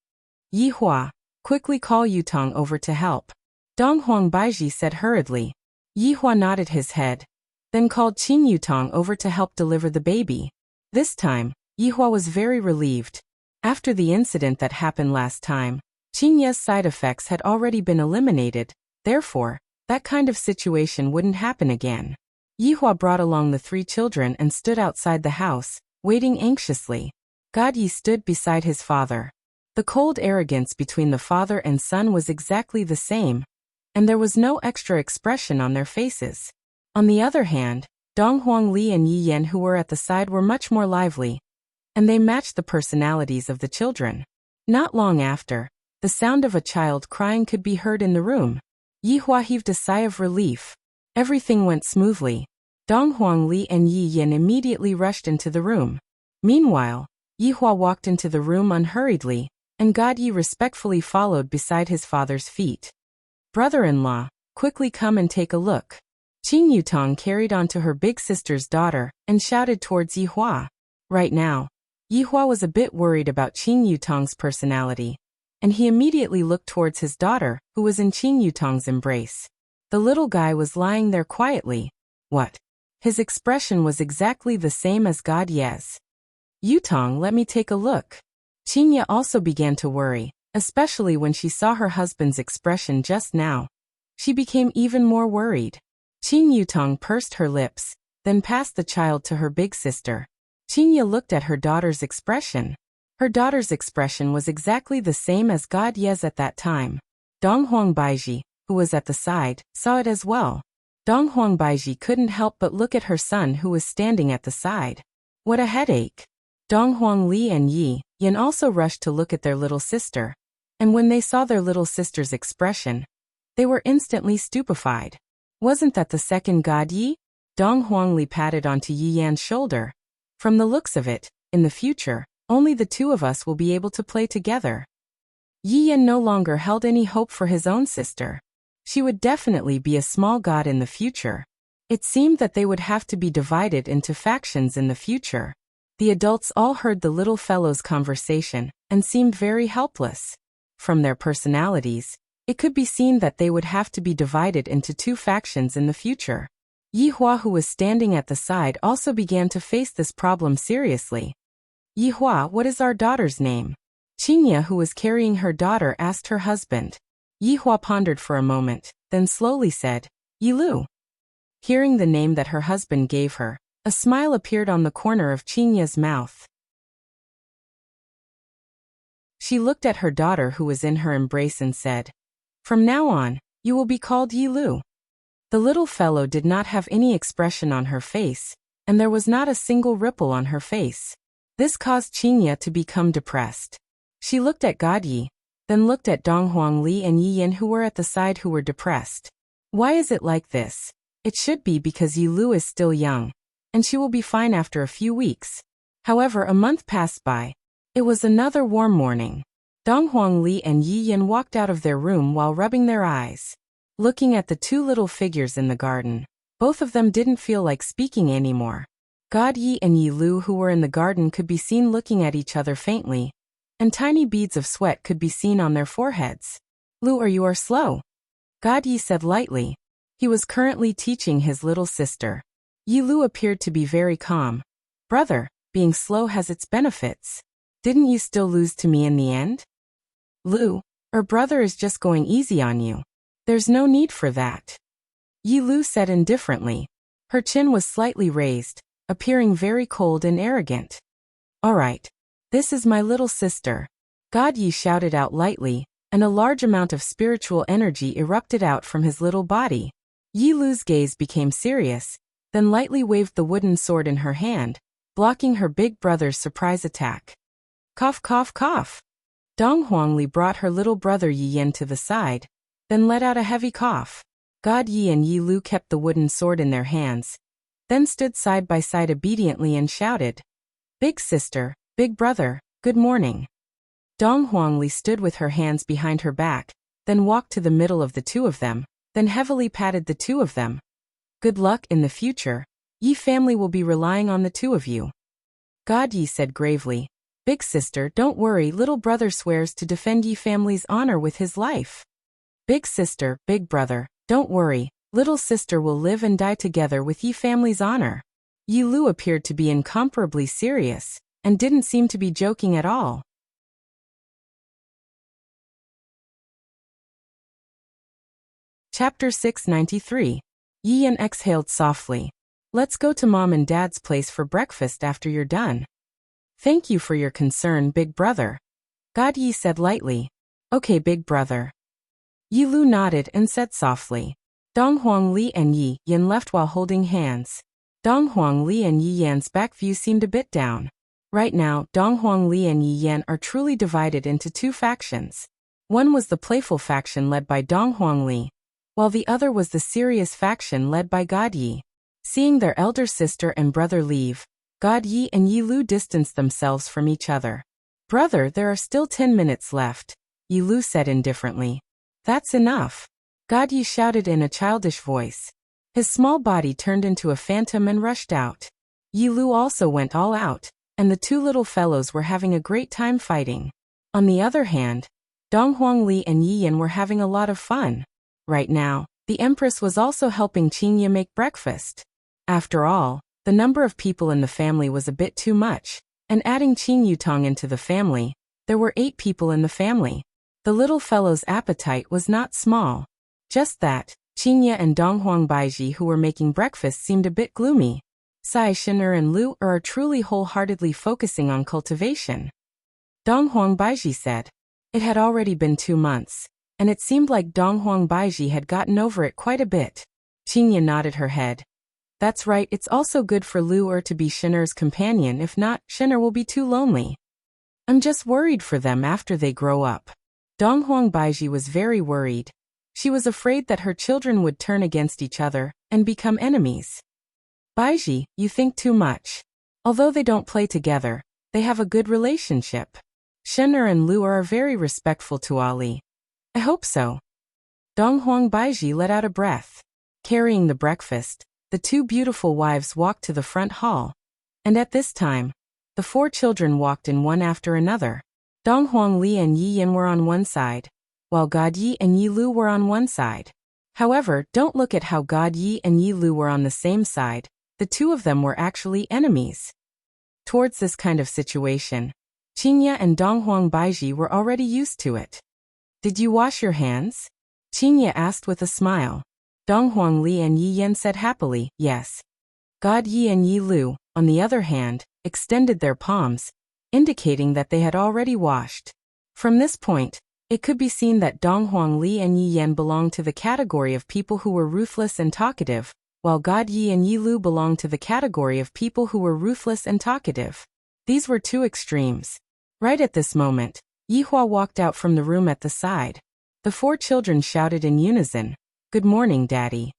Yihua, quickly call Yutong over to help. Donghuang Baiji said hurriedly. Yihua nodded his head, then called Qin Yutong over to help deliver the baby. This time, Yihua was very relieved. After the incident that happened last time, Qinya's side effects had already been eliminated, therefore, that kind of situation wouldn't happen again. Yihua brought along the three children and stood outside the house, waiting anxiously. Godye stood beside his father. The cold arrogance between the father and son was exactly the same, and there was no extra expression on their faces. On the other hand, Donghuang Li and Yi Yan who were at the side were much more lively, and they matched the personalities of the children. Not long after, the sound of a child crying could be heard in the room. Yihua heaved a sigh of relief. Everything went smoothly. Donghuang Li and Yi Yan immediately rushed into the room. Meanwhile, Yihua walked into the room unhurriedly, and Godye respectfully followed beside his father's feet. Brother-in-law, quickly come and take a look. Qin Yutong carried on to her big sister's daughter and shouted towards Yihua. Right now, Yihua was a bit worried about Qin Yutong's personality, and he immediately looked towards his daughter, who was in Qin Yutong's embrace. The little guy was lying there quietly. What? His expression was exactly the same as Godye's. Yutong, let me take a look. Qinya also began to worry, especially when she saw her husband's expression just now. She became even more worried. Qin Yutong pursed her lips, then passed the child to her big sister. Qinya looked at her daughter's expression. Her daughter's expression was exactly the same as Godye's at that time. Donghuang Baiji, who was at the side, saw it as well. Donghuang Baiji couldn't help but look at her son who was standing at the side. What a headache! Donghuang Li and Yi Yan also rushed to look at their little sister, and when they saw their little sister's expression, they were instantly stupefied. Wasn't that the second Godye? Donghuang Li patted onto Yi Yan's shoulder. From the looks of it, in the future, only the two of us will be able to play together. Yi Yan no longer held any hope for his own sister. She would definitely be a small god in the future. It seemed that they would have to be divided into factions in the future. The adults all heard the little fellow's conversation and seemed very helpless. From their personalities, it could be seen that they would have to be divided into two factions in the future. Yihua, who was standing at the side, also began to face this problem seriously. Yihua, what is our daughter's name? Qingya, who was carrying her daughter, asked her husband. Yihua pondered for a moment, then slowly said, Yilu. Hearing the name that her husband gave her, a smile appeared on the corner of Qingya's mouth. She looked at her daughter, who was in her embrace, and said, From now on, you will be called Yilu. The little fellow did not have any expression on her face, and there was not a single ripple on her face. This caused Qingya to become depressed. She looked at Godyi, then looked at Donghuang Li and Yi Yin, who were at the side, who were depressed. Why is it like this? It should be because Yilu is still young, and she will be fine after a few weeks. However, a month passed by. It was another warm morning. Donghuang Li and Yi Yin walked out of their room while rubbing their eyes. Looking at the two little figures in the garden, both of them didn't feel like speaking anymore. Godyi and Yilu, who were in the garden, could be seen looking at each other faintly, and tiny beads of sweat could be seen on their foreheads. Lu, you are slow, Godyi said lightly. He was currently teaching his little sister. Yilu appeared to be very calm. Brother, being slow has its benefits. Didn't you still lose to me in the end? Lu, brother is just going easy on you. There's no need for that. Yilu said indifferently. Her chin was slightly raised, appearing very cold and arrogant. All right. This is my little sister. Godyi shouted out lightly, and a large amount of spiritual energy erupted out from his little body. Yilu's gaze became serious, then lightly waved the wooden sword in her hand, blocking her big brother's surprise attack. Cough, cough, cough. Donghuang Li brought her little brother Yi Yin to the side, then let out a heavy cough. Godyi and Yilu kept the wooden sword in their hands, then stood side by side obediently and shouted, Big sister, big brother, good morning. Donghuang Li stood with her hands behind her back, then walked to the middle of the two of them, then heavily patted the two of them. Good luck in the future. Yi family will be relying on the two of you. Godyi said gravely. Big sister, don't worry, little brother swears to defend Yi family's honor with his life. Big sister, big brother, don't worry, little sister will live and die together with Yi family's honor. Yilu appeared to be incomparably serious, and didn't seem to be joking at all. Chapter 693. Yi Yin exhaled softly. Let's go to mom and dad's place for breakfast after you're done. Thank you for your concern, big brother. Godyi said lightly. Okay, big brother. Yilu nodded and said softly. Donghuang Li and Yi Yin left while holding hands. Donghuang Li and Yi Yan's back view seemed a bit down. Right now, Donghuang Li and Yi Yan are truly divided into two factions. One was the playful faction led by Donghuang Li, while the other was the serious faction led by Godyi. Seeing their elder sister and brother leave, Godyi and Yilu distanced themselves from each other. Brother, there are still 10 minutes left, Yilu said indifferently. That's enough. Godyi shouted in a childish voice. His small body turned into a phantom and rushed out. Yilu also went all out, and the two little fellows were having a great time fighting. On the other hand, Donghuang Li and Yi Yin were having a lot of fun. Right now, the Empress was also helping Qingya make breakfast. After all, the number of people in the family was a bit too much, and adding Qing Yutong into the family, there were 8 people in the family. The little fellow's appetite was not small. Just that, Qingya and Donghuang Baiji, who were making breakfast, seemed a bit gloomy. Sai Shin'er and Lu are truly wholeheartedly focusing on cultivation. Donghuang Baiji said. It had already been 2 months, and it seemed like Donghuang Baiji had gotten over it quite a bit. Qingya nodded her head. That's right, it's also good for Lu to be Shin'er's companion. If not, Shin'er will be too lonely. I'm just worried for them after they grow up. Donghuang Baiji was very worried. She was afraid that her children would turn against each other and become enemies. Baiji, you think too much. Although they don't play together, they have a good relationship. Shin'er and Lu are very respectful to Ali. I hope so. Donghuang Baiji let out a breath. Carrying the breakfast, the two beautiful wives walked to the front hall. And at this time, the four children walked in one after another. Donghuang Li and Yi Yin were on one side, while God Yi and Yi Lu were on one side. However, don't look at how God Yi and Yi Lu were on the same side. The two of them were actually enemies. Towards this kind of situation, Qingya and Donghuang Baiji were already used to it. Did you wash your hands? Qingya asked with a smile. Donghuang Li and Yi Yin said happily, yes. God Yi and Yi Lu, on the other hand, extended their palms, indicating that they had already washed. From this point, it could be seen that Donghuang Li and Yi Yin belonged to the category of people who were ruthless and talkative, while God Yi and Yi Lu belonged to the category of people who were ruthless and talkative. These were two extremes. Right at this moment, Yihua walked out from the room at the side. The four children shouted in unison, "Good morning, Daddy."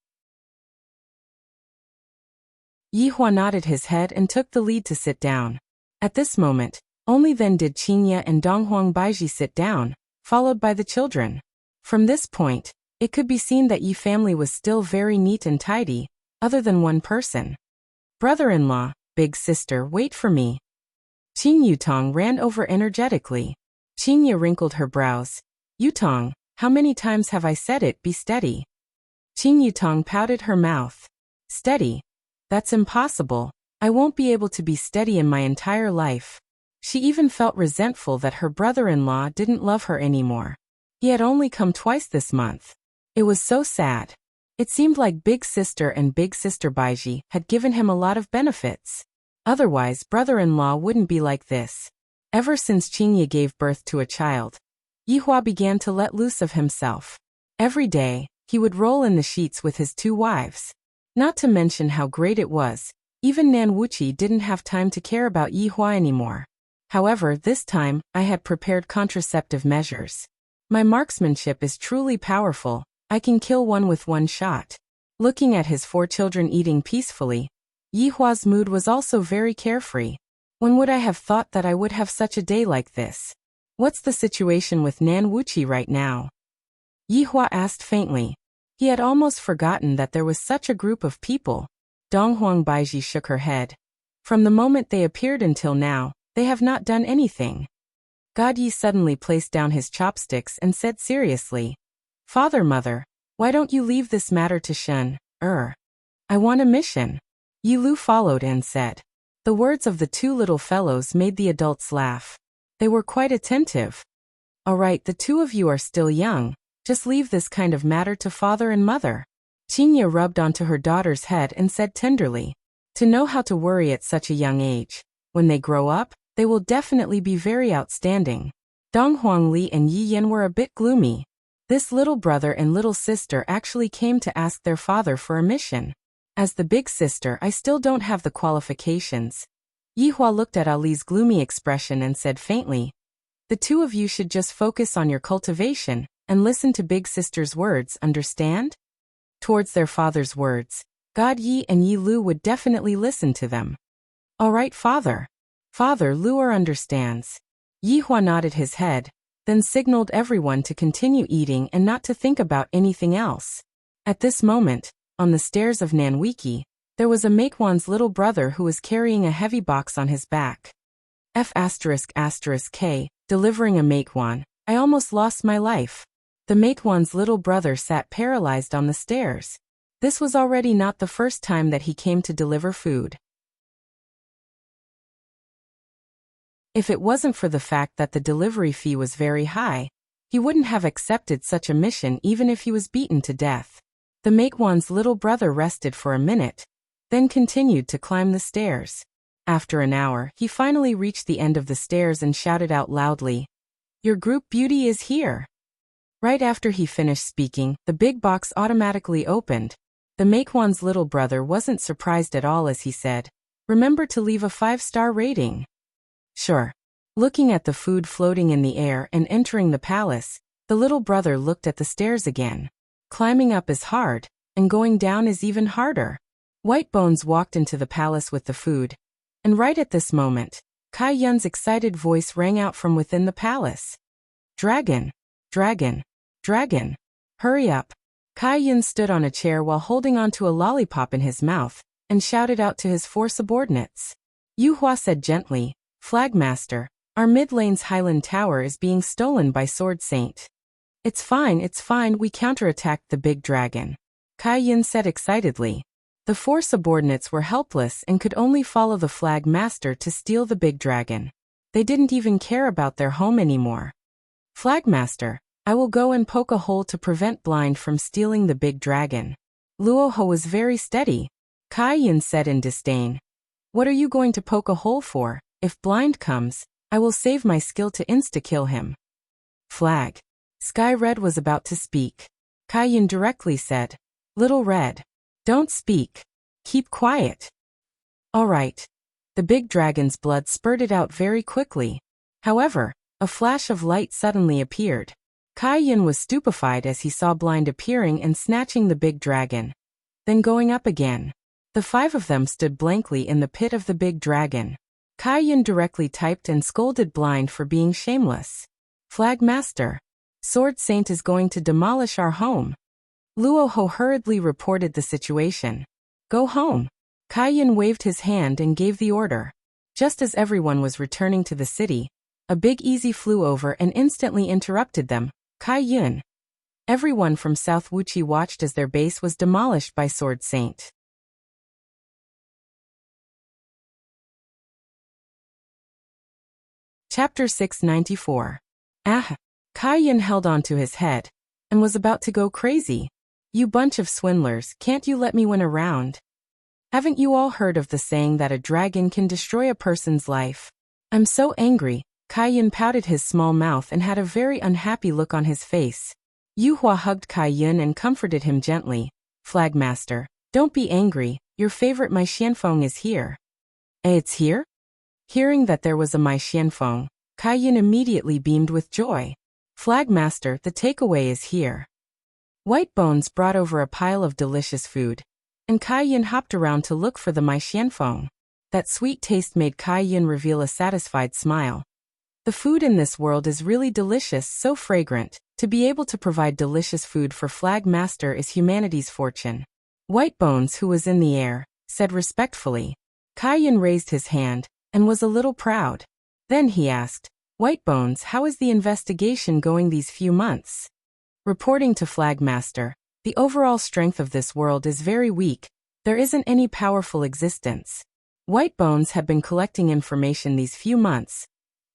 Yihua nodded his head and took the lead to sit down. At this moment, only then did Qingya and Donghuang Baiji sit down, followed by the children. From this point, it could be seen that Yi family was still very neat and tidy, other than one person. "Brother-in-law, big sister, wait for me." Qing Yutong ran over energetically. Qingya wrinkled her brows. "Yutong, how many times have I said it, be steady?" Qing Yutong pouted her mouth. "Steady? That's impossible. I won't be able to be steady in my entire life." She even felt resentful that her brother-in-law didn't love her anymore. He had only come twice this month. It was so sad. It seemed like Big Sister and Big Sister Baiji had given him a lot of benefits. Otherwise, brother-in-law wouldn't be like this. Ever since Qingya gave birth to a child, Yihua began to let loose of himself. Every day, he would roll in the sheets with his two wives. Not to mention how great it was, even Nan Wuxia didn't have time to care about Yihua anymore. However, this time, I had prepared contraceptive measures. My marksmanship is truly powerful. I can kill one with one shot. Looking at his four children eating peacefully, Yihua's mood was also very carefree. When would I have thought that I would have such a day like this? What's the situation with Nan Wuxia right now? Yihua asked faintly. He had almost forgotten that there was such a group of people. Donghuang Baiji shook her head. From the moment they appeared until now, they have not done anything. God Yi suddenly placed down his chopsticks and said seriously, "Father, Mother, why don't you leave this matter to Shen? I want a mission." Yi Lu followed and said. The words of the two little fellows made the adults laugh. They were quite attentive. "All right, the two of you are still young. Just leave this kind of matter to father and mother." Qingya rubbed onto her daughter's head and said tenderly, "To know how to worry at such a young age. When they grow up, they will definitely be very outstanding." Donghuang Li and Yi Yin were a bit gloomy. This little brother and little sister actually came to ask their father for a mission. As the big sister, I still don't have the qualifications. Yihua looked at Ali's gloomy expression and said faintly, "The two of you should just focus on your cultivation and listen to big sister's words, understand?" Towards their father's words, God Yi and Yi Lu would definitely listen to them. "All right, father." Father Luer understands. Yihua nodded his head, then signaled everyone to continue eating and not to think about anything else. At this moment, on the stairs of Nanwiki, there was a Maekwan's little brother who was carrying a heavy box on his back. F***K, delivering a Maekwan, I almost lost my life. The Maekwan's little brother sat paralyzed on the stairs. This was already not the first time that he came to deliver food. If it wasn't for the fact that the delivery fee was very high, he wouldn't have accepted such a mission even if he was beaten to death. The Maekwan's little brother rested for a minute, then continued to climb the stairs. After an hour, he finally reached the end of the stairs and shouted out loudly, "Your group beauty is here." Right after he finished speaking, the big box automatically opened. The Maekwan's little brother wasn't surprised at all as he said, "Remember to leave a 5-star rating." Sure. Looking at the food floating in the air and entering the palace, the little brother looked at the stairs again. Climbing up is hard, and going down is even harder. White Bones walked into the palace with the food, and right at this moment, Kai Yun's excited voice rang out from within the palace. "Dragon! Dragon! Dragon!" Hurry up. Kai Yun stood on a chair while holding onto a lollipop in his mouth, and shouted out to his 4 subordinates. Yu Hua said gently, Flagmaster, our mid-lane's Highland Tower is being stolen by Sword Saint. It's fine, we counterattacked the big dragon. Kai Yun said excitedly. The 4 subordinates were helpless and could only follow the Flagmaster to steal the big dragon. They didn't even care about their home anymore. Flagmaster, I will go and poke a hole to prevent Blind from stealing the big dragon. Luoho was very steady. Kai Yun said in disdain. What are you going to poke a hole for? If Blind comes, I will save my skill to insta-kill him. Flag. Sky Red was about to speak. Kai Yun directly said, Little Red. Don't speak. Keep quiet. All right. The big dragon's blood spurted out very quickly. However, a flash of light suddenly appeared. Kai Yun was stupefied as he saw Blind appearing and snatching the big dragon. Then going up again. The 5 of them stood blankly in the pit of the big dragon. Kai Yun directly typed and scolded Blind for being shameless. Flagmaster. Sword Saint is going to demolish our home. Luoho hurriedly reported the situation. Go home. Kai Yun waved his hand and gave the order. Just as everyone was returning to the city, a big easy flew over and instantly interrupted them. Kai Yun. Everyone from South Wuxia watched as their base was demolished by Sword Saint. Chapter 694. Kai Yun held onto his head and was about to go crazy. You bunch of swindlers, can't you let me win a round? Haven't you all heard of the saying that a dragon can destroy a person's life? I'm so angry. Kai Yun pouted his small mouth and had a very unhappy look on his face. Yu Hua hugged Kai Yun and comforted him gently. Flagmaster, don't be angry, your favorite Mai Xianfeng is here. It's here? Hearing that there was a Mai Xianfeng, Kai Yun immediately beamed with joy. Flagmaster, the takeaway is here. White Bones brought over a pile of delicious food, and Kai Yun hopped around to look for the Mai Xianfeng. That sweet taste made Kai Yun reveal a satisfied smile. The food in this world is really delicious, so fragrant. To be able to provide delicious food for Flagmaster is humanity's fortune. White Bones, who was in the air, said respectfully. Kai Yun raised his hand and was a little proud. Then he asked, White Bones, how is the investigation going these few months? Reporting to Flagmaster, the overall strength of this world is very weak. There isn't any powerful existence. White Bones had been collecting information these few months,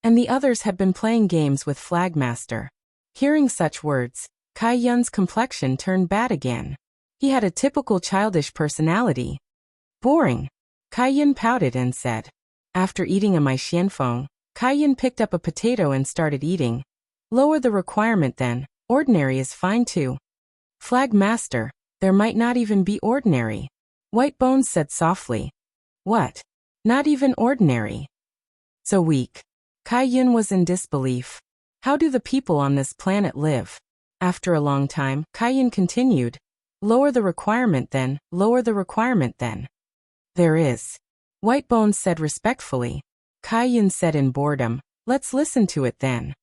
and the others had been playing games with Flagmaster. Hearing such words, Kai Yun's complexion turned bad again. He had a typical childish personality. Boring. Kai Yun pouted and said. After eating a Mai Xianfeng, Kai Yun picked up a potato and started eating. Lower the requirement then, ordinary is fine too. Flagmaster, there might not even be ordinary. White Bones said softly. What? Not even ordinary? So weak. Kai Yun was in disbelief. How do the people on this planet live? After a long time, Kai Yun continued. Lower the requirement then, lower the requirement then. There is. White Bones said respectfully. Kai Yun said in boredom, let's listen to it then.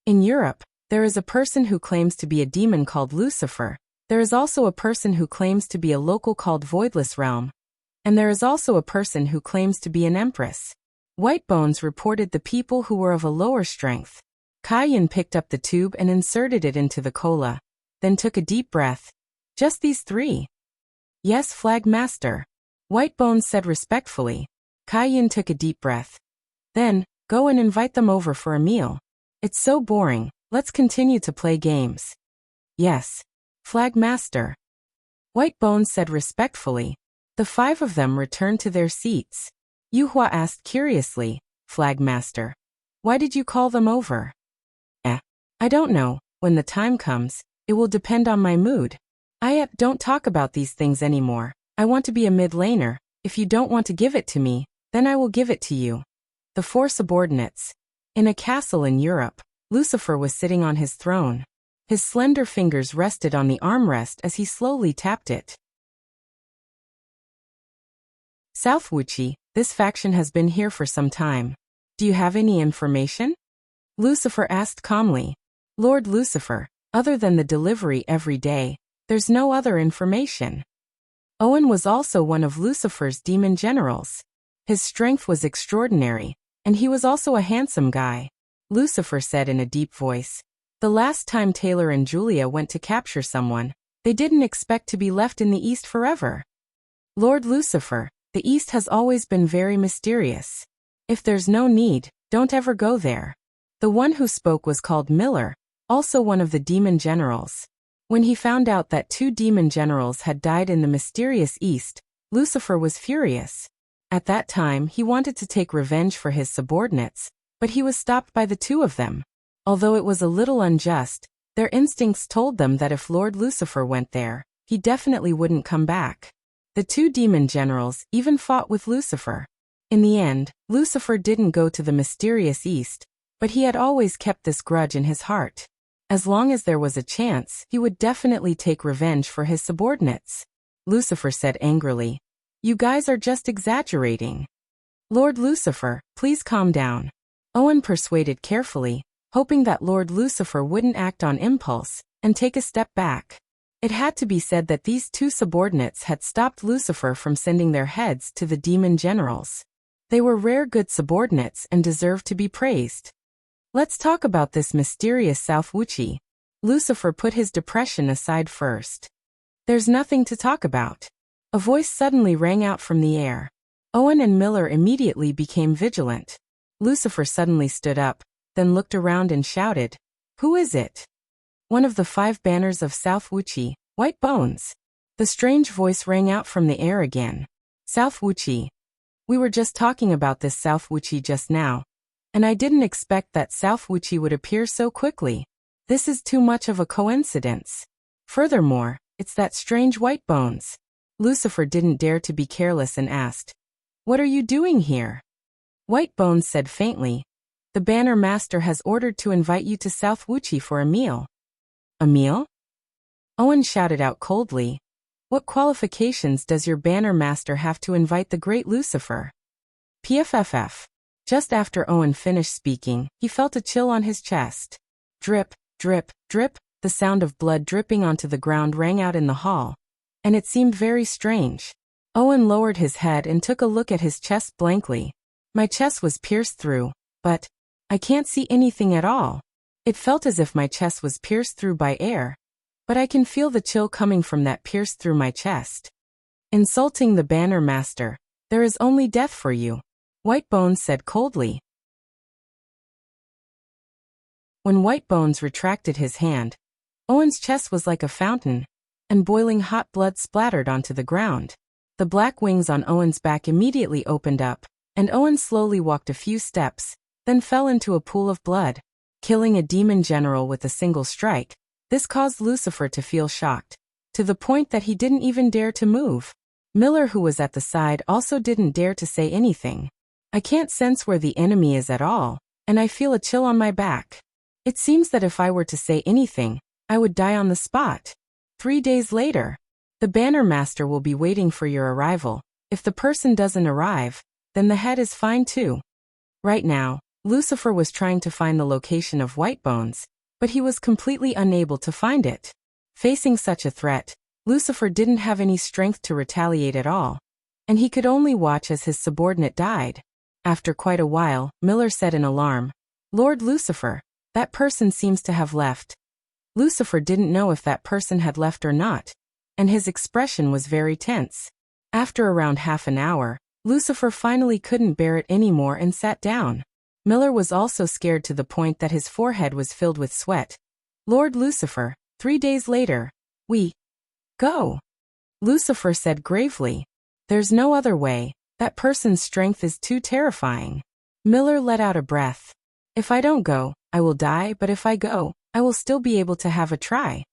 In Europe, there is a person who claims to be a demon called Lucifer. There is also a person who claims to be a local called Voidless Realm. And there is also a person who claims to be an empress. White Bones reported the people who were of a lower strength. Kai Yun picked up the tube and inserted it into the cola, then took a deep breath. Just these 3? Yes, Flagmaster. White Bones said respectfully. Kai Yun took a deep breath. Then, go and invite them over for a meal. It's so boring, let's continue to play games. Yes. Flagmaster. White Bones said respectfully. The 5 of them returned to their seats. Yu Hua asked curiously, Flagmaster, why did you call them over? I don't know, when the time comes, it will depend on my mood. I don't talk about these things anymore. I want to be a mid-laner. If you don't want to give it to me, then I will give it to you. The 4 subordinates. In a castle in Europe, Lucifer was sitting on his throne. His slender fingers rested on the armrest as he slowly tapped it. South Wuxia, this faction has been here for some time. Do you have any information? Lucifer asked calmly. Lord Lucifer, Other than the delivery every day, there's no other information. Owen was also one of Lucifer's demon generals. His strength was extraordinary, and he was also a handsome guy. Lucifer said in a deep voice. The last time Taylor and Julia went to capture someone, they didn't expect to be left in the East forever. Lord Lucifer, the East has always been very mysterious. If there's no need, don't ever go there. The one who spoke was called Miller, also one of the demon generals. When he found out that 2 demon generals had died in the mysterious East, Lucifer was furious. At that time he wanted to take revenge for his subordinates, but he was stopped by the 2 of them. Although it was a little unjust, their instincts told them that if Lord Lucifer went there, he definitely wouldn't come back. The 2 demon generals even fought with Lucifer. In the end, Lucifer didn't go to the mysterious East, but he had always kept this grudge in his heart. As long as there was a chance, he would definitely take revenge for his subordinates. Lucifer said angrily, "You guys are just exaggerating. Lord Lucifer, please calm down." Owen persuaded carefully, hoping that Lord Lucifer wouldn't act on impulse and take a step back. It had to be said that these 2 subordinates had stopped Lucifer from sending their heads to the demon generals. They were rare good subordinates and deserved to be praised. Let's talk about this mysterious South Wuxia. Lucifer put his depression aside first. There's nothing to talk about. A voice suddenly rang out from the air. Owen and Miller immediately became vigilant. Lucifer suddenly stood up, then looked around and shouted, "Who is it?" "One of the 5 banners of South Wuxia, White Bones." The strange voice rang out from the air again. "South Wuxia. We were just talking about this South Wuxia just now, and I didn't expect that South Wuxia would appear so quickly. This is too much of a coincidence. Furthermore, it's that strange White Bones." Lucifer didn't dare to be careless and asked, "What are you doing here?" White Bones said faintly, "The Banner Master has ordered to invite you to South Wuxia for a meal." "A meal?" Owen shouted out coldly, "What qualifications does your Banner Master have to invite the great Lucifer?" PFFF. Just after Owen finished speaking, he felt a chill on his chest. Drip, drip, drip, the sound of blood dripping onto the ground rang out in the hall, and it seemed very strange. Owen lowered his head and took a look at his chest blankly. My chest was pierced through, but I can't see anything at all. It felt as if my chest was pierced through by air, but I can feel the chill coming from that pierced through my chest. Insulting the Banner Master, there is only death for you, White Bones said coldly. When White Bones retracted his hand, Owen's chest was like a fountain, and boiling hot blood splattered onto the ground. The black wings on Owen's back immediately opened up, and Owen slowly walked a few steps, then fell into a pool of blood. Killing a demon general with a single strike, this caused Lucifer to feel shocked, to the point that he didn't even dare to move. Miller, who was at the side, also didn't dare to say anything. I can't sense where the enemy is at all, and I feel a chill on my back. It seems that if I were to say anything, I would die on the spot. 3 days later, the Banner Master will be waiting for your arrival. If the person doesn't arrive, then the head is fine too. Right now, Lucifer was trying to find the location of White Bones, but he was completely unable to find it. Facing such a threat, Lucifer didn't have any strength to retaliate at all, and he could only watch as his subordinate died. After quite a while, Miller said in alarm, "Lord Lucifer, that person seems to have left." Lucifer didn't know if that person had left or not, and his expression was very tense. After around half an hour, Lucifer finally couldn't bear it anymore and sat down. Miller was also scared to the point that his forehead was filled with sweat. "Lord Lucifer, 3 days later, we go," Lucifer said gravely. "There's no other way. That person's strength is too terrifying." Miller let out a breath. "If I don't go, I will die, but if I go, I will still be able to have a try."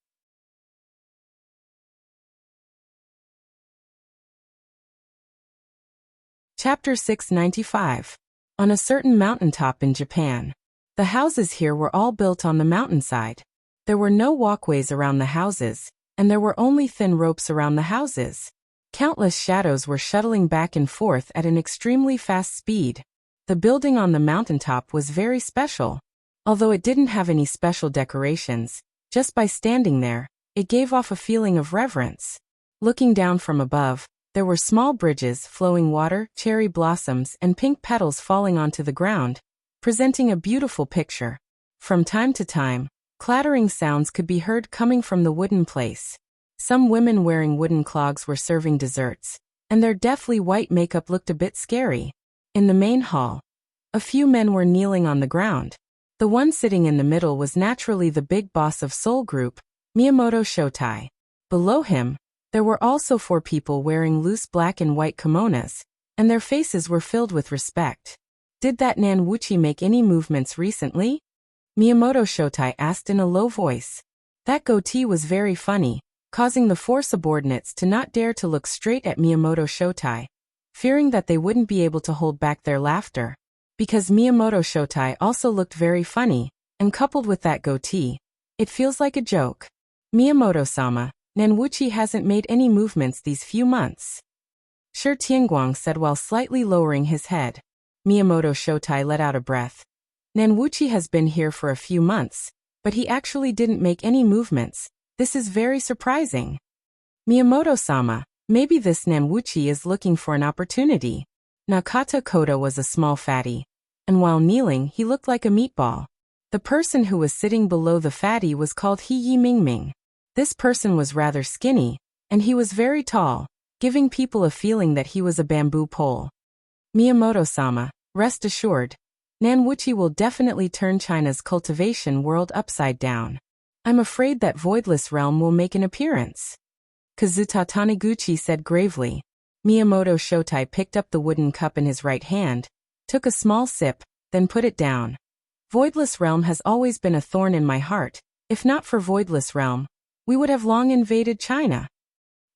Chapter 695. On a certain mountaintop in Japan. The houses here were all built on the mountainside. There were no walkways around the houses, and there were only thin ropes around the houses. Countless shadows were shuttling back and forth at an extremely fast speed. The building on the mountaintop was very special. Although it didn't have any special decorations, Just by standing there, it gave off a feeling of reverence. Looking down from above, there were small bridges, flowing water, cherry blossoms, and pink petals falling onto the ground, presenting a beautiful picture. From time to time, clattering sounds could be heard coming from the wooden place. Some women wearing wooden clogs were serving desserts, and their deathly white makeup looked a bit scary. In the main hall, a few men were kneeling on the ground. The one sitting in the middle was naturally the big boss of Seoul Group, Miyamoto Shotai. Below him, there were also 4 people wearing loose black and white kimonos, and their faces were filled with respect. Did that Nan Wuxia make any movements recently? Miyamoto Shotai asked in a low voice. That goatee was very funny, causing the 4 subordinates to not dare to look straight at Miyamoto Shotai, fearing that they wouldn't be able to hold back their laughter. Because Miyamoto Shotai also looked very funny, and coupled with that goatee, it feels like a joke. Miyamoto-sama, Nan Wuxia hasn't made any movements these few months. Shi Tianguang said while slightly lowering his head. Miyamoto Shotai let out a breath. Nan Wuxia has been here for a few months, but he actually didn't make any movements. This is very surprising. Miyamoto-sama, maybe this Nan Wuxia is looking for an opportunity. Nakata Koda was a small fatty, and while kneeling he looked like a meatball. The person who was sitting below the fatty was called He Yi Mingming. This person was rather skinny, and he was very tall, giving people a feeling that he was a bamboo pole. Miyamoto-sama, rest assured, Nan Wuxia will definitely turn China's cultivation world upside down. I'm afraid that Voidless Realm will make an appearance. Kazuta Taniguchi said gravely. Miyamoto Shotai picked up the wooden cup in his right hand, took a small sip, then put it down. Voidless Realm has always been a thorn in my heart. If not for Voidless Realm, we would have long invaded China.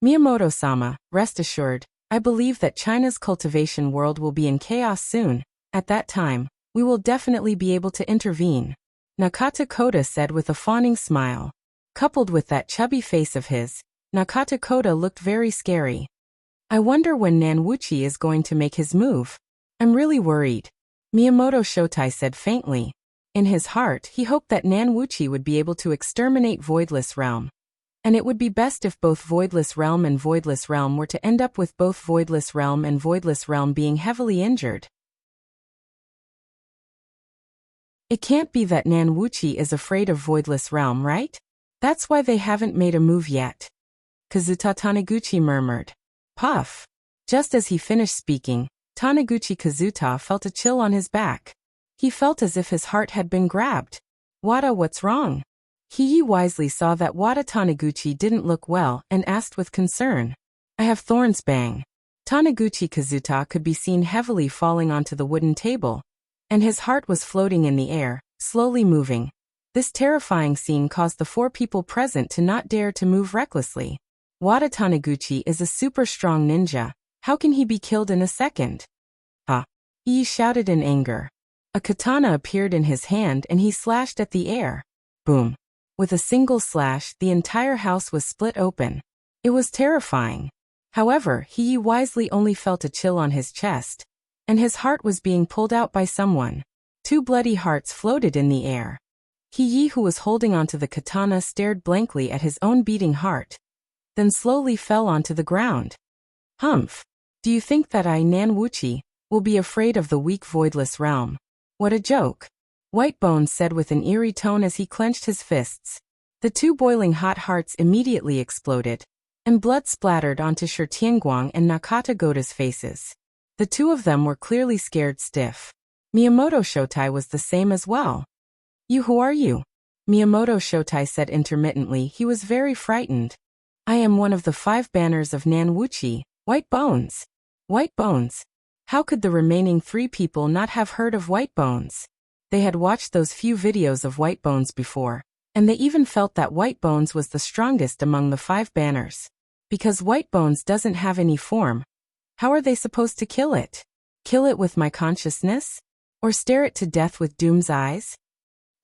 Miyamoto-sama, rest assured, I believe that China's cultivation world will be in chaos soon. At that time, we will definitely be able to intervene. Nakata Koda said with a fawning smile. Coupled with that chubby face of his, Nakata Koda looked very scary. I wonder when Nan Wuxia is going to make his move. I'm really worried. Miyamoto Shotai said faintly. In his heart, he hoped that Nan Wuxia would be able to exterminate Voidless Realm. And it would be best if both Voidless Realm and Voidless Realm were to end up with both Voidless Realm and Voidless Realm being heavily injured. It can't be that Nan Wuxia is afraid of Voidless Realm, right? That's why they haven't made a move yet. Kazuta Taniguchi murmured. Puff. Just as he finished speaking, Taniguchi Kazuta felt a chill on his back. He felt as if his heart had been grabbed. Wada, what's wrong? Hiei wisely saw that Wada Taniguchi didn't look well and asked with concern. I have thorns, bang. Taniguchi Kazuta could be seen heavily falling onto the wooden table, and his heart was floating in the air, slowly moving. This terrifying scene caused the 4 people present to not dare to move recklessly. Wada Taniguchi is a super strong ninja. How can he be killed in a second? Ah! He shouted in anger. A katana appeared in his hand and he slashed at the air. Boom! With a single slash, the entire house was split open. It was terrifying. However, he wisely only felt a chill on his chest, and his heart was being pulled out by someone. 2 bloody hearts floated in the air. Hiei, who was holding onto the katana, stared blankly at his own beating heart, then slowly fell onto the ground. Humph! Do you think that I, Nan Wuxia, will be afraid of the weak Voidless Realm? What a joke! Whitebones said with an eerie tone as he clenched his fists. The 2 boiling hot hearts immediately exploded, and blood splattered onto Shi Tianguang and Nakata Koda's faces. The 2 of them were clearly scared stiff. Miyamoto Shotai was the same as well. You, who are you? Miyamoto Shotai said intermittently. He was very frightened. I am one of the 5 banners of Nan Wuxia, White Bones. White Bones? How could the remaining 3 people not have heard of White Bones? They had watched those few videos of White Bones before, and they even felt that White Bones was the strongest among the 5 banners. Because White Bones doesn't have any form, how are they supposed to kill it? Kill it with my consciousness? Or stare it to death with Doom's eyes?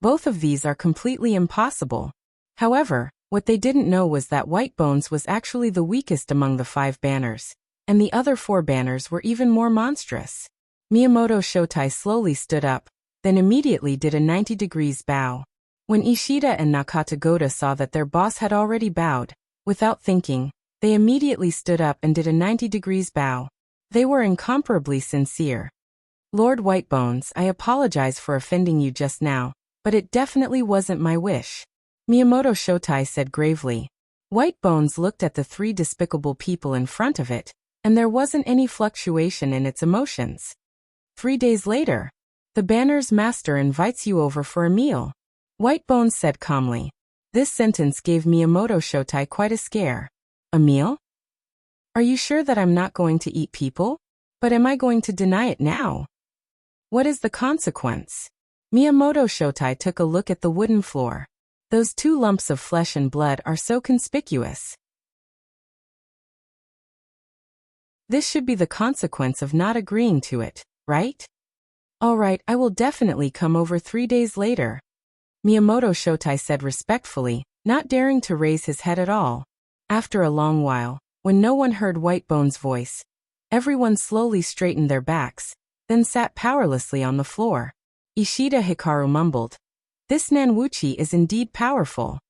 Both of these are completely impossible. However, what they didn't know was that White Bones was actually the weakest among the 5 banners, and the other 4 banners were even more monstrous. Miyamoto Shotai slowly stood up, then immediately did a 90 degrees bow. When Ishida and Nakata-Goda saw that their boss had already bowed, without thinking, they immediately stood up and did a 90 degrees bow. They were incomparably sincere. Lord Whitebones, I apologize for offending you just now, but it definitely wasn't my wish, Miyamoto Shotai said gravely. Whitebones looked at the three despicable people in front of it, and there wasn't any fluctuation in its emotions. 3 days later, the banner's master invites you over for a meal, Whitebones said calmly. This sentence gave Miyamoto Shotai quite a scare. A meal? Are you sure that I'm not going to eat people? But am I going to deny it now? What is the consequence? Miyamoto Shotai took a look at the wooden floor. Those 2 lumps of flesh and blood are so conspicuous. This should be the consequence of not agreeing to it, right? All right, I will definitely come over 3 days later, Miyamoto Shotai said respectfully, not daring to raise his head at all. After a long while, when no one heard Whitebone's voice, everyone slowly straightened their backs, then sat powerlessly on the floor. Ishida Hikaru mumbled, "This Nanwuchi is indeed powerful."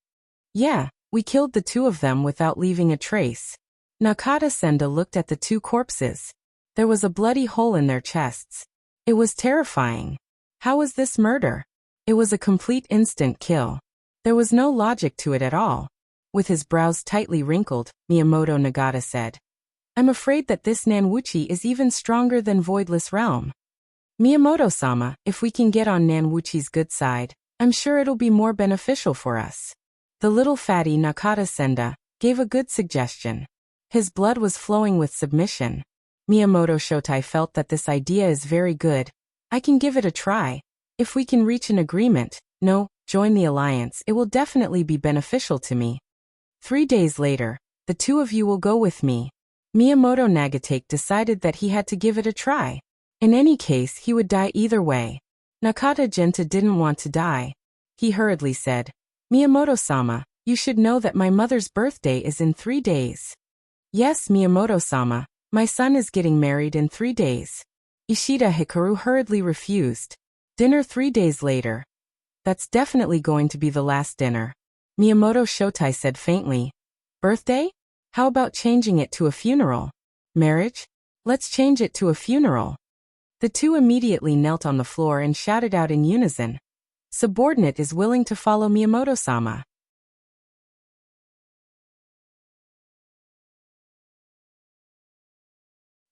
"Yeah, we killed the 2 of them without leaving a trace." Nakata Senda looked at the 2 corpses. There was a bloody hole in their chests. It was terrifying. How was this murder? It was a complete instant kill. There was no logic to it at all. With his brows tightly wrinkled, Miyamoto Nagata said, "I'm afraid that this Nanwuchi is even stronger than Voidless Realm. Miyamoto-sama, if we can get on Nanwuchi's good side, I'm sure it'll be more beneficial for us." The little fatty Nakata Senda gave a good suggestion. His blood was flowing with submission. Miyamoto Shotai felt that this idea is very good. I can give it a try. If we can reach an agreement, join the alliance, it will definitely be beneficial to me. 3 days later, the 2 of you will go with me. Miyamoto Nagatake decided that he had to give it a try. In any case, he would die either way. Nakata Genta didn't want to die. He hurriedly said, "Miyamoto-sama, you should know that my mother's birthday is in 3 days. Yes, Miyamoto-sama, my son is getting married in 3 days. Ishida Hikaru hurriedly refused. Dinner 3 days later. That's definitely going to be the last dinner. Miyamoto Shotai said faintly. Birthday? How about changing it to a funeral? Marriage? Let's change it to a funeral. The 2 immediately knelt on the floor and shouted out in unison. Subordinate is willing to follow Miyamoto-sama.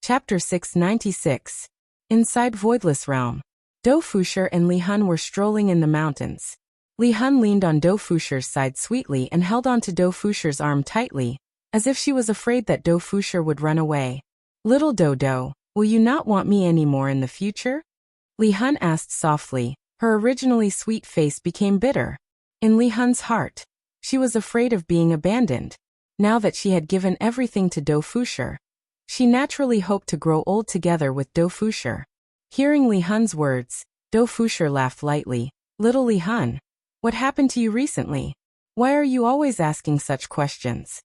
Chapter 696. Inside Voidless Realm. Do Fushir and Li Hun were strolling in the mountains. Li Hun leaned on Do Fushir's side sweetly and held onto Do Fushir's arm tightly, as if she was afraid that Do Fushir would run away. Little Dodo, will you not want me anymore in the future? Li Hun asked softly. Her originally sweet face became bitter. In Li Hun's heart, she was afraid of being abandoned. Now that she had given everything to Do Fushir, she naturally hoped to grow old together with Do Fushir. Hearing Li Hun's words, Do Fushir laughed lightly. Little Li Hun, what happened to you recently? Why are you always asking such questions?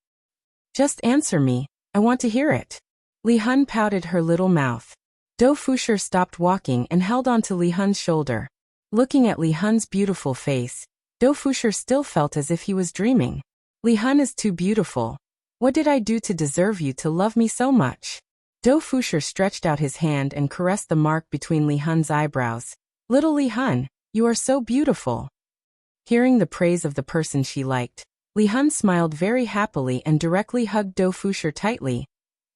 Just answer me, I want to hear it. Li Hun pouted her little mouth. Do Fushir stopped walking and held onto Li Hun's shoulder. Looking at Li Hun's beautiful face, Do Fushir still felt as if he was dreaming. Li Hun is too beautiful. What did I do to deserve you to love me so much? Do Fushir stretched out his hand and caressed the mark between Li Hun's eyebrows. Little Li Hun, you are so beautiful. Hearing the praise of the person she liked, Li Hun smiled very happily and directly hugged Do Fushir tightly.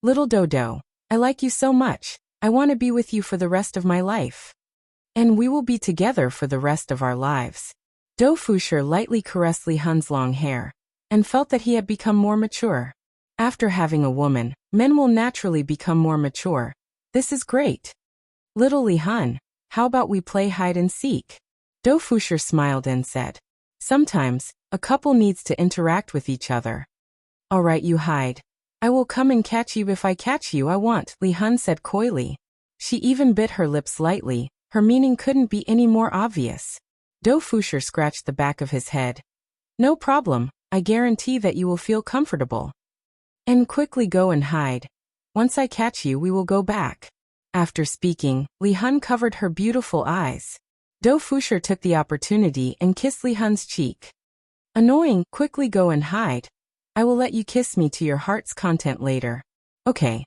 Little Dodo, I like you so much. I want to be with you for the rest of my life. And we will be together for the rest of our lives. Do Fushir lightly caressed Li Hun's long hair, and felt that he had become more mature. After having a woman, men will naturally become more mature. This is great. Little Li Hun, how about we play hide and seek? Do Fushir smiled and said. Sometimes, a couple needs to interact with each other. All right, you hide. I will come and catch you if I catch you I want, Li Hun said coyly. She even bit her lips lightly, her meaning couldn't be any more obvious. Do Fushir scratched the back of his head. No problem, I guarantee that you will feel comfortable. And quickly go and hide. Once I catch you we will go back. After speaking, Li Hun covered her beautiful eyes. Do Fusher took the opportunity and kissed Li Hun's cheek. Annoying, quickly go and hide. I will let you kiss me to your heart's content later. Okay.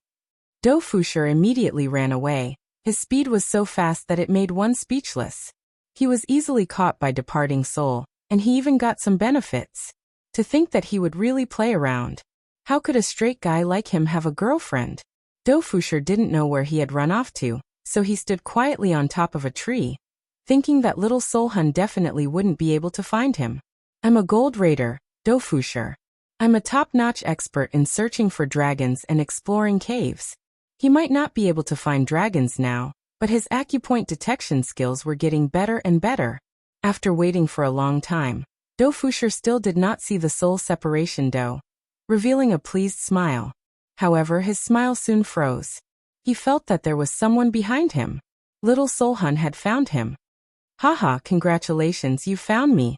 Do Fusher immediately ran away. His speed was so fast that it made one speechless. He was easily caught by departing soul, and he even got some benefits. To think that he would really play around. How could a straight guy like him have a girlfriend? Do Fusher didn't know where he had run off to, so he stood quietly on top of a tree, thinking that little Soul Hun definitely wouldn't be able to find him. I'm a gold raider, Do Fusher. I'm a top-notch expert in searching for dragons and exploring caves. He might not be able to find dragons now, but his acupoint detection skills were getting better and better. After waiting for a long time, Do Fusher still did not see the soul separation Do, revealing a pleased smile. However, his smile soon froze. He felt that there was someone behind him. Little Soul Hun had found him. Haha, congratulations, you found me.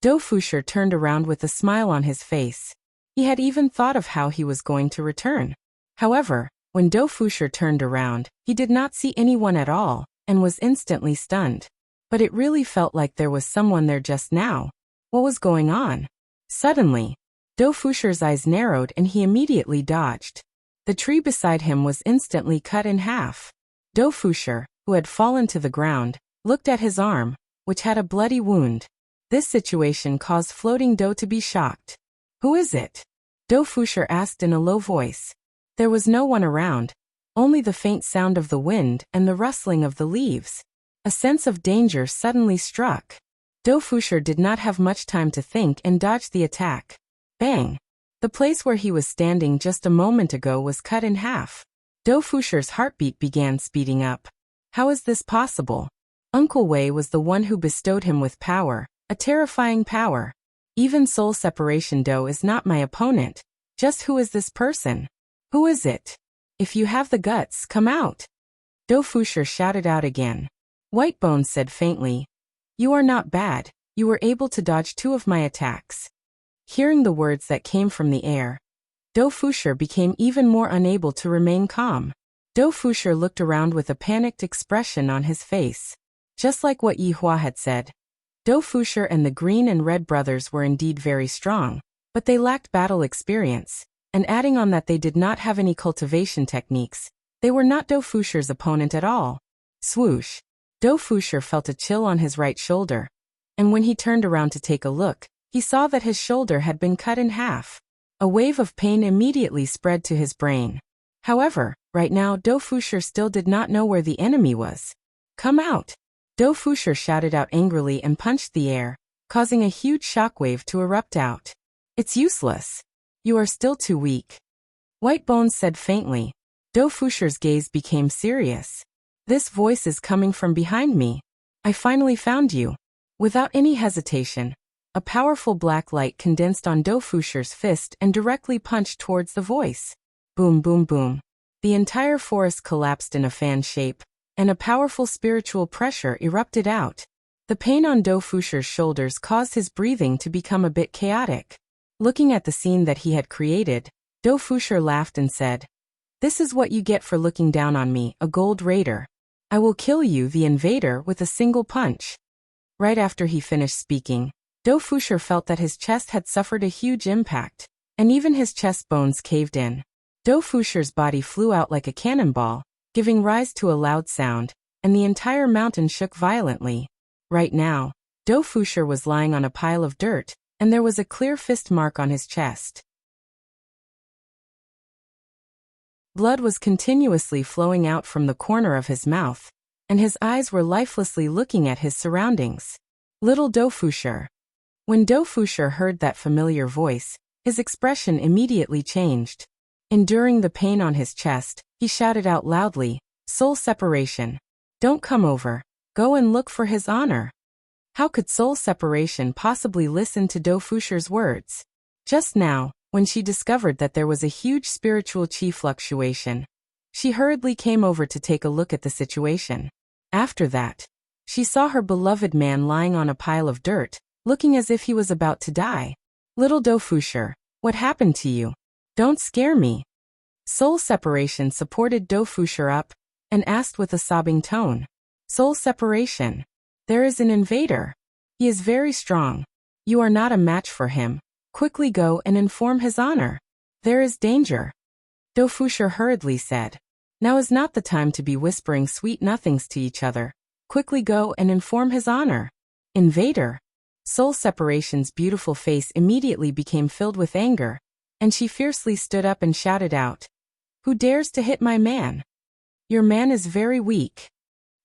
Do Fusher turned around with a smile on his face. He had even thought of how he was going to return. However, when Do Fusher turned around, he did not see anyone at all, and was instantly stunned. But it really felt like there was someone there just now. What was going on? Suddenly, Do Fusher's eyes narrowed and he immediately dodged. The tree beside him was instantly cut in half. Do Fusher, who had fallen to the ground, looked at his arm, which had a bloody wound. This situation caused Floating Do to be shocked. Who is it? Do Fusher asked in a low voice. There was no one around, only the faint sound of the wind and the rustling of the leaves. A sense of danger suddenly struck. Do Fusher did not have much time to think and dodged the attack. Bang! The place where he was standing just a moment ago was cut in half. Do Fusher's heartbeat began speeding up. How is this possible? Uncle Wei was the one who bestowed him with power, a terrifying power. Even soul separation Do is not my opponent. Just who is this person? Who is it? If you have the guts, come out. Do Fusher shouted out again. Whitebones said faintly, You are not bad, you were able to dodge 2 of my attacks. Hearing the words that came from the air, Do Fusher became even more unable to remain calm. Do Fusher looked around with a panicked expression on his face. Just like what Yi Hua had said, Do Fusher and the Green and Red brothers were indeed very strong, but they lacked battle experience, and adding on that they did not have any cultivation techniques, they were not Do Fusher's opponent at all. Swoosh! Do Fusher felt a chill on his right shoulder, and when he turned around to take a look, he saw that his shoulder had been cut in half. A wave of pain immediately spread to his brain. However, right now Do Fusher still did not know where the enemy was. Come out! Do Fusher shouted out angrily and punched the air, causing a huge shockwave to erupt out. It's useless. You are still too weak. Whitebones said faintly. Do Fusher's gaze became serious. This voice is coming from behind me. I finally found you. Without any hesitation, a powerful black light condensed on Do Fusher's fist and directly punched towards the voice. Boom, boom, boom. The entire forest collapsed in a fan shape, and a powerful spiritual pressure erupted out. The pain on Do Fusher's shoulders caused his breathing to become a bit chaotic. Looking at the scene that he had created, Do Fusher laughed and said, This is what you get for looking down on me, a gold raider. I will kill you, the invader, with a single punch. Right after he finished speaking, Do Fusher felt that his chest had suffered a huge impact, and even his chest bones caved in. Do Fusher's body flew out like a cannonball, giving rise to a loud sound, and the entire mountain shook violently. Right now, Do Fusher was lying on a pile of dirt, and there was a clear fist mark on his chest. Blood was continuously flowing out from the corner of his mouth, and his eyes were lifelessly looking at his surroundings. Little Do Fusher. When Do Fusher heard that familiar voice, his expression immediately changed. Enduring the pain on his chest, he shouted out loudly, Soul separation. Don't come over. Go and look for his honor. How could soul separation possibly listen to Do Fusher's words? Just now, when she discovered that there was a huge spiritual chi fluctuation, she hurriedly came over to take a look at the situation. After that, she saw her beloved man lying on a pile of dirt, looking as if he was about to die. Little Do Fusher, what happened to you? Don't scare me. Soul separation supported Do Fusher up, and asked with a sobbing tone. Soul separation. There is an invader. He is very strong. You are not a match for him. Quickly go and inform his honor. There is danger. Dofusher hurriedly said. Now is not the time to be whispering sweet nothings to each other. Quickly go and inform his honor. Invader. Soul separation's beautiful face immediately became filled with anger, and she fiercely stood up and shouted out. Who dares to hit my man? Your man is very weak.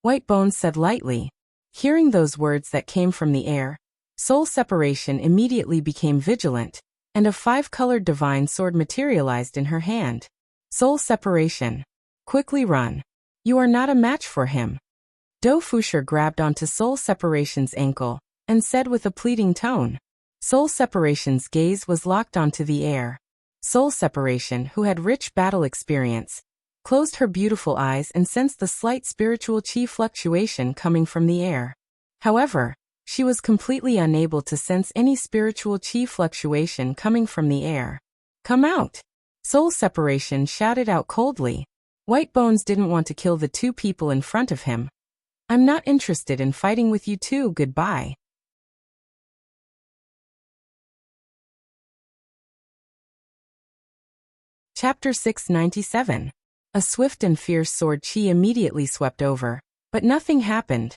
White Bones said lightly. Hearing those words that came from the air, soul separation immediately became vigilant, and a 5-colored divine sword materialized in her hand. Soul separation. Quickly run. You are not a match for him. Dofusher grabbed onto soul separation's ankle, and said with a pleading tone. Soul separation's gaze was locked onto the air. Soul separation, who had rich battle experience, closed her beautiful eyes and sensed the slight spiritual chi fluctuation coming from the air. However, she was completely unable to sense any spiritual chi fluctuation coming from the air. Come out! Soul separation shouted out coldly. White Bones didn't want to kill the 2 people in front of him. I'm not interested in fighting with you two, goodbye. Chapter 697. A swift and fierce sword chi immediately swept over, but nothing happened.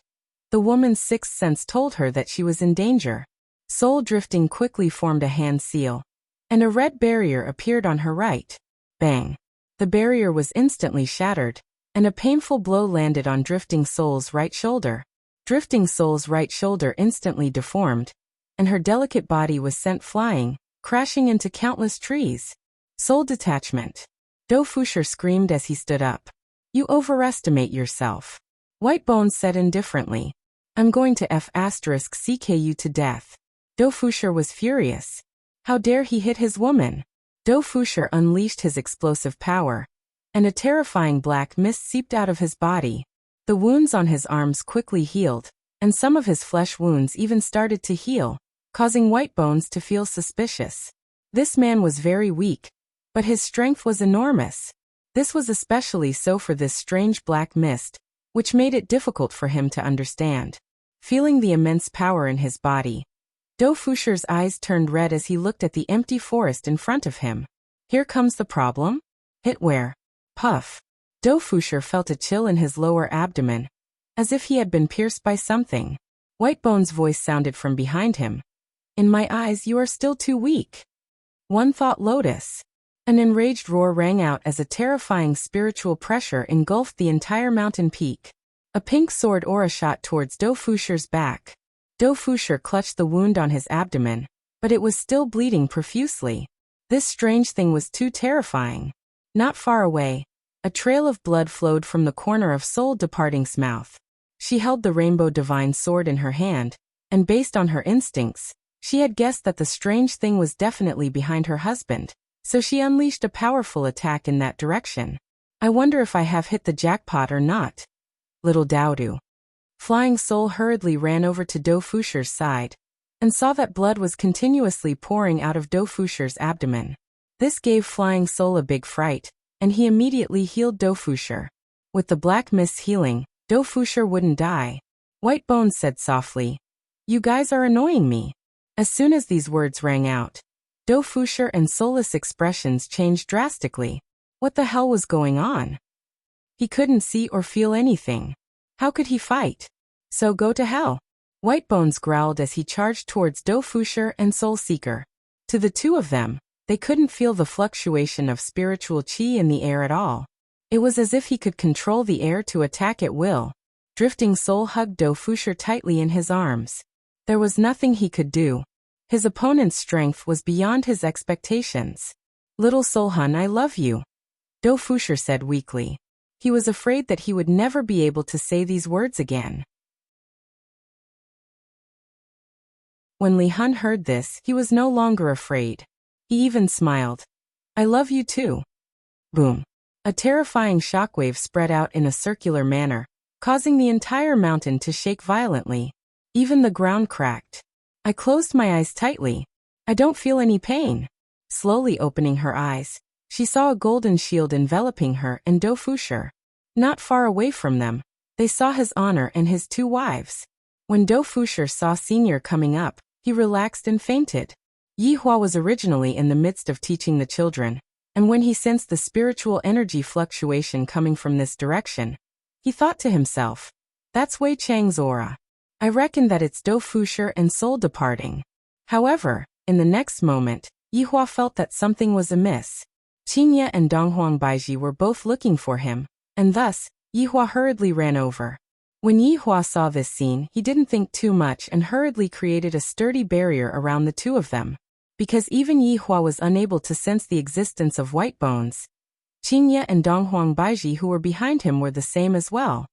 The woman's sixth sense told her that she was in danger. Soul drifting quickly formed a hand seal, and a red barrier appeared on her right. Bang! The barrier was instantly shattered, and a painful blow landed on Drifting Soul's right shoulder. Drifting Soul's right shoulder instantly deformed, and her delicate body was sent flying, crashing into countless trees. Soul detachment. Dofusher screamed as he stood up. You overestimate yourself. White Bones said indifferently. I'm going to *CK you to death. Dofusher was furious. How dare he hit his woman? Dofusher unleashed his explosive power, and a terrifying black mist seeped out of his body. The wounds on his arms quickly healed, and some of his flesh wounds even started to heal, causing White Bones to feel suspicious. This man was very weak, but his strength was enormous. This was especially so for this strange black mist, which made it difficult for him to understand. Feeling the immense power in his body, Dofusher's eyes turned red as he looked at the empty forest in front of him. Here comes the problem? Hit where? Puff. Dofusher felt a chill in his lower abdomen, as if he had been pierced by something. White Bones' voice sounded from behind him. In my eyes you are still too weak. One thought Lotus. An enraged roar rang out as a terrifying spiritual pressure engulfed the entire mountain peak. A pink sword aura shot towards Dofusher's back. Dofusher clutched the wound on his abdomen, but it was still bleeding profusely. This strange thing was too terrifying. Not far away, a trail of blood flowed from the corner of Soul Departing's mouth. She held the Rainbow Divine Sword in her hand, and based on her instincts, she had guessed that the strange thing was definitely behind her husband. So she unleashed a powerful attack in that direction. I wonder if I have hit the jackpot or not. Little Dowdu. Flying Soul hurriedly ran over to Dofusher's side, and saw that blood was continuously pouring out of Dofusher's abdomen. This gave Flying Soul a big fright, and he immediately healed Dofusher. With the black mist healing, Dofusher wouldn't die. White Bones said softly, You guys are annoying me. As soon as these words rang out, Dofusher and Soul's expressions changed drastically. What the hell was going on? He couldn't see or feel anything. How could he fight? So go to hell. White Bones growled as he charged towards Dofusher and Soul Seeker. To the two of them, they couldn't feel the fluctuation of spiritual chi in the air at all. It was as if he could control the air to attack at will. Drifting Soul hugged Dofusher tightly in his arms. There was nothing he could do. His opponent's strength was beyond his expectations. Little Soulhun, I love you. Dofusher said weakly. He was afraid that he would never be able to say these words again. When Li Hun heard this, he was no longer afraid. He even smiled. I love you too. Boom. A terrifying shockwave spread out in a circular manner, causing the entire mountain to shake violently. Even the ground cracked. I closed my eyes tightly. I don't feel any pain. Slowly opening her eyes, she saw a golden shield enveloping her and Dofusher. Not far away from them, they saw his honor and his 2 wives. When Do Fushi saw Senior coming up, he relaxed and fainted. Yi Hua was originally in the midst of teaching the children, and when he sensed the spiritual energy fluctuation coming from this direction, he thought to himself, "That's Wei Chang's aura. I reckon that it's Do Fushi and soul departing." However, in the next moment, Yi Hua felt that something was amiss. Qingye and Donghuang Baiji were both looking for him, and thus, Yi Hua hurriedly ran over. When Yi Hua saw this scene, he didn't think too much and hurriedly created a sturdy barrier around the 2 of them. Because even Yi Hua was unable to sense the existence of white bones, Qingye and Donghuang Baiji who were behind him were the same as well.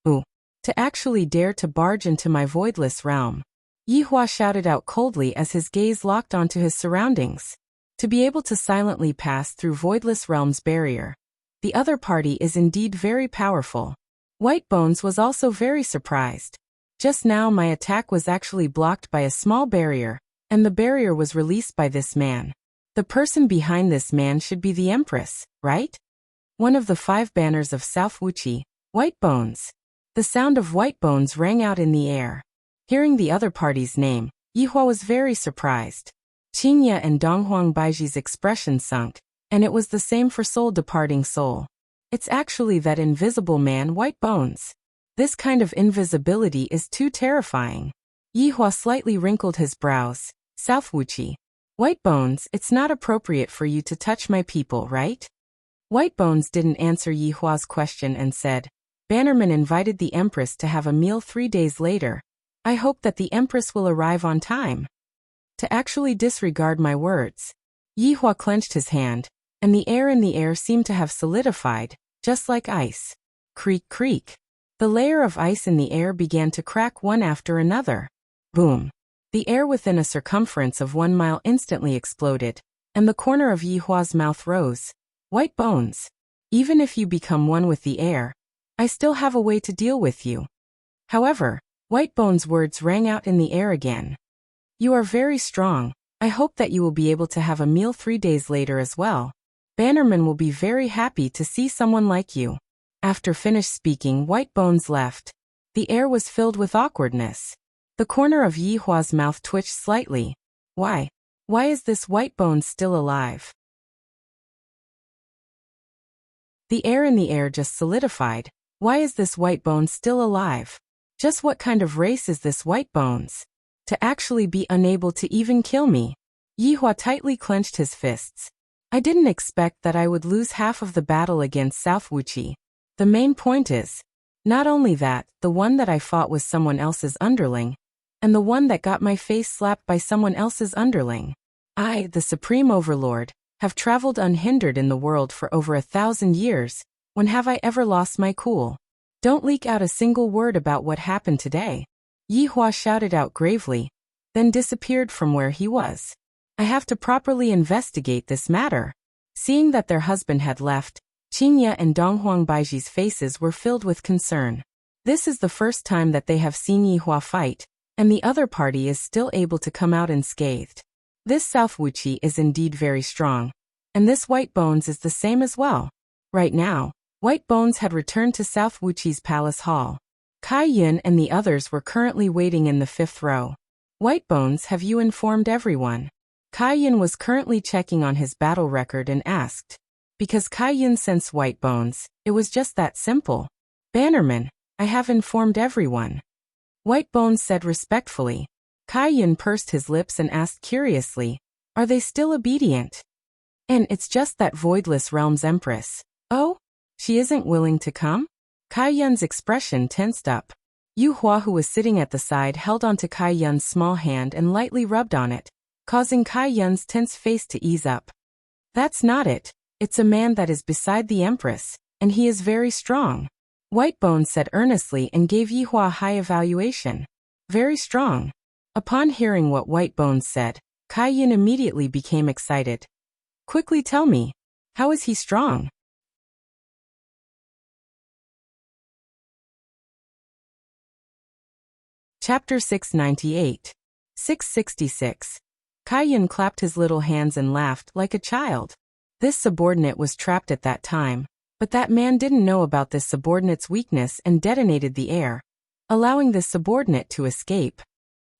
"Ooh, to actually dare to barge into my voidless realm," Yi Hua shouted out coldly as his gaze locked onto his surroundings. To be able to silently pass through Voidless Realm's barrier, the other party is indeed very powerful. White Bones was also very surprised. Just now my attack was actually blocked by a small barrier, and the barrier was released by this man. The person behind this man should be the Empress, right? One of the 5 banners of South Wuxia, White Bones. The sound of White Bones rang out in the air. Hearing the other party's name, Yi Hua was very surprised. Qingye and Donghuang Baiji's expression sunk, and it was the same for Soul Departing Soul. It's actually that invisible man White Bones. This kind of invisibility is too terrifying. Yi Hua slightly wrinkled his brows. "South Wuxia. White Bones, it's not appropriate for you to touch my people, right?" White Bones didn't answer Yi Hua's question and said, "Bannerman invited the Empress to have a meal 3 days later. I hope that the Empress will arrive on time." To actually disregard my words. Yi Hua clenched his hand, and the air in the air seemed to have solidified, just like ice. Creak, creak. The layer of ice in the air began to crack one after another. Boom. The air within a circumference of 1 mile instantly exploded, and the corner of Yi Hua's mouth rose. "White Bones. Even if you become one with the air, I still have a way to deal with you." However, White Bones' words rang out in the air again. "You are very strong. I hope that you will be able to have a meal 3 days later as well. Bannerman will be very happy to see someone like you." After finished speaking, White Bones left. The air was filled with awkwardness. The corner of Yi Hua's mouth twitched slightly. Why? Why is this White Bones still alive? The air in the air just solidified. Why is this White Bones still alive? Just what kind of race is this White Bones? To actually be unable to even kill me. Yi Hua tightly clenched his fists. I didn't expect that I would lose half of the battle against South Wuxia. The main point is, not only that, the one that I fought was someone else's underling, and the one that got my face slapped by someone else's underling. I, the Supreme Overlord, have traveled unhindered in the world for over 1,000 years. When have I ever lost my cool? Don't leak out a single word about what happened today. Yi Hua shouted out gravely, then disappeared from where he was. I have to properly investigate this matter. Seeing that their husband had left, Qingye and Donghuang Baiji's faces were filled with concern. This is the first time that they have seen Yi Hua fight, and the other party is still able to come out unscathed. This South Wuxia is indeed very strong, and this White Bones is the same as well. Right now, White Bones had returned to South Wuxia's palace hall. Kai Yun and the others were currently waiting in the 5th row. White Bones, have you informed everyone? Kai Yun was currently checking on his battle record and asked. Because Kai Yun sensed White Bones, it was just that simple. Bannerman, I have informed everyone. White Bones said respectfully. Kai Yun pursed his lips and asked curiously, are they still obedient? And it's just that Voidless Realm's Empress. Oh? She isn't willing to come? Kai Yun's expression tensed up. Yu Hua, who was sitting at the side, held onto Kai Yun's small hand and lightly rubbed on it, causing Kai Yun's tense face to ease up. That's not it. It's a man that is beside the Empress, and he is very strong. White Bones said earnestly and gave Yi Hua a high evaluation. Very strong. Upon hearing what White Bones said, Kai Yun immediately became excited. Quickly tell me, how is he strong? Chapter 698. 666. Kai Yun clapped his little hands and laughed like a child. This subordinate was trapped at that time, But that man didn't know about this subordinate's weakness and detonated the air, allowing this subordinate to escape.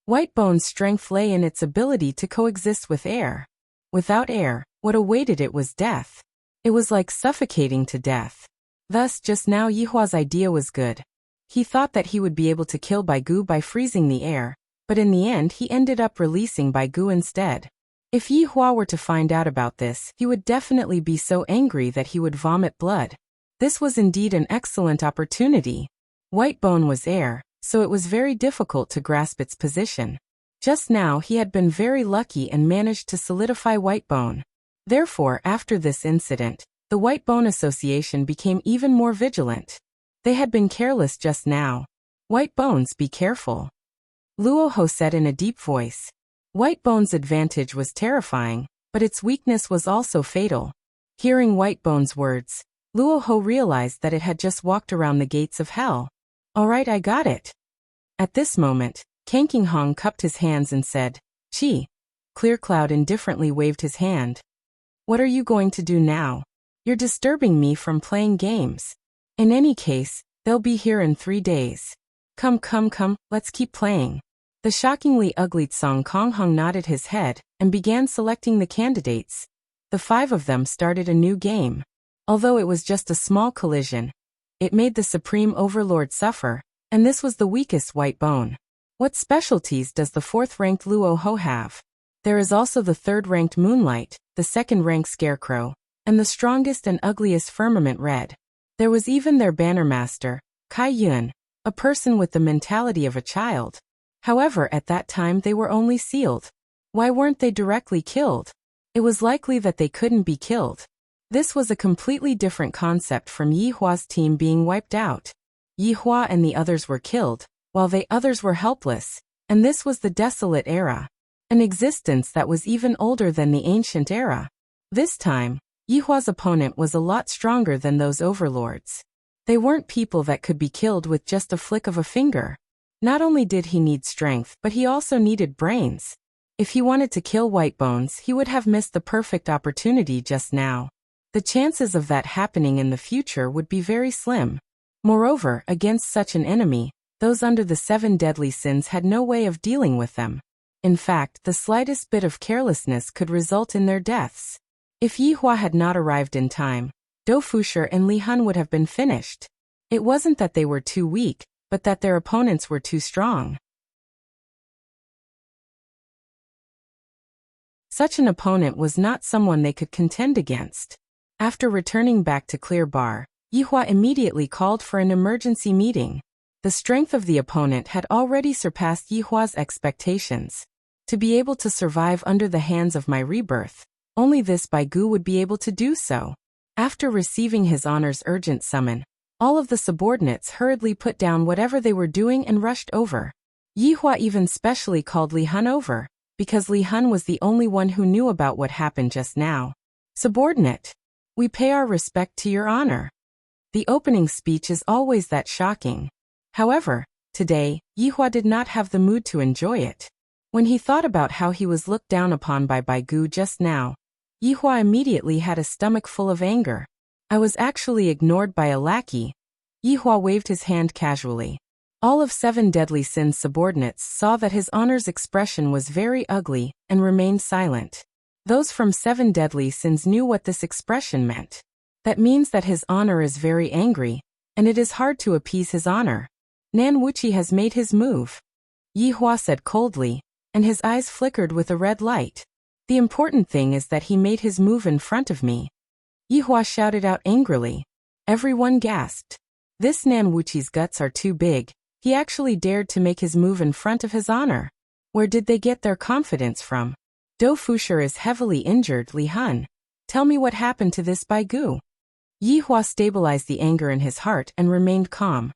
Whitebone's strength lay in its ability to coexist with air. Without air, what awaited it was death. It was like suffocating to death. Thus, just now Yihua's idea was good. He thought that he would be able to kill Baigu by freezing the air, but in the end he ended up releasing Baigu instead. If Yihua were to find out about this, he would definitely be so angry that he would vomit blood. This was indeed an excellent opportunity. Whitebone was air, so it was very difficult to grasp its position. Just now he had been very lucky and managed to solidify Whitebone. Therefore, after this incident, the Whitebone Association became even more vigilant. They had been careless just now. Whitebones, be careful, Luoho said in a deep voice. Whitebone's advantage was terrifying, but its weakness was also fatal. Hearing Whitebone's words, Luoho realized that it had just walked around the gates of hell. Alright, I got it. At this moment, Kanking Hong cupped his hands and said, Chi. Clearcloud indifferently waved his hand. What are you going to do now? You're disturbing me from playing games. In any case, they'll be here in 3 days. Come, let's keep playing. The shockingly ugly Tsong Kong Hung nodded his head and began selecting the candidates. The 5 of them started a new game. Although it was just a small collision, it made the Supreme Overlord suffer, and this was the weakest Whitebone. What specialties does the 4th-ranked Luoho have? There is also the 3rd-ranked Moonlight, the 2nd-ranked Scarecrow, and the strongest and ugliest Firmament Red. There was even their banner master, Kai Yun, a person with the mentality of a child. However, at that time they were only sealed. Why weren't they directly killed? It was likely that they couldn't be killed. This was a completely different concept from Yihua's team being wiped out. Yihua and the others were killed, while the others were helpless, and this was the Desolate Era. An existence that was even older than the Ancient Era. This time, Yihua's opponent was a lot stronger than those overlords. They weren't people that could be killed with just a flick of a finger. Not only did he need strength, but he also needed brains. If he wanted to kill Whitebones, he would have missed the perfect opportunity just now. The chances of that happening in the future would be very slim. Moreover, against such an enemy, those under the 7 deadly sins had no way of dealing with them. In fact, the slightest bit of carelessness could result in their deaths. If Yihua had not arrived in time, Do Fusher and Li Hun would have been finished. It wasn't that they were too weak, but that their opponents were too strong. Such an opponent was not someone they could contend against. After returning back to Clear Bar, Yihua immediately called for an emergency meeting. The strength of the opponent had already surpassed Yihua's expectations. To be able to survive under the hands of my rebirth, only this Baigu would be able to do so. After receiving his honor's urgent summon, all of the subordinates hurriedly put down whatever they were doing and rushed over. Yihua even specially called Li Hun over, because Li Hun was the only one who knew about what happened just now. Subordinate, we pay our respect to your honor. The opening speech is always that shocking. However, today, Yihua did not have the mood to enjoy it. When he thought about how he was looked down upon by Baigu just now, Yihua immediately had a stomach full of anger. I was actually ignored by a lackey. Yihua waved his hand casually. All of 7 deadly sins subordinates saw that his honor's expression was very ugly and remained silent. Those from 7 deadly sins knew what this expression meant. That means that his honor is very angry, and it is hard to appease his honor. Nan Wuxia has made his move, Yihua said coldly, and his eyes flickered with a red light. The important thing is that he made his move in front of me. Yihua shouted out angrily. Everyone gasped. This Nan Wuxi's guts are too big. He actually dared to make his move in front of his honor. Where did they get their confidence from? Do Fusher is heavily injured, Li Hun. Tell me what happened to this Baigu. Yihua stabilized the anger in his heart and remained calm.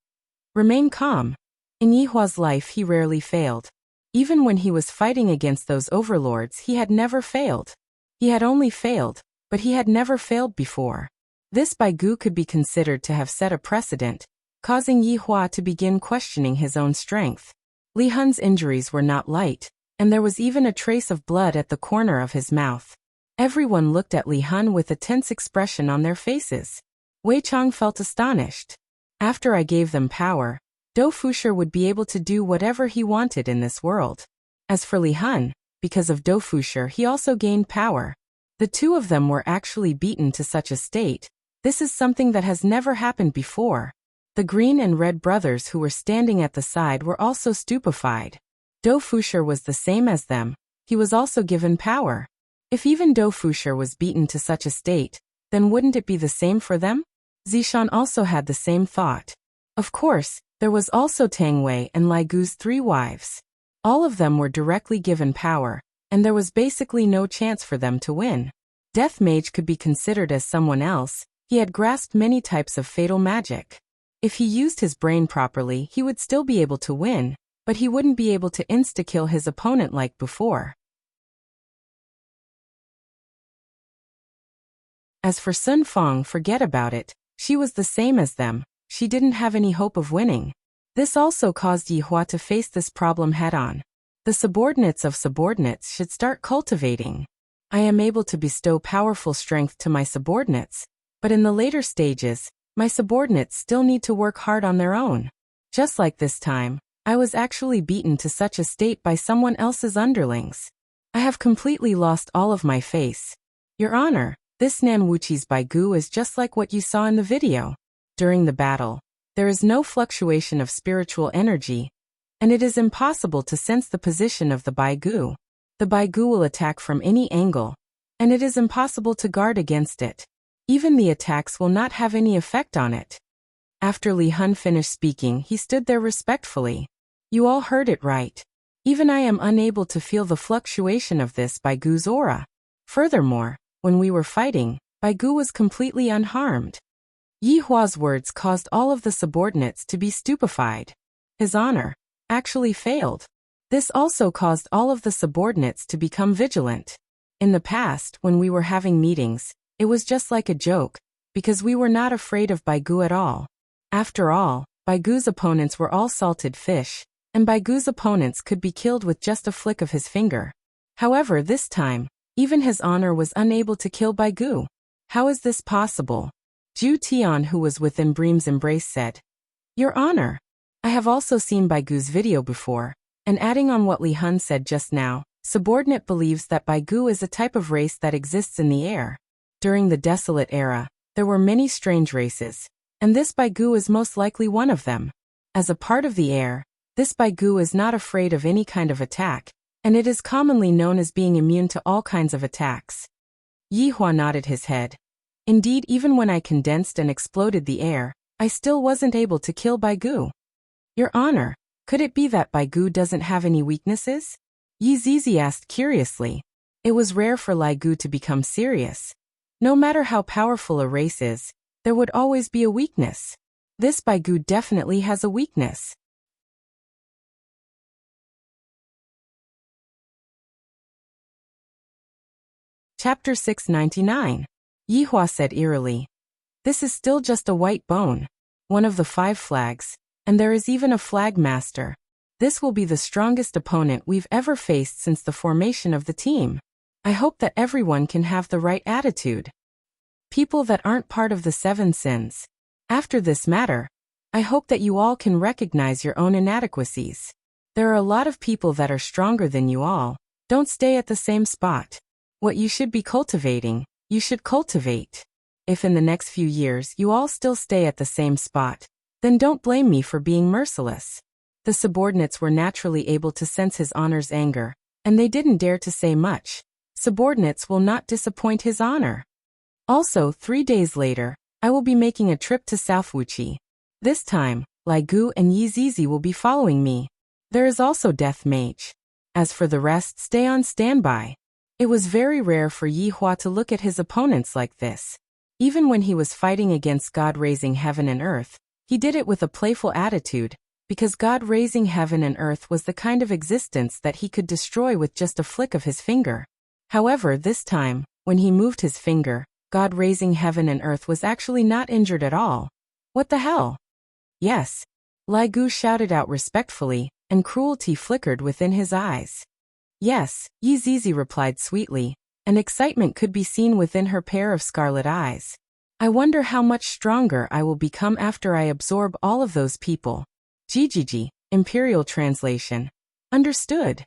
Remain calm. In Yihua's life he rarely failed. Even when he was fighting against those overlords he had never failed. He had only failed, but he had never failed before. This Baigu could be considered to have set a precedent, causing Yihua to begin questioning his own strength. Li Hun's injuries were not light, and there was even a trace of blood at the corner of his mouth. Everyone looked at Li Hun with a tense expression on their faces. Wei Chang felt astonished. After I gave them power, Dou Fusher would be able to do whatever he wanted in this world. As for Li Han, because of Dou Fusher he also gained power. The two of them were actually beaten to such a state. This is something that has never happened before. The green and red brothers who were standing at the side were also stupefied. Dou Fusher was the same as them. He was also given power. If even Dou Fusher was beaten to such a state, then wouldn't it be the same for them? Zishan also had the same thought. Of course, there was also Tang Wei and Lai Gu's 3 wives. All of them were directly given power, and there was basically no chance for them to win. Death Mage could be considered as someone else. He had grasped many types of fatal magic. If he used his brain properly, he would still be able to win, but he wouldn't be able to insta-kill his opponent like before. As for Sun Fong, forget about it. She was the same as them. She didn't have any hope of winning. This also caused Yi Hua to face this problem head-on. The subordinates of subordinates should start cultivating. I am able to bestow powerful strength to my subordinates, but in the later stages, my subordinates still need to work hard on their own. Just like this time, I was actually beaten to such a state by someone else's underlings. I have completely lost all of my face. Your Honor, this Nan Wuqi's Baigu is just like what you saw in the video. During the battle, there is no fluctuation of spiritual energy, and it is impossible to sense the position of the Baigu. The Baigu will attack from any angle, and it is impossible to guard against it. Even the attacks will not have any effect on it. After Li Han finished speaking, he stood there respectfully. You all heard it right. Even I am unable to feel the fluctuation of this Baigu's aura. Furthermore, when we were fighting, Baigu was completely unharmed. Yi Hua's words caused all of the subordinates to be stupefied. His honor actually failed. This also caused all of the subordinates to become vigilant. In the past, when we were having meetings, it was just like a joke, because we were not afraid of Baigu at all. After all, Baigu's opponents were all salted fish, and Baigu's opponents could be killed with just a flick of his finger. However, this time, even his honor was unable to kill Baigu. How is this possible? Zhu Tian, who was within Bream's embrace, said, Your Honor, I have also seen Baigu's video before, and adding on what Li Han said just now, subordinate believes that Baigu is a type of race that exists in the air. During the Desolate Era, there were many strange races, and this Baigu is most likely one of them. As a part of the air, this Baigu is not afraid of any kind of attack, and it is commonly known as being immune to all kinds of attacks. Yi Hua nodded his head. Indeed, even when I condensed and exploded the air, I still wasn't able to kill Baigu. Your Honor, could it be that Baigu doesn't have any weaknesses? Yi Zizi asked curiously. It was rare for Lai Gu to become serious. No matter how powerful a race is, there would always be a weakness. This Baigu definitely has a weakness. Chapter 699. Yi Hua said eerily. This is still just a white bone. One of the 5 flags. And there is even a flag master. This will be the strongest opponent we've ever faced since the formation of the team. I hope that everyone can have the right attitude. People that aren't part of the 7 sins. After this matter, I hope that you all can recognize your own inadequacies. There are a lot of people that are stronger than you all. Don't stay at the same spot. What you should be cultivating, you should cultivate. If in the next few years you all still stay at the same spot, then don't blame me for being merciless. The subordinates were naturally able to sense his honor's anger, and they didn't dare to say much. Subordinates will not disappoint his honor. Also, 3 days later, I will be making a trip to South Wuxia. This time, Lai Gu and Yi Zizi will be following me. There is also Death Mage. As for the rest, stay on standby. It was very rare for Yi Hua to look at his opponents like this. Even when he was fighting against God raising heaven and earth, he did it with a playful attitude, because God raising heaven and earth was the kind of existence that he could destroy with just a flick of his finger. However, this time, when he moved his finger, God raising heaven and earth was actually not injured at all. What the hell? Yes. Lai Gu shouted out respectfully, and cruelty flickered within his eyes. Yes, Yi Zizi replied sweetly, and excitement could be seen within her pair of scarlet eyes. I wonder how much stronger I will become after I absorb all of those people. Gigi, Imperial Translation. Understood.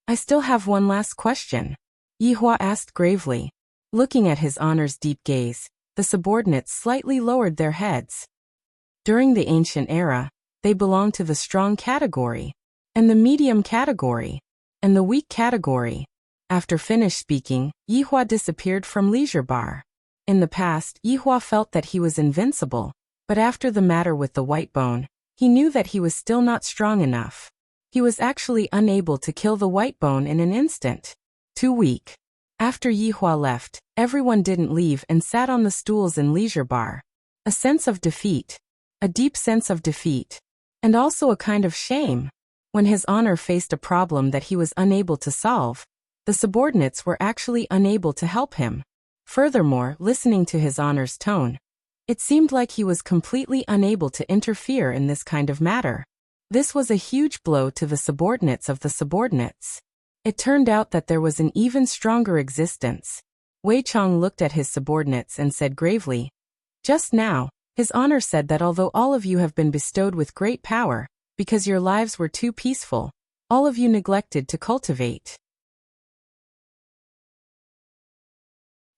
I still have one last question. Yihua asked gravely. Looking at His Honor's deep gaze, the subordinates slightly lowered their heads. During the ancient era, they belonged to the strong category, and the medium category, and the weak category. After finished speaking, Yihua disappeared from Leisure Bar. In the past, Yihua felt that he was invincible, but after the matter with the white bone, he knew that he was still not strong enough. He was actually unable to kill the white bone in an instant. Too weak. After Yihua left, everyone didn't leave and sat on the stools in Leisure Bar. A sense of defeat. A deep sense of defeat. And also a kind of shame. When His Honor faced a problem that he was unable to solve, the subordinates were actually unable to help him. Furthermore, listening to His Honor's tone, it seemed like he was completely unable to interfere in this kind of matter. This was a huge blow to the subordinates of the subordinates. It turned out that there was an even stronger existence. Wei Chong looked at his subordinates and said gravely, "Just now, His Honor said that although all of you have been bestowed with great power, because your lives were too peaceful, all of you neglected to cultivate.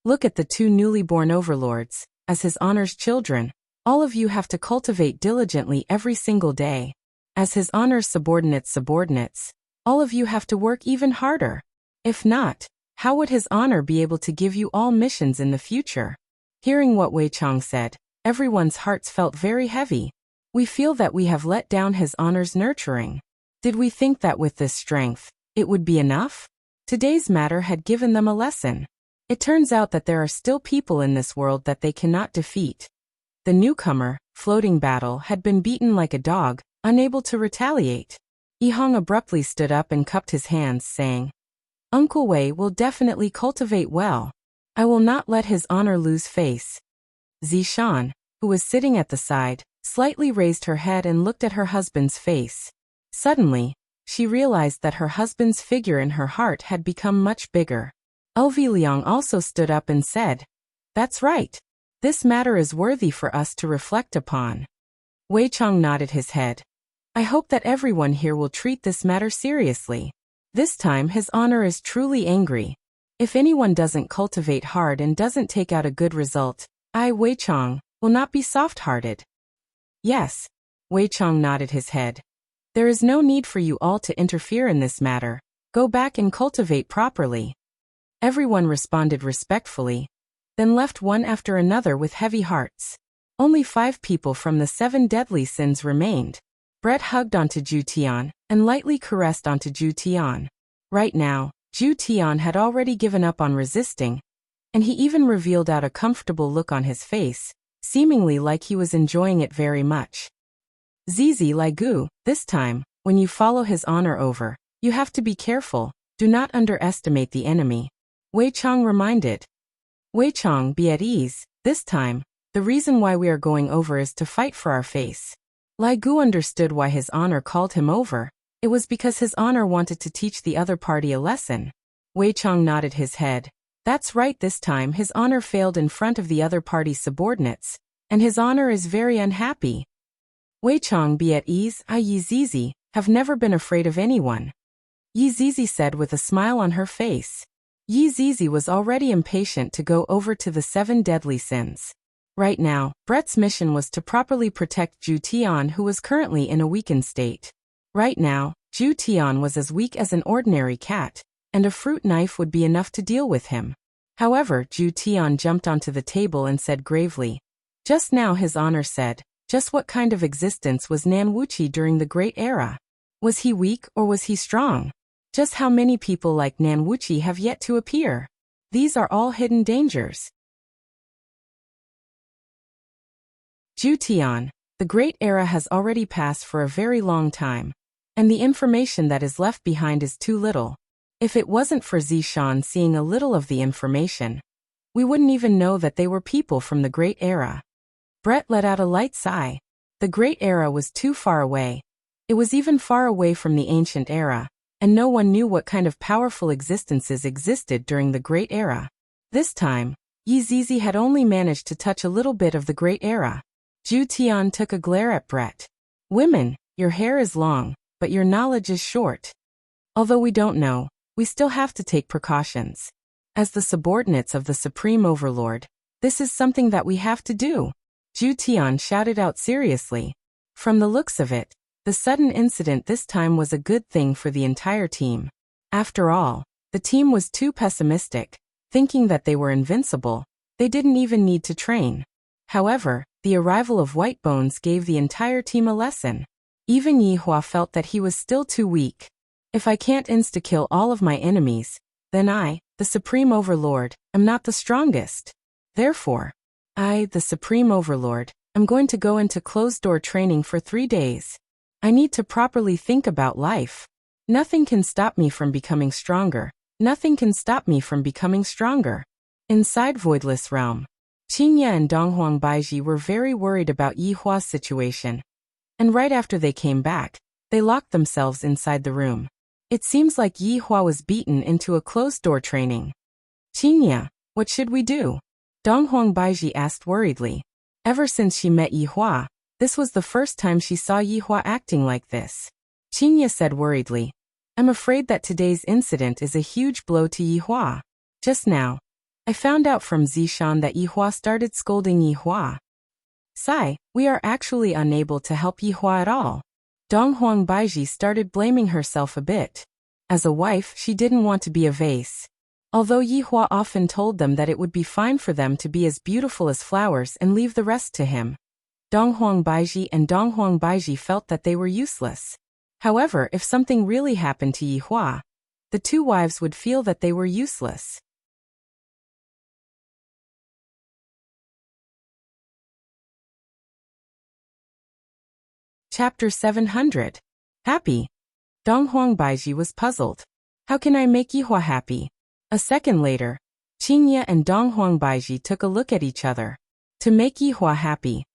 Look at the two newly born overlords, as His Honor's children, all of you have to cultivate diligently every single day. As His Honor's subordinates, all of you have to work even harder. If not, how would His Honor be able to give you all missions in the future?" Hearing what Wei Chong said, everyone's hearts felt very heavy. We feel that we have let down His Honor's nurturing. Did we think that with this strength, it would be enough? Today's matter had given them a lesson. It turns out that there are still people in this world that they cannot defeat. The newcomer, Floating Battle, had been beaten like a dog, unable to retaliate. Yihong abruptly stood up and cupped his hands, saying, "Uncle Wei will definitely cultivate well. I will not let His Honor lose face." Zishan, who was sitting at the side, slightly raised her head and looked at her husband's face. Suddenly, she realized that her husband's figure in her heart had become much bigger. Lv Liang also stood up and said, "That's right. This matter is worthy for us to reflect upon." Wei Chong nodded his head. "I hope that everyone here will treat this matter seriously. This time His Honor is truly angry. If anyone doesn't cultivate hard and doesn't take out a good result, I, Wei Chong, will not be soft-hearted." "Yes." Wei Chong nodded his head. "There is no need for you all to interfere in this matter. Go back and cultivate properly." Everyone responded respectfully, then left one after another with heavy hearts. Only 5 people from the 7 deadly sins remained. Brett hugged onto Zhu Tian and lightly caressed onto Zhu Tian. Right now, Zhu Tian had already given up on resisting, and he even revealed out a comfortable look on his face, seemingly like he was enjoying it very much. "Zizi Ligu, this time, when you follow His Honor over, you have to be careful. Do not underestimate the enemy," Wei Chong reminded. "Wei Chong, be at ease. This time, the reason why we are going over is to fight for our face." Lai Gu understood why His Honor called him over. It was because His Honor wanted to teach the other party a lesson. Wei Chong nodded his head. That's right, this time His Honor failed in front of the other party's subordinates, and His Honor is very unhappy. Wei Chong, be at ease. I, Yi Zizi, have never been afraid of anyone, Yi Zizi said with a smile on her face. Yi Zizi was already impatient to go over to the 7 deadly sins. Right now, Brett's mission was to properly protect Zhu Tian, who was currently in a weakened state. Right now, Zhu Tian was as weak as an ordinary cat, and a fruit knife would be enough to deal with him. However, Zhu Tian jumped onto the table and said gravely, "Just now His Honor said, just what kind of existence was Nan Wuxia during the Great Era? Was he weak or was he strong? Just how many people like Nan Wuxia have yet to appear? These are all hidden dangers." Zhu Tian, the Great Era has already passed for a very long time, and the information that is left behind is too little. If it wasn't for Zishan seeing a little of the information, we wouldn't even know that they were people from the Great Era. Brett let out a light sigh. The Great Era was too far away. It was even far away from the Ancient Era, and no one knew what kind of powerful existences existed during the Great Era. This time, Yi Zizi had only managed to touch a little bit of the great era. Zhu Tian took a glare at Brett. Women, your hair is long, but your knowledge is short. Although we don't know, we still have to take precautions. As the subordinates of the Supreme Overlord, this is something that we have to do. Zhu Tian shouted out seriously. From the looks of it, the sudden incident this time was a good thing for the entire team. After all, the team was too pessimistic, thinking that they were invincible. They didn't even need to train. However, the arrival of White Bones gave the entire team a lesson. Even Yi Hua felt that he was still too weak. If I can't insta-kill all of my enemies, then I, the Supreme Overlord, am not the strongest. Therefore, I, the Supreme Overlord, am going to go into closed-door training for 3 days. I need to properly think about life. Nothing can stop me from becoming stronger. Nothing can stop me from becoming stronger. Inside Voidless Realm, Qingye and Donghuang Baiji were very worried about Yi Hua's situation. And right after they came back, they locked themselves inside the room. It seems like Yi Hua was beaten into a closed-door training. Qingye, what should we do? Donghuang Baiji asked worriedly. Ever since she met Yi Hua, this was the first time she saw Yi Hua acting like this. Qingye said worriedly, I'm afraid that today's incident is a huge blow to Yi Hua. Just now, I found out from Zishan that Yi Hua started scolding Yi Hua. Sai, we are actually unable to help Yi Hua at all. Donghuang Baiji started blaming herself a bit. As a wife, she didn't want to be a vase. Although Yi Hua often told them that it would be fine for them to be as beautiful as flowers and leave the rest to him. Donghuang Baiji felt that they were useless. However, if something really happened to Yi Hua, the two wives would feel that they were useless. Chapter 700. Happy. Donghuang Baiji was puzzled. How can I make Yi Hua happy? A second later, Qingye and Donghuang Baiji took a look at each other. To make Yi Hua happy,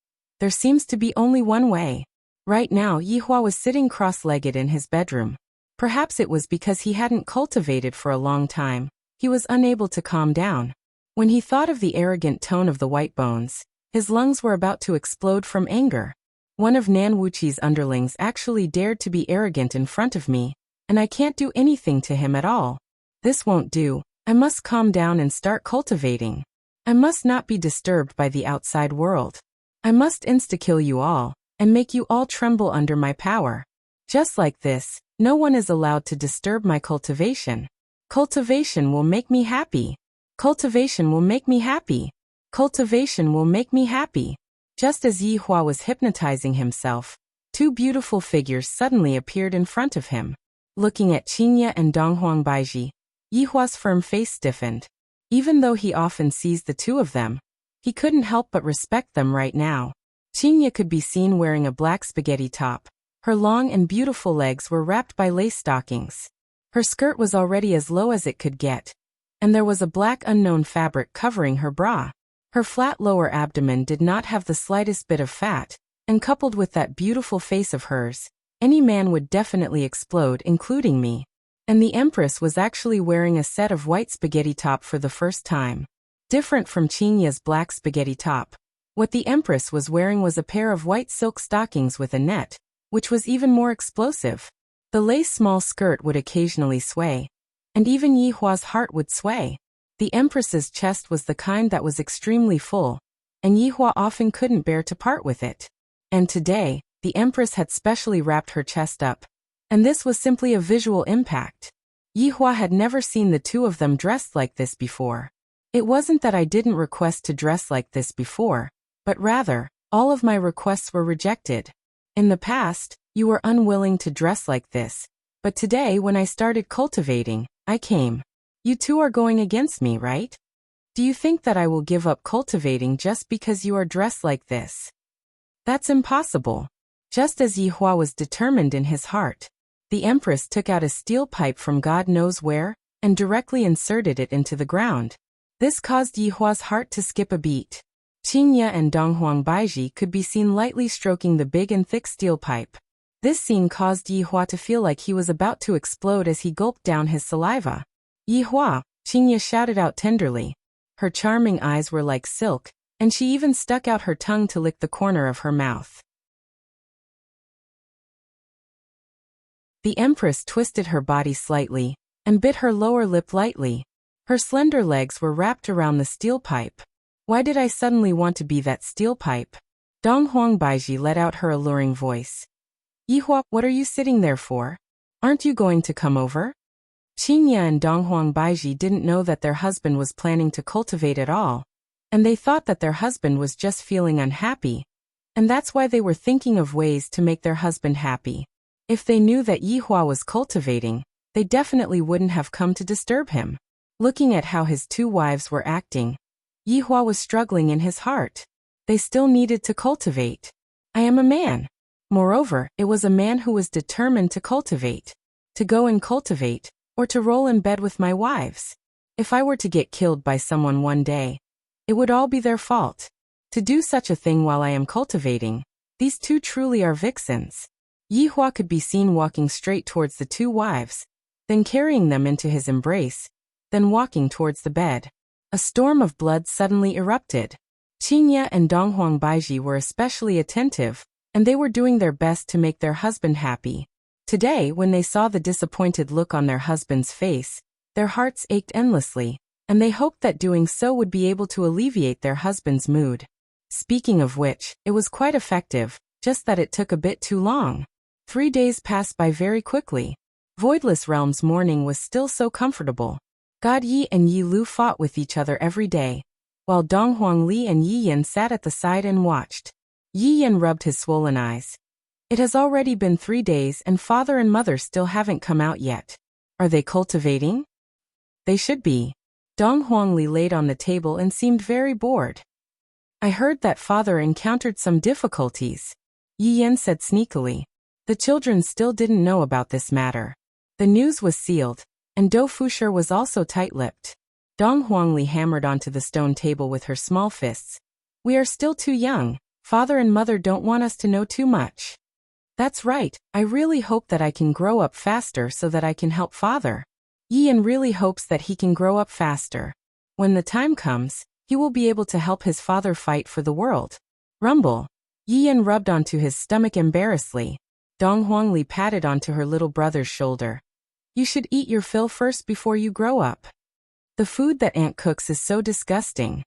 there seems to be only one way. Right now Yi Hua was sitting cross-legged in his bedroom. Perhaps it was because he hadn't cultivated for a long time. He was unable to calm down. When he thought of the arrogant tone of the White Bones, his lungs were about to explode from anger. One of Nan Wuqi's underlings actually dared to be arrogant in front of me, and I can't do anything to him at all. This won't do. I must calm down and start cultivating. I must not be disturbed by the outside world. I must insta-kill you all, and make you all tremble under my power. Just like this, no one is allowed to disturb my cultivation. Cultivation will make me happy. Cultivation will make me happy. Cultivation will make me happy. Just as Yi Hua was hypnotizing himself, two beautiful figures suddenly appeared in front of him. Looking at Qingye and Donghuang Baiji, Yi Hua's firm face stiffened. Even though he often sees the two of them, he couldn't help but respect them right now. Qingye could be seen wearing a black spaghetti top. Her long and beautiful legs were wrapped by lace stockings. Her skirt was already as low as it could get, and there was a black unknown fabric covering her bra. Her flat lower abdomen did not have the slightest bit of fat, and coupled with that beautiful face of hers, any man would definitely explode, including me. And the Empress was actually wearing a set of white spaghetti top for the first time. Different from Qingye's black spaghetti top, what the Empress was wearing was a pair of white silk stockings with a net, which was even more explosive. The lace small skirt would occasionally sway, and even Yi Hua's heart would sway. The Empress's chest was the kind that was extremely full, and Yi Hua often couldn't bear to part with it. And today, the Empress had specially wrapped her chest up, and this was simply a visual impact. Yi Hua had never seen the two of them dressed like this before. It wasn't that I didn't request to dress like this before, but rather, all of my requests were rejected. In the past, you were unwilling to dress like this, but today when I started cultivating, I came. You two are going against me, right? Do you think that I will give up cultivating just because you are dressed like this? That's impossible. Just as Yi Hua was determined in his heart, the Empress took out a steel pipe from God knows where, and directly inserted it into the ground. This caused Yi Hua's heart to skip a beat. Qingye and Donghuang Baiji could be seen lightly stroking the big and thick steel pipe. This scene caused Yi Hua to feel like he was about to explode as he gulped down his saliva. Yi Hua, Qingye shouted out tenderly. Her charming eyes were like silk, and she even stuck out her tongue to lick the corner of her mouth. The Empress twisted her body slightly, and bit her lower lip lightly. Her slender legs were wrapped around the steel pipe. Why did I suddenly want to be that steel pipe? Dong Huangbaiji let out her alluring voice. Yihua, what are you sitting there for? Aren't you going to come over? Qingya and Dong Huangbaiji didn't know that their husband was planning to cultivate at all, and they thought that their husband was just feeling unhappy, and that's why they were thinking of ways to make their husband happy. If they knew that Yihua was cultivating, they definitely wouldn't have come to disturb him. Looking at how his two wives were acting, Yihua was struggling in his heart. They still needed to cultivate. I am a man. Moreover, it was a man who was determined to cultivate. To go and cultivate, or to roll in bed with my wives. If I were to get killed by someone one day, it would all be their fault. To do such a thing while I am cultivating, these two truly are vixens. Yihua could be seen walking straight towards the two wives, then carrying them into his embrace, then walking towards the bed. A storm of blood suddenly erupted. Qingya and Dong Huangbaiji were especially attentive, and they were doing their best to make their husband happy. Today, when they saw the disappointed look on their husband's face, their hearts ached endlessly, and they hoped that doing so would be able to alleviate their husband's mood. Speaking of which, it was quite effective, just that it took a bit too long. 3 days passed by very quickly. Voidless Realm's morning was still so comfortable. God Yi and Yi Lu fought with each other every day, while Dong Huangli and Yi Yan sat at the side and watched. Yi Yan rubbed his swollen eyes. It has already been 3 days and father and mother still haven't come out yet. Are they cultivating? They should be. Dong Huangli laid on the table and seemed very bored. I heard that father encountered some difficulties, Yi Yan said sneakily. The children still didn't know about this matter. The news was sealed, and Do Fusher was also tight-lipped. Dong Huangli hammered onto the stone table with her small fists. We are still too young. Father and mother don't want us to know too much. That's right, I really hope that I can grow up faster so that I can help father. Yi Yan really hopes that he can grow up faster. When the time comes, he will be able to help his father fight for the world. Rumble. Yi Yan rubbed onto his stomach embarrassedly. Dong Huangli patted onto her little brother's shoulder. You should eat your fill first before you grow up. The food that Aunt cooks is so disgusting,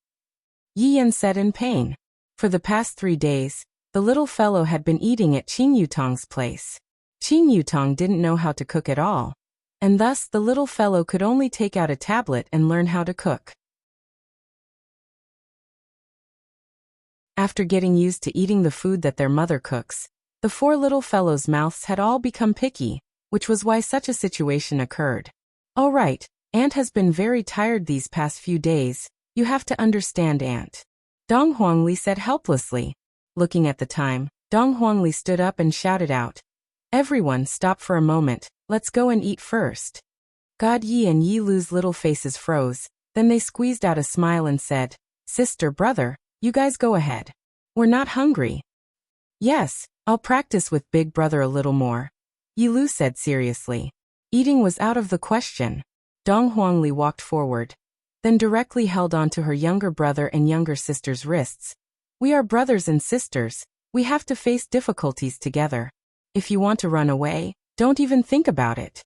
Yi Yan said in pain. For the past 3 days, the little fellow had been eating at Qing Yutong's place. Qing Yutong didn't know how to cook at all, and thus the little fellow could only take out a tablet and learn how to cook. After getting used to eating the food that their mother cooks, the 4 little fellows' mouths had all become picky, which was why such a situation occurred. All right, Aunt has been very tired these past few days. You have to understand, Aunt. Dong Huangli said helplessly. Looking at the time, Dong Huangli stood up and shouted out. Everyone stop for a moment, let's go and eat first. God Yi and Yi Lu's little faces froze, then they squeezed out a smile and said, Sister, brother, you guys go ahead. We're not hungry. Yes, I'll practice with big brother a little more, Yi Lu said seriously. Eating was out of the question. Dong Huangli walked forward, then directly held on to her younger brother and younger sister's wrists. We are brothers and sisters, we have to face difficulties together. If you want to run away, don't even think about it.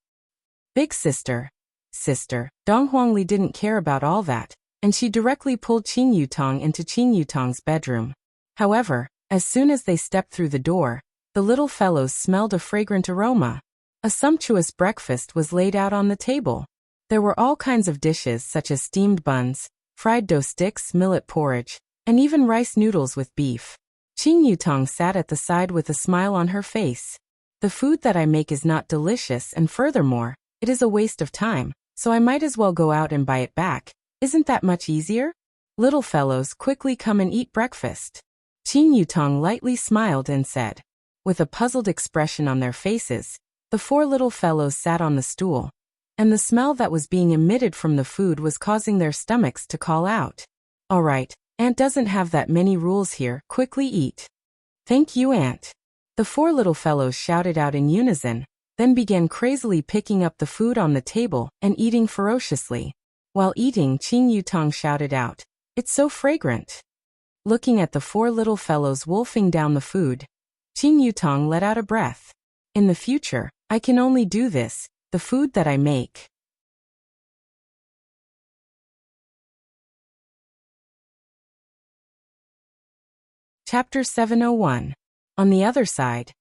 Big sister. Sister. Dong Huangli didn't care about all that, and she directly pulled Qing Yutong into Qing Yutong's bedroom. However, as soon as they stepped through the door, the little fellows smelled a fragrant aroma. A sumptuous breakfast was laid out on the table. There were all kinds of dishes such as steamed buns, fried dough sticks, millet porridge, and even rice noodles with beef. Qing Yutong sat at the side with a smile on her face. The food that I make is not delicious, and furthermore, it is a waste of time, so I might as well go out and buy it back. Isn't that much easier? Little fellows, quickly come and eat breakfast. Qing Yutong lightly smiled and said. With a puzzled expression on their faces, the 4 little fellows sat on the stool, and the smell that was being emitted from the food was causing their stomachs to call out. All right, Aunt doesn't have that many rules here, quickly eat. Thank you, Aunt. The 4 little fellows shouted out in unison, then began crazily picking up the food on the table and eating ferociously. While eating, Qing Yutong shouted out, "It's so fragrant." Looking at the four little fellows wolfing down the food, Qing Yutong let out a breath. In the future, I can only do this, the food that I make. Chapter 701. On the other side,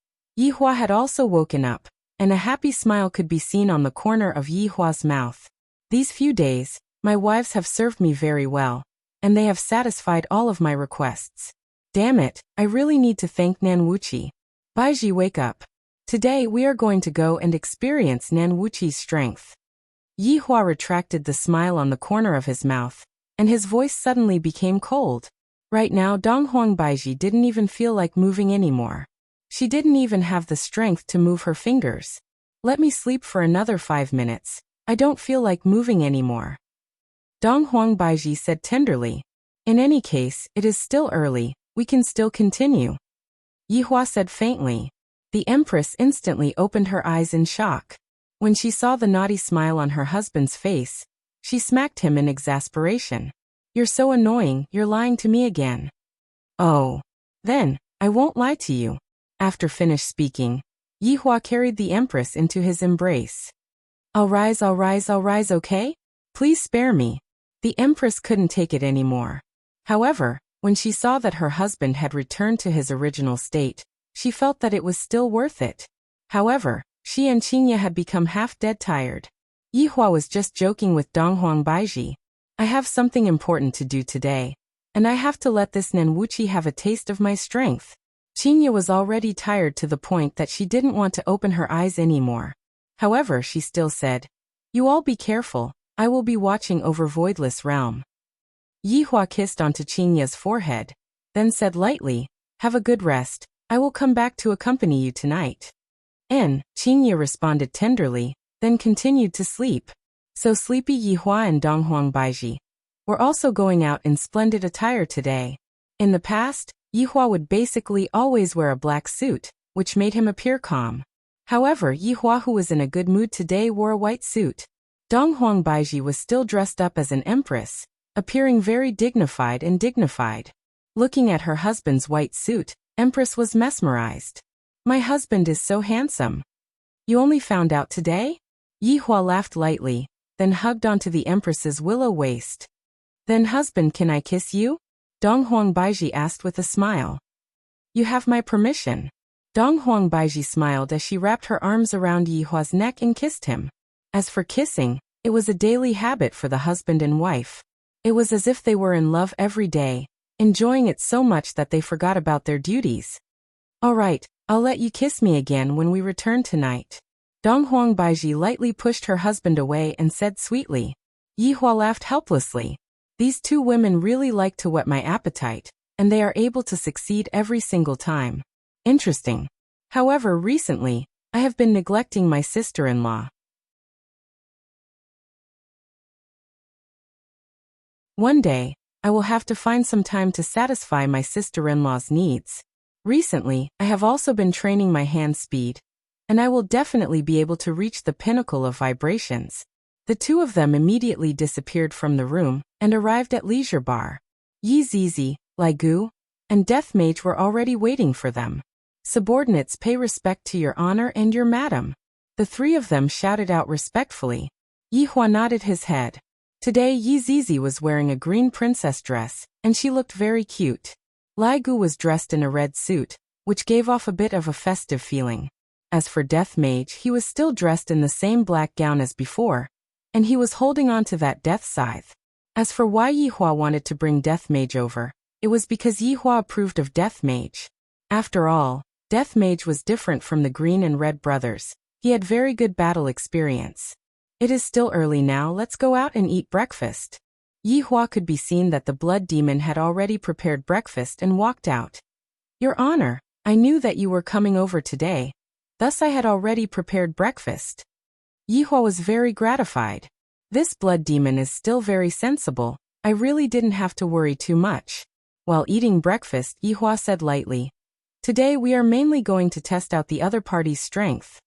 Yihua had also woken up, and a happy smile could be seen on the corner of Yihua's mouth. These few days, my wives have served me very well, and they have satisfied all of my requests. Damn it, I really need to thank Nanwuchi. Baiji, wake up. Today we are going to go and experience Nanwuchi's strength. Yihua retracted the smile on the corner of his mouth, and his voice suddenly became cold. Right now Donghuang Baiji didn't even feel like moving anymore. She didn't even have the strength to move her fingers. Let me sleep for another 5 minutes. I don't feel like moving anymore. Donghuang Baiji said tenderly. In any case, it is still early, we can still continue. Yihua said faintly. The Empress instantly opened her eyes in shock. When she saw the naughty smile on her husband's face, she smacked him in exasperation. You're so annoying, you're lying to me again. Oh. Then, I won't lie to you. After finished speaking, Yihua carried the Empress into his embrace. I'll rise, okay? Please spare me. The Empress couldn't take it anymore. However, when she saw that her husband had returned to his original state, she felt that it was still worth it. However, she and Qingye had become half dead tired. Yihua was just joking with Donghuang Baiji. I have something important to do today, and I have to let this Nanwuchi have a taste of my strength. Qingye was already tired to the point that she didn't want to open her eyes anymore. However, she still said, You all be careful, I will be watching over Voidless Realm. Yihua kissed onto Qingye's forehead, then said lightly, Have a good rest, I will come back to accompany you tonight. Qingye responded tenderly, then continued to sleep. So sleepy Yihua and Donghuang Baiji were also going out in splendid attire today. In the past, Yihua would basically always wear a black suit, which made him appear calm. However, Yihua, who was in a good mood today, wore a white suit. Donghuang Baiji was still dressed up as an empress, appearing very dignified. Looking at her husband's white suit, Empress was mesmerized. My husband is so handsome. You only found out today? Yihua laughed lightly, then hugged onto the Empress's willow waist. Then husband, can I kiss you? Donghuang Baiji asked with a smile. You have my permission. Donghuang Baiji smiled as she wrapped her arms around Yihua's neck and kissed him. As for kissing, it was a daily habit for the husband and wife. It was as if they were in love every day, enjoying it so much that they forgot about their duties. All right, I'll let you kiss me again when we return tonight. Donghuang Baiji lightly pushed her husband away and said sweetly. Yihua laughed helplessly. These two women really like to whet my appetite, and they are able to succeed every single time. Interesting. However, recently, I have been neglecting my sister-in-law. One day, I will have to find some time to satisfy my sister-in-law's needs. Recently, I have also been training my hand speed, and I will definitely be able to reach the pinnacle of vibrations. The two of them immediately disappeared from the room and arrived at Leisure Bar. Yi Zizi, Lai Gu, and Death Mage were already waiting for them. Subordinates, pay respect to your honor and your madam. The three of them shouted out respectfully. Yihua nodded his head. Today Yi Zizi was wearing a green princess dress, and she looked very cute. Lai Gu was dressed in a red suit, which gave off a bit of a festive feeling. As for Death Mage, he was still dressed in the same black gown as before, and he was holding on to that death scythe. As for why Yihua wanted to bring Death Mage over, it was because Yihua approved of Death Mage. After all, Death Mage was different from the Green and Red brothers. He had very good battle experience. It is still early now, let's go out and eat breakfast. Yihua could be seen that the blood demon had already prepared breakfast and walked out. Your Honor, I knew that you were coming over today. Thus I had already prepared breakfast. Yihua was very gratified. This blood demon is still very sensible. I really didn't have to worry too much. While eating breakfast, Yihua said lightly, Today we are mainly going to test out the other party's strength.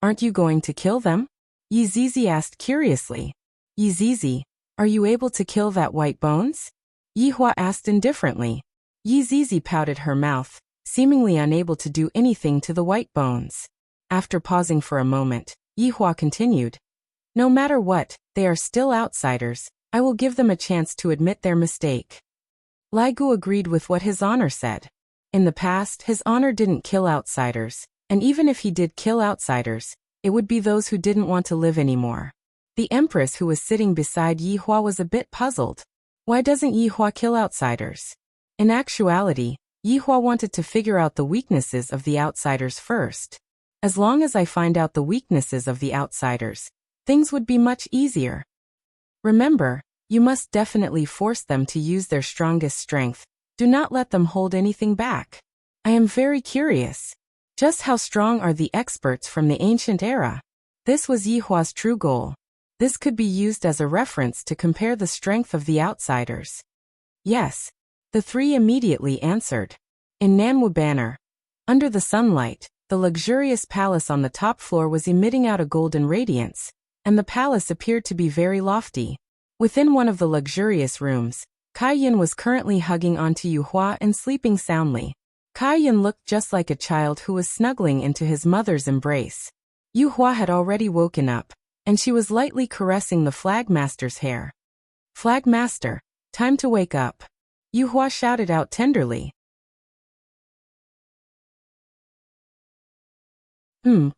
Aren't you going to kill them? Yi Zizi asked curiously. Yi Zizi, Are you able to kill that white bones? Yihua asked indifferently. Yi Zizi pouted her mouth, seemingly unable to do anything to the white bones. After pausing for a moment, Yihua continued. No matter what, they are still outsiders. I will give them a chance to admit their mistake. Lai Gu agreed with what his honor said. In the past, his honor didn't kill outsiders, and even if he did kill outsiders, it would be those who didn't want to live anymore. The empress who was sitting beside Yihua was a bit puzzled. Why doesn't Yihua kill outsiders? In actuality, Yihua wanted to figure out the weaknesses of the outsiders first. As long as I find out the weaknesses of the outsiders, things would be much easier. Remember, you must definitely force them to use their strongest strength. Do not let them hold anything back. I am very curious. Just how strong are the experts from the ancient era? This was Yihua's true goal. This could be used as a reference to compare the strength of the outsiders. Yes. The three immediately answered. In Nanwu Banner, under the sunlight, the luxurious palace on the top floor was emitting out a golden radiance, and the palace appeared to be very lofty. Within one of the luxurious rooms, Kai Yin was currently hugging onto Yuhua and sleeping soundly. Kai Yin looked just like a child who was snuggling into his mother's embrace. Yuhua had already woken up, and she was lightly caressing the Flagmaster's hair. Flagmaster, time to wake up. Yuhua shouted out tenderly.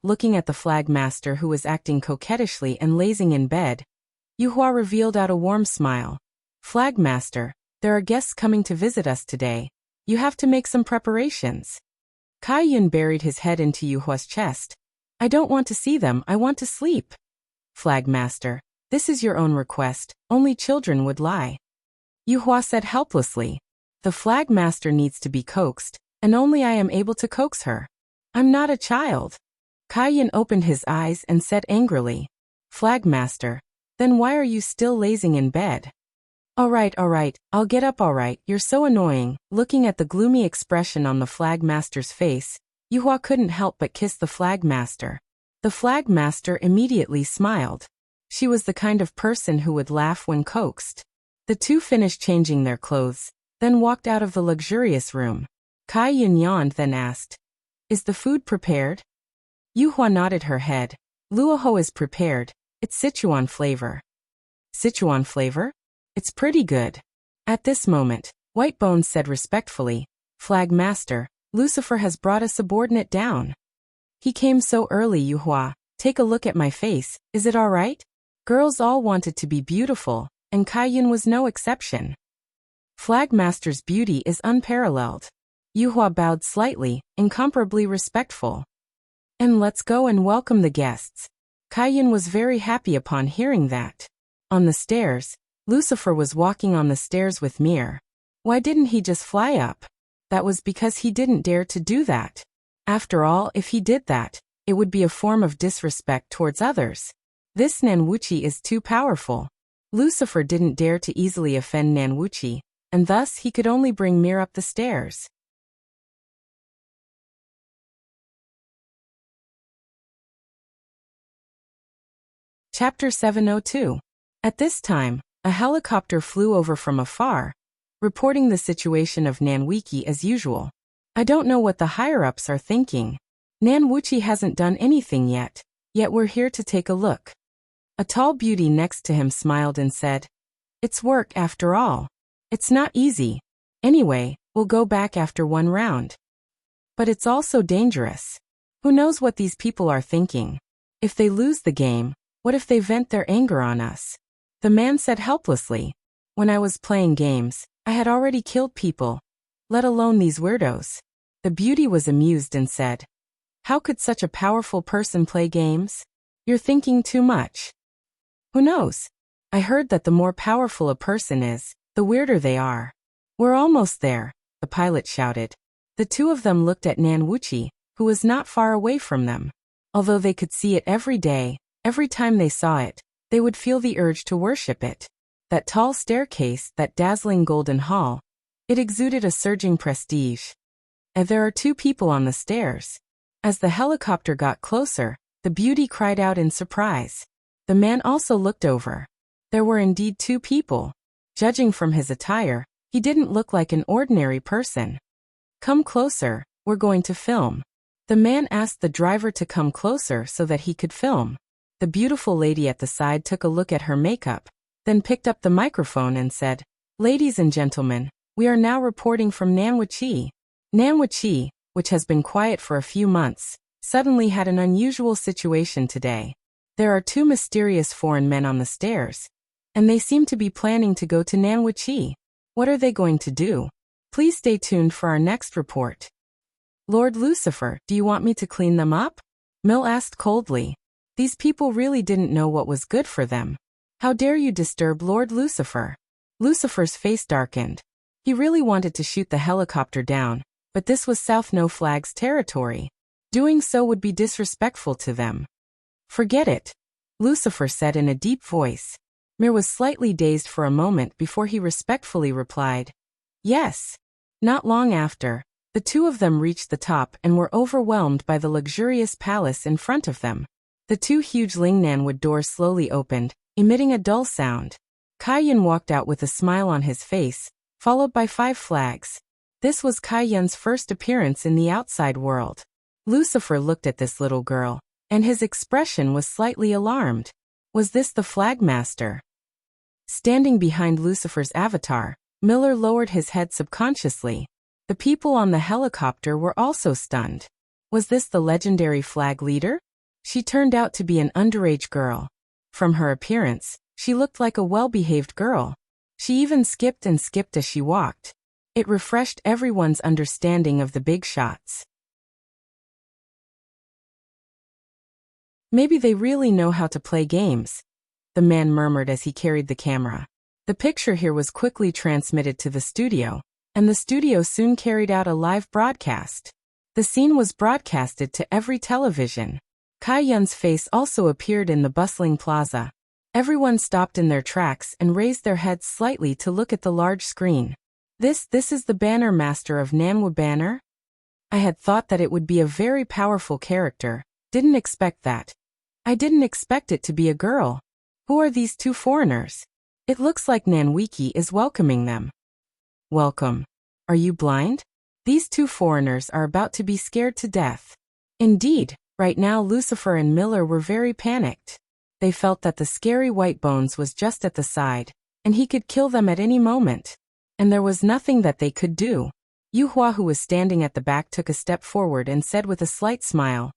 Looking at the Flagmaster who was acting coquettishly and lazing in bed, Yuhua revealed out a warm smile. Flagmaster, there are guests coming to visit us today. You have to make some preparations. Kai Yun buried his head into Yuhua's chest. I don't want to see them, I want to sleep. Flagmaster, this is your own request, only children would lie. Yuhua said helplessly. The Flagmaster needs to be coaxed, and only I am able to coax her. I'm not a child. Kai Yin opened his eyes and said angrily. Flagmaster, then why are you still lazing in bed? Alright, I'll get up alright, you're so annoying. Looking at the gloomy expression on the Flagmaster's face, Yuhua couldn't help but kiss the Flagmaster. The Flagmaster immediately smiled. She was the kind of person who would laugh when coaxed. The two finished changing their clothes, then walked out of the luxurious room. Kai Yun yawned then asked, Is the food prepared? Yuhua nodded her head. Luoho is prepared. It's Sichuan flavor. Sichuan flavor? It's pretty good. At this moment, Whitebones said respectfully, Flagmaster, Lucifer has brought a subordinate down. He came so early, Yuhua. Take a look at my face, is it alright? Girls all wanted to be beautiful, and Kai Yun was no exception. Flagmaster's beauty is unparalleled. Yuhua bowed slightly, incomparably respectful. And let's go and welcome the guests. Kai Yun was very happy upon hearing that. On the stairs, Lucifer was walking on the stairs with Mir. Why didn't he just fly up? That was because he didn't dare to do that. After all, if he did that, it would be a form of disrespect towards others. This Nanwuchi is too powerful. Lucifer didn't dare to easily offend Nanwuchi, and thus he could only bring Mir up the stairs. Chapter 702. At this time, a helicopter flew over from afar, reporting the situation of Nanwuchi as usual. I don't know what the higher-ups are thinking. Nanwuchi hasn't done anything yet we're here to take a look. A tall beauty next to him smiled and said, It's work after all. It's not easy. Anyway, we'll go back after one round. But it's also dangerous. Who knows what these people are thinking? If they lose the game, what if they vent their anger on us? The man said helplessly. When I was playing games, I had already killed people, let alone these weirdos. The beauty was amused and said, How could such a powerful person play games? You're thinking too much. Who knows? I heard that the more powerful a person is, the weirder they are. We're almost there, the pilot shouted. The two of them looked at Nanwuchi, who was not far away from them. Although they could see it every day, every time they saw it, they would feel the urge to worship it. That tall staircase, that dazzling golden hall, it exuded a surging prestige. And there are two people on the stairs. As the helicopter got closer, the beauty cried out in surprise. The man also looked over. There were indeed two people. Judging from his attire, he didn't look like an ordinary person. Come closer, we're going to film. The man asked the driver to come closer so that he could film. The beautiful lady at the side took a look at her makeup, then picked up the microphone and said, "Ladies and gentlemen, we are now reporting from Wuxia." Wuxia, which has been quiet for a few months, suddenly had an unusual situation today. There are two mysterious foreign men on the stairs, and they seem to be planning to go to Wuxia. What are they going to do? Please stay tuned for our next report. Lord Lucifer, do you want me to clean them up? Mill asked coldly. These people really didn't know what was good for them. How dare you disturb Lord Lucifer? Lucifer's face darkened. He really wanted to shoot the helicopter down, but this was South No Flag's territory. Doing so would be disrespectful to them. Forget it, Lucifer said in a deep voice. Mir was slightly dazed for a moment before he respectfully replied, "Yes." Not long after, the two of them reached the top and were overwhelmed by the luxurious palace in front of them. The two huge Lingnanwood doors slowly opened, emitting a dull sound. Kai Yun walked out with a smile on his face, followed by 5 flags. This was Kai Yun's first appearance in the outside world. Lucifer looked at this little girl, and his expression was slightly alarmed. Was this the flagmaster? Standing behind Lucifer's avatar, Miller lowered his head subconsciously. The people on the helicopter were also stunned. Was this the legendary flag leader? She turned out to be an underage girl. From her appearance, she looked like a well-behaved girl. She even skipped and skipped as she walked. It refreshed everyone's understanding of the big shots. Maybe they really know how to play games, the man murmured as he carried the camera. The picture here was quickly transmitted to the studio, and the studio soon carried out a live broadcast. The scene was broadcasted to every television. Kai Yun's face also appeared in the bustling plaza. Everyone stopped in their tracks and raised their heads slightly to look at the large screen. This is the banner master of Nanwu Banner? I had thought that it would be a very powerful character. Didn't expect that. I didn't expect it to be a girl. Who are these two foreigners? It looks like Nanwiki is welcoming them. Welcome. Are you blind? These two foreigners are about to be scared to death. Indeed, right now Lucifer and Miller were very panicked. They felt that the scary white bones was just at the side, and he could kill them at any moment. And there was nothing that they could do. Yu Hua, who was standing at the back, took a step forward and said with a slight smile,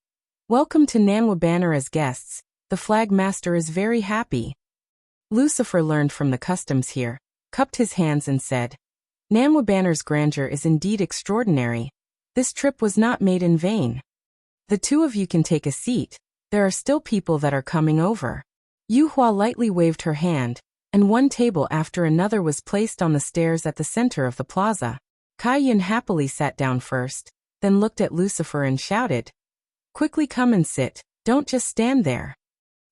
"Welcome to Nanwu Banner as guests. The flag master is very happy." Lucifer learned from the customs here, cupped his hands and said, "Nanwu Banner's grandeur is indeed extraordinary. This trip was not made in vain. The two of you can take a seat. There are still people that are coming over." Yu Hua lightly waved her hand, and one table after another was placed on the stairs at the center of the plaza. Kai Yun happily sat down first, then looked at Lucifer and shouted, "Quickly come and sit, don't just stand there."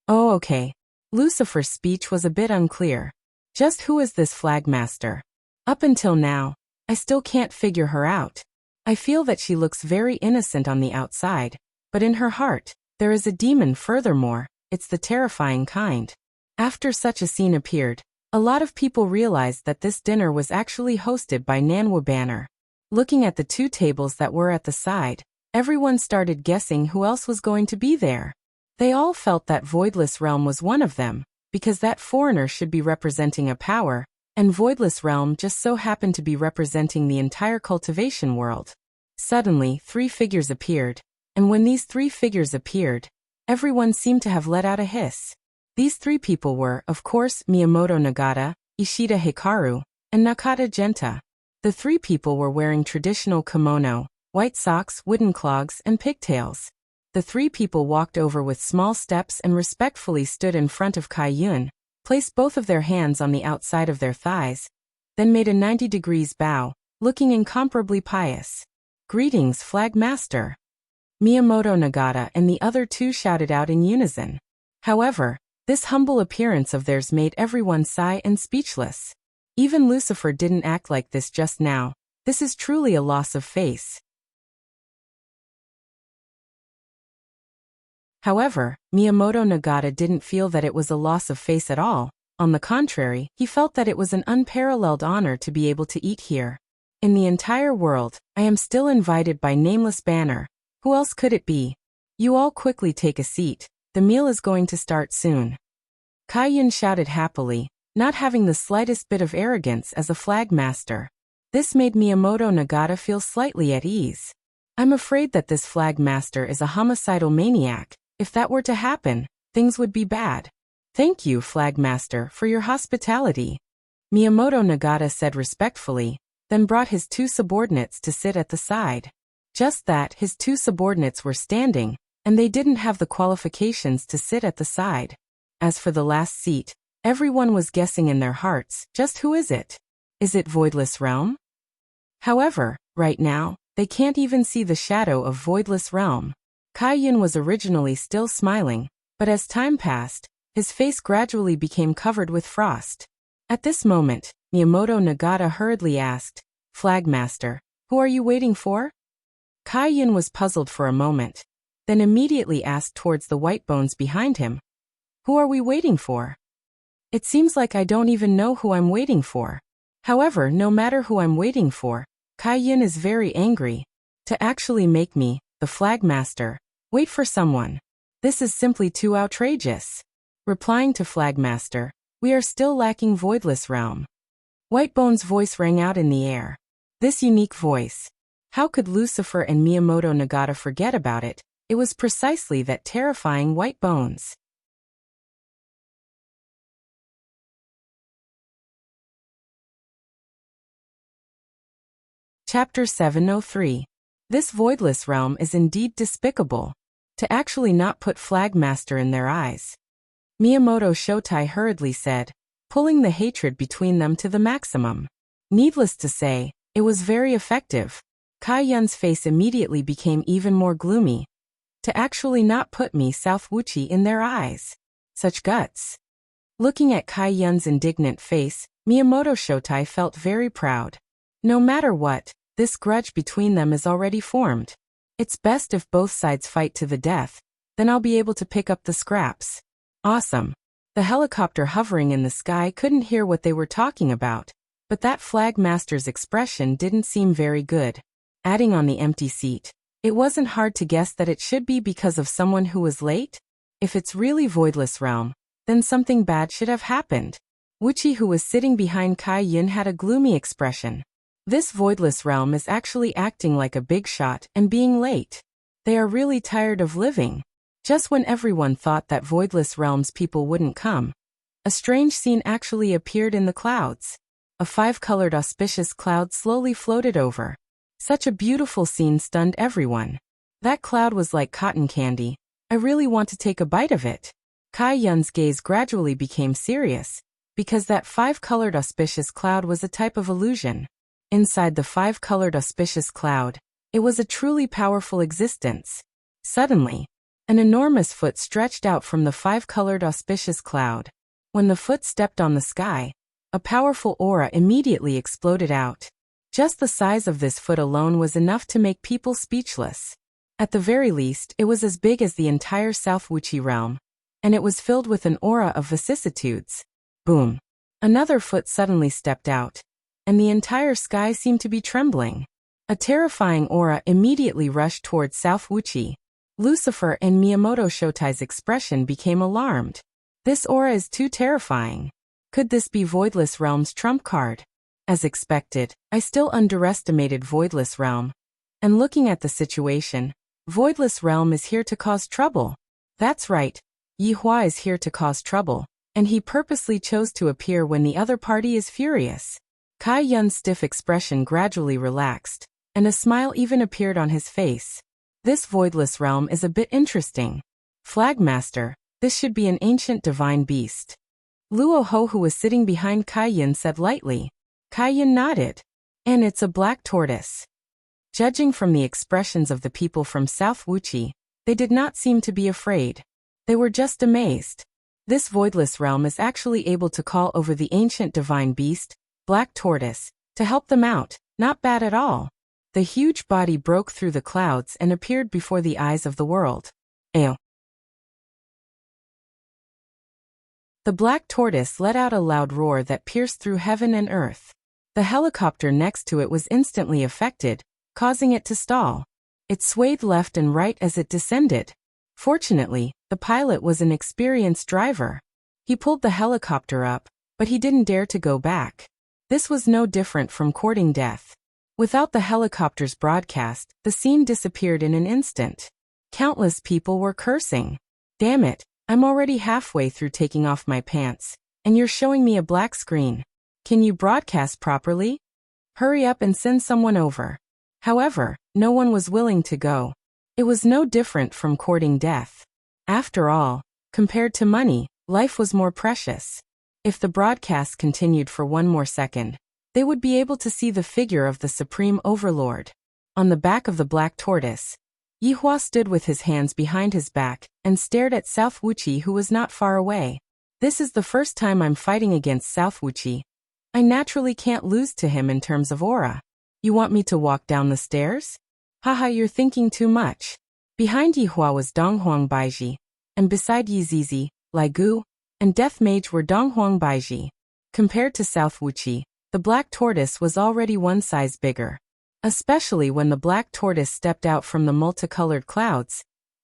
"Oh, okay." Lucifer's speech was a bit unclear. Just who is this flagmaster? Up until now, I still can't figure her out. I feel that she looks very innocent on the outside, but in her heart, there is a demon. Furthermore, it's the terrifying kind. After such a scene appeared, a lot of people realized that this dinner was actually hosted by Nanwu Banner. Looking at the two tables that were at the side, everyone started guessing who else was going to be there. They all felt that Voidless Realm was one of them, because that foreigner should be representing a power, and Voidless Realm just so happened to be representing the entire cultivation world. Suddenly, 3 figures appeared, and when these 3 figures appeared, everyone seemed to have let out a hiss. These 3 people were, of course, Miyamoto Nagata, Ishida Hikaru, and Nakata Genta. The 3 people were wearing traditional kimono, white socks, wooden clogs, and pigtails. The 3 people walked over with small steps and respectfully stood in front of Kai Yun, placed both of their hands on the outside of their thighs, then made a 90 degrees bow, looking incomparably pious. "Greetings, Flag Master." Miyamoto Nagata and the other 2 shouted out in unison. However, this humble appearance of theirs made everyone sigh and speechless. Even Lucifer didn't act like this just now. This is truly a loss of face. However, Miyamoto Nagata didn't feel that it was a loss of face at all. On the contrary, he felt that it was an unparalleled honor to be able to eat here. In the entire world, I am still invited by Nameless Banner. Who else could it be? You all quickly take a seat. The meal is going to start soon. Kai-Yun shouted happily, not having the slightest bit of arrogance as a flag master. This made Miyamoto Nagata feel slightly at ease. I'm afraid that this flag master is a homicidal maniac. If that were to happen, things would be bad. Thank you, flag master, for your hospitality. Miyamoto Nagata said respectfully, then brought his two subordinates to sit at the side. Just that, his two subordinates were standing, and they didn't have the qualifications to sit at the side. As for the last seat, everyone was guessing in their hearts, just who is it? Is it Voidless Realm? However, right now, they can't even see the shadow of Voidless Realm. Kai-Yun was originally still smiling, but as time passed, his face gradually became covered with frost. At this moment, Miyamoto Nagata hurriedly asked, Flagmaster, who are you waiting for? Kai-Yun was puzzled for a moment, then immediately asked towards the white bones behind him. Who are we waiting for? It seems like I don't even know who I'm waiting for. However, no matter who I'm waiting for, Kai-Yun is very angry. To actually make me, the Flagmaster, wait for someone. This is simply too outrageous. Replying to Flagmaster, we are still lacking Voidless Realm. Whitebone's voice rang out in the air. This unique voice. How could Lucifer and Miyamoto Nagata forget about it? It was precisely that terrifying white bones. Chapter 703. This Voidless Realm is indeed despicable. To actually not put Flagmaster in their eyes. Miyamoto Shotai hurriedly said, pulling the hatred between them to the maximum. Needless to say, it was very effective. Kai-Yun's face immediately became even more gloomy. To actually not put me South Wuxia in their eyes. Such guts. Looking at Kai-Yun's indignant face, Miyamoto Shotai felt very proud. No matter what, this grudge between them is already formed. It's best if both sides fight to the death, then I'll be able to pick up the scraps. Awesome. The helicopter hovering in the sky couldn't hear what they were talking about, but that Flagmaster's expression didn't seem very good. Adding on the empty seat, it wasn't hard to guess that it should be because of someone who was late. If it's really Voidless Realm, then something bad should have happened. Wuxia, who was sitting behind Kai-Yun, had a gloomy expression. This Voidless Realm is actually acting like a big shot and being late. They are really tired of living. Just when everyone thought that Voidless Realm's people wouldn't come, a strange scene actually appeared in the clouds. A 5-colored auspicious cloud slowly floated over. Such a beautiful scene stunned everyone. That cloud was like cotton candy. I really want to take a bite of it. Kai-Yun's gaze gradually became serious, because that 5-colored auspicious cloud was a type of illusion. Inside the 5-colored auspicious cloud, it was a truly powerful existence. Suddenly, an enormous foot stretched out from the 5-colored auspicious cloud. When the foot stepped on the sky, a powerful aura immediately exploded out. Just the size of this foot alone was enough to make people speechless. At the very least, it was as big as the entire South Wuxia realm, and it was filled with an aura of vicissitudes. Boom! Another foot suddenly stepped out, and the entire sky seemed to be trembling. A terrifying aura immediately rushed towards South Wuxia. Lucifer and Miyamoto Shotai's expression became alarmed. This aura is too terrifying. Could this be Voidless Realm's trump card? As expected, I still underestimated Voidless Realm. And looking at the situation, Voidless Realm is here to cause trouble. That's right, Yi Hua is here to cause trouble, and he purposely chose to appear when the other party is furious. Kai-Yun's stiff expression gradually relaxed, and a smile even appeared on his face. This Voidless Realm is a bit interesting. Flagmaster, this should be an ancient divine beast. Luo Ho, who was sitting behind Kai-Yun, said lightly. Kai-Yun nodded. And it's a black tortoise. Judging from the expressions of the people from South Wuxia, they did not seem to be afraid. They were just amazed. This Voidless Realm is actually able to call over the ancient divine beast, Black Tortoise, to help them out. Not bad at all. The huge body broke through the clouds and appeared before the eyes of the world. Ew. The black tortoise let out a loud roar that pierced through heaven and earth. The helicopter next to it was instantly affected, causing it to stall. It swayed left and right as it descended. Fortunately, the pilot was an experienced driver. He pulled the helicopter up, but he didn't dare to go back. This was no different from courting death. Without the helicopter's broadcast, the scene disappeared in an instant. Countless people were cursing. Damn it, I'm already halfway through taking off my pants, and you're showing me a black screen. Can you broadcast properly? Hurry up and send someone over. However, no one was willing to go. It was no different from courting death. After all, compared to money, life was more precious. If the broadcast continued for one more second, they would be able to see the figure of the Supreme Overlord. On the back of the black tortoise, Yihua stood with his hands behind his back and stared at South Wuxia, who was not far away. This is the first time I'm fighting against South Wuxia. I naturally can't lose to him in terms of aura. You want me to walk down the stairs? Haha, you're thinking too much. Behind Yihua was Donghuang Baiji, and beside Yi Zizi, Lai Gu, and Death Mage were Donghuang Baiji. Compared to South Wuxia, the black tortoise was already one size bigger. Especially when the black tortoise stepped out from the multicolored clouds.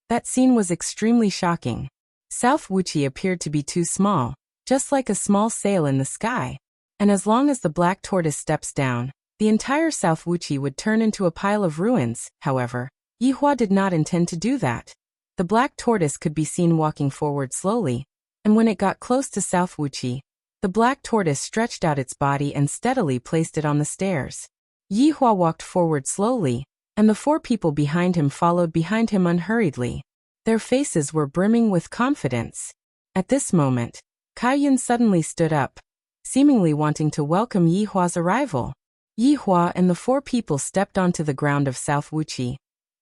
That scene was extremely shocking. South Wuxia appeared to be too small, just like a small sail in the sky. And as long as the black tortoise steps down, the entire South Wuxia would turn into a pile of ruins. However, Yihua did not intend to do that. The black tortoise could be seen walking forward slowly, and when it got close to South Wuxia, the black tortoise stretched out its body and steadily placed it on the stairs. Yihua walked forward slowly, and the four people behind him followed behind him unhurriedly. Their faces were brimming with confidence. At this moment, Kaiyun suddenly stood up, seemingly wanting to welcome Yihua's arrival. Yihua and the four people stepped onto the ground of South Wuxia,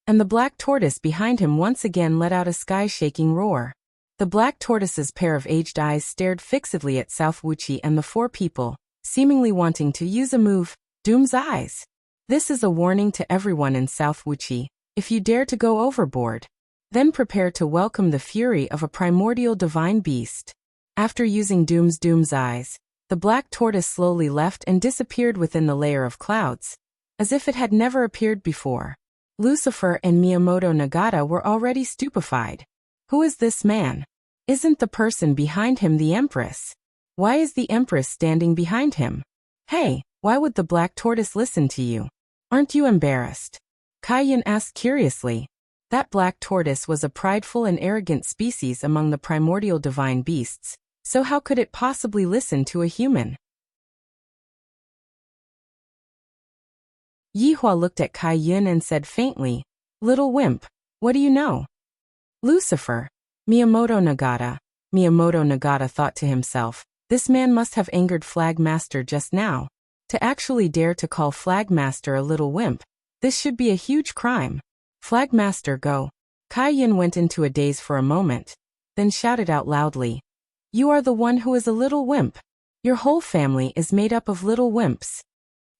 and the black tortoise behind him once again let out a sky-shaking roar. The black tortoise's pair of aged eyes stared fixedly at South Wuxia and the four people, seemingly wanting to use a move, Doom's Eyes. This is a warning to everyone in South Wuxia. If you dare to go overboard, then prepare to welcome the fury of a primordial divine beast. After using Doom's Eyes, the black tortoise slowly left and disappeared within the layer of clouds, as if it had never appeared before. Lucifer and Miyamoto Nagata were already stupefied. Who is this man? Isn't the person behind him the Empress? Why is the Empress standing behind him? Hey, why would the black tortoise listen to you? Aren't you embarrassed? Kaiyun asked curiously. That black tortoise was a prideful and arrogant species among the primordial divine beasts, so how could it possibly listen to a human? Yihua looked at Kaiyun and said faintly, "Little wimp, what do you know?" Lucifer. Miyamoto Nagata thought to himself, this man must have angered Flag Master just now. To actually dare to call Flag Master a little wimp, this should be a huge crime. Flag Master, go. Kaiyun went into a daze for a moment, then shouted out loudly, "You are the one who is a little wimp. Your whole family is made up of little wimps."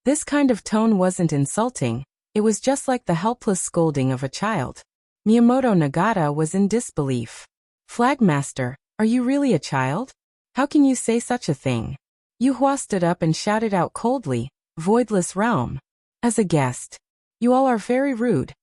This kind of tone wasn't insulting, it was just like the helpless scolding of a child. Miyamoto Nagata was in disbelief. Flag Master, are you really a child? How can you say such a thing? Yihua stood up and shouted out coldly, "Voidless realm. As a guest, you all are very rude.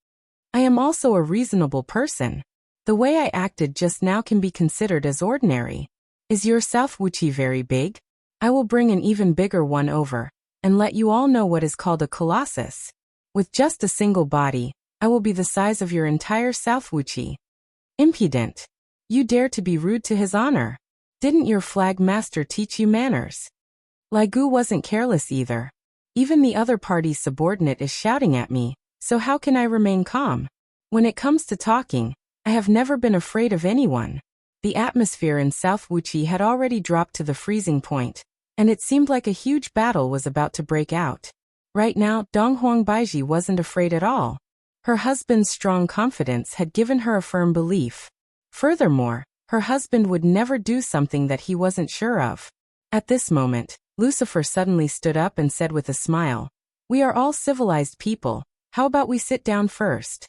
I am also a reasonable person. The way I acted just now can be considered as ordinary. Is your South Wuxia very big? I will bring an even bigger one over, and let you all know what is called a colossus. With just a single body, I will be the size of your entire South Wuxia." Impudent. You dare to be rude to his honor. Didn't your Flag Master teach you manners? Lai Gu wasn't careless either. Even the other party's subordinate is shouting at me, so how can I remain calm? When it comes to talking, I have never been afraid of anyone. The atmosphere in South Wuxia had already dropped to the freezing point, and it seemed like a huge battle was about to break out. Right now, Donghuang Baiji wasn't afraid at all. Her husband's strong confidence had given her a firm belief. Furthermore, her husband would never do something that he wasn't sure of. At this moment, Lucifer suddenly stood up and said with a smile, "We are all civilized people, how about we sit down first?"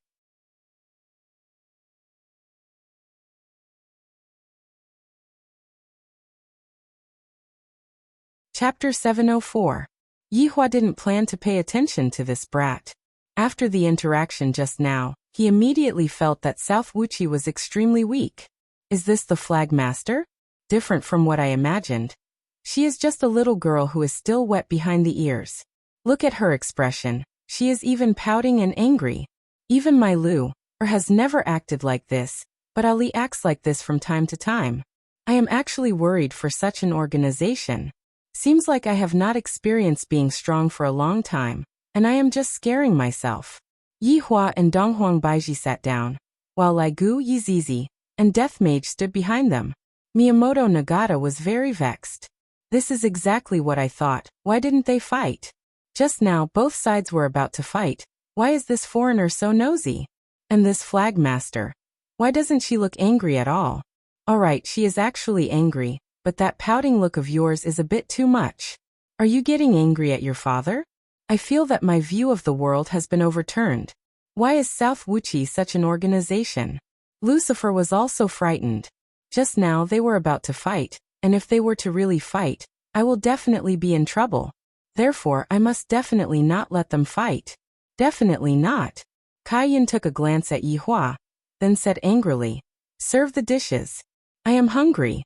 Chapter 704. Yihua didn't plan to pay attention to this brat. After the interaction just now, he immediately felt that South Wuxia was extremely weak. Is this the flag master? Different from what I imagined. She is just a little girl who is still wet behind the ears. Look at her expression. She is even pouting and angry. Even my Lu has never acted like this, but Ali acts like this from time to time. I am actually worried for such an organization. Seems like I have not experienced being strong for a long time, and I am just scaring myself. Yihua and Donghuang Baiji sat down, while Lai Gu Yizizi and Death Mage stood behind them. Miyamoto Nagata was very vexed. This is exactly what I thought. Why didn't they fight? Just now both sides were about to fight. Why is this foreigner so nosy? And this flag master? Why doesn't she look angry at all? Alright, she is actually angry, but that pouting look of yours is a bit too much. Are you getting angry at your father? I feel that my view of the world has been overturned. Why is South Wuxia such an organization? Lucifer was also frightened. Just now they were about to fight, and if they were to really fight, I will definitely be in trouble. Therefore, I must definitely not let them fight. Definitely not. Kai Yin took a glance at Yihua, then said angrily, "Serve the dishes. I am hungry."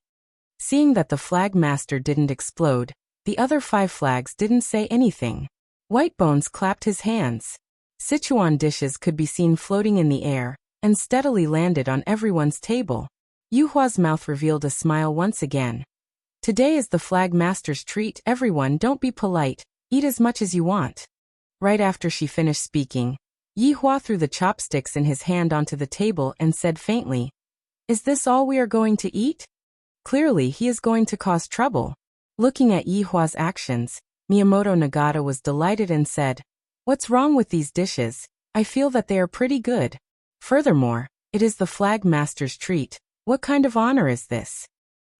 Seeing that the flag master didn't explode, the other 5 flags didn't say anything. Whitebones clapped his hands. Sichuan dishes could be seen floating in the air, and steadily landed on everyone's table. Yuhua's mouth revealed a smile once again. Today is the flag master's treat. Everyone, don't be polite, eat as much as you want. Right after she finished speaking, Yihua threw the chopsticks in his hand onto the table and said faintly, "Is this all we are going to eat?" Clearly he is going to cause trouble. Looking at Yihua's actions, Miyamoto Nagata was delighted and said, "What's wrong with these dishes? I feel that they are pretty good. Furthermore, it is the flag master's treat. What kind of honor is this?"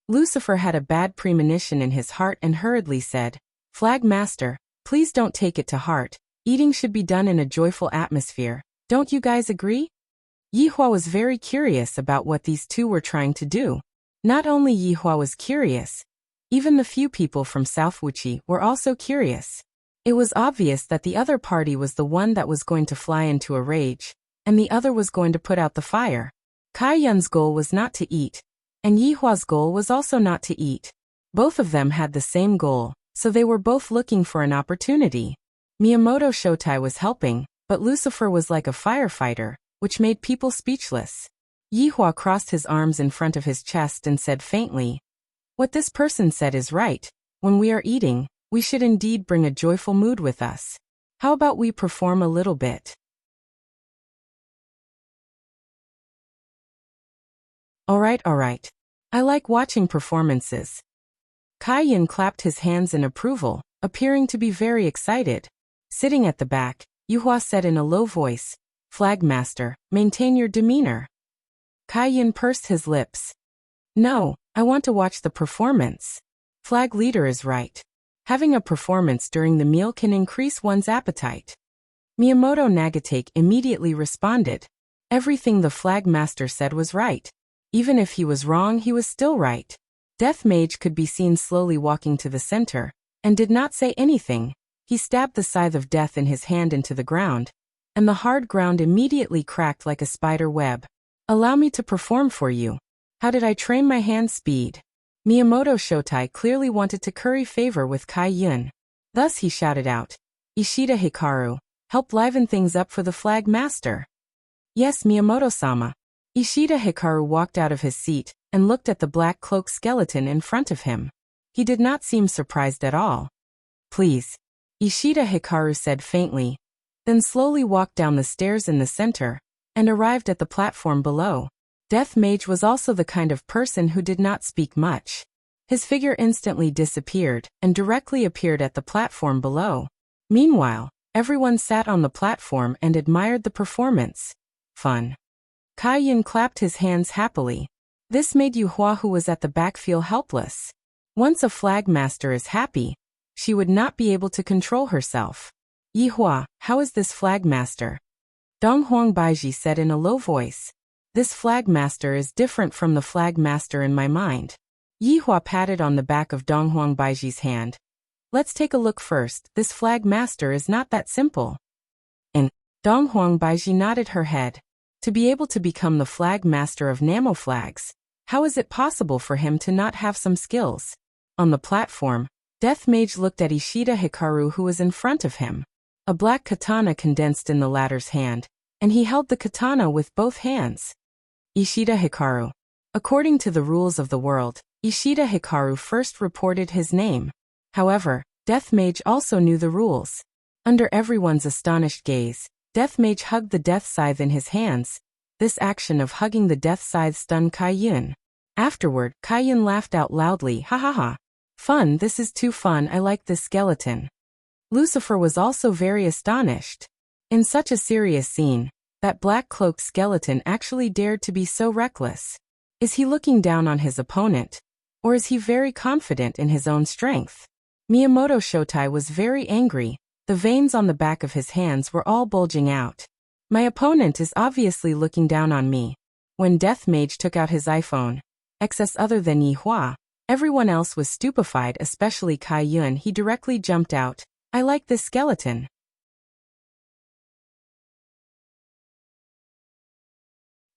Lucifer had a bad premonition in his heart and hurriedly said, "Flag master, please don't take it to heart. Eating should be done in a joyful atmosphere. Don't you guys agree?" Yihua was very curious about what these two were trying to do. Not only Yihua was curious, even the few people from South Wuxia were also curious. It was obvious that the other party was the one that was going to fly into a rage, and the other was going to put out the fire. Kai Yun's goal was not to eat, and Yihua's goal was also not to eat. Both of them had the same goal, so they were both looking for an opportunity. Miyamoto Shotai was helping, but Lucifer was like a firefighter, which made people speechless. Yihua crossed his arms in front of his chest and said faintly, "What this person said is right. When we are eating, we should indeed bring a joyful mood with us. How about we perform a little bit?" Alright. I like watching performances. Kai Yin clapped his hands in approval, appearing to be very excited. Sitting at the back, Yihua said in a low voice, "Flag master, maintain your demeanor." Kai Yin pursed his lips. "No, I want to watch the performance. Flag leader is right. Having a performance during the meal can increase one's appetite." Miyamoto Nagatake immediately responded. Everything the flag master said was right. Even if he was wrong, he was still right. Death Mage could be seen slowly walking to the center, and did not say anything. He stabbed the scythe of death in his hand into the ground, and the hard ground immediately cracked like a spider web. "Allow me to perform for you. How did I train my hand speed?" Miyamoto Shotai clearly wanted to curry favor with Kai Yun. Thus he shouted out, "Ishida Hikaru, help liven things up for the flag master." "Yes, Miyamoto-sama." Ishida Hikaru walked out of his seat and looked at the black cloak skeleton in front of him. He did not seem surprised at all. "Please," Ishida Hikaru said faintly, then slowly walked down the stairs in the center, and arrived at the platform below. Death Mage was also the kind of person who did not speak much. His figure instantly disappeared and directly appeared at the platform below. Meanwhile, everyone sat on the platform and admired the performance. Fun. Kai Yin clapped his hands happily. This made Yuhua, who was at the back, feel helpless. Once a flag master is happy, she would not be able to control herself. "Yihua, how is this flag master?" Donghuang Baiji said in a low voice. "This flag master is different from the flag master in my mind." Yihua patted on the back of Donghuang Baiji's hand, Let's take a look first. This flag master is not that simple. And Dong Huang Baiji nodded her head. To be able to become the flag master of Namo flags, how is it possible for him to not have some skills? On the platform, Death Mage looked at Ishida Hikaru, who was in front of him. A black katana condensed in the latter's hand, and he held the katana with both hands. Ishida Hikaru. According to the rules of the world, Ishida Hikaru first reported his name. However, Death Mage also knew the rules. Under everyone's astonished gaze, Death Mage hugged the death scythe in his hands. This action of hugging the death scythe stunned Kai Yun. Afterward, Kai Yun laughed out loudly, ha ha ha. Fun, this is too fun, I like this skeleton. Lucifer was also very astonished. In such a serious scene, that black-cloaked skeleton actually dared to be so reckless. Is he looking down on his opponent? Or is he very confident in his own strength? Miyamoto Shotai was very angry. The veins on the back of his hands were all bulging out. My opponent is obviously looking down on me. When Death Mage took out his iPhone, XS other than Yi Hua, everyone else was stupefied, especially Kai Yun. He directly jumped out. I like this skeleton.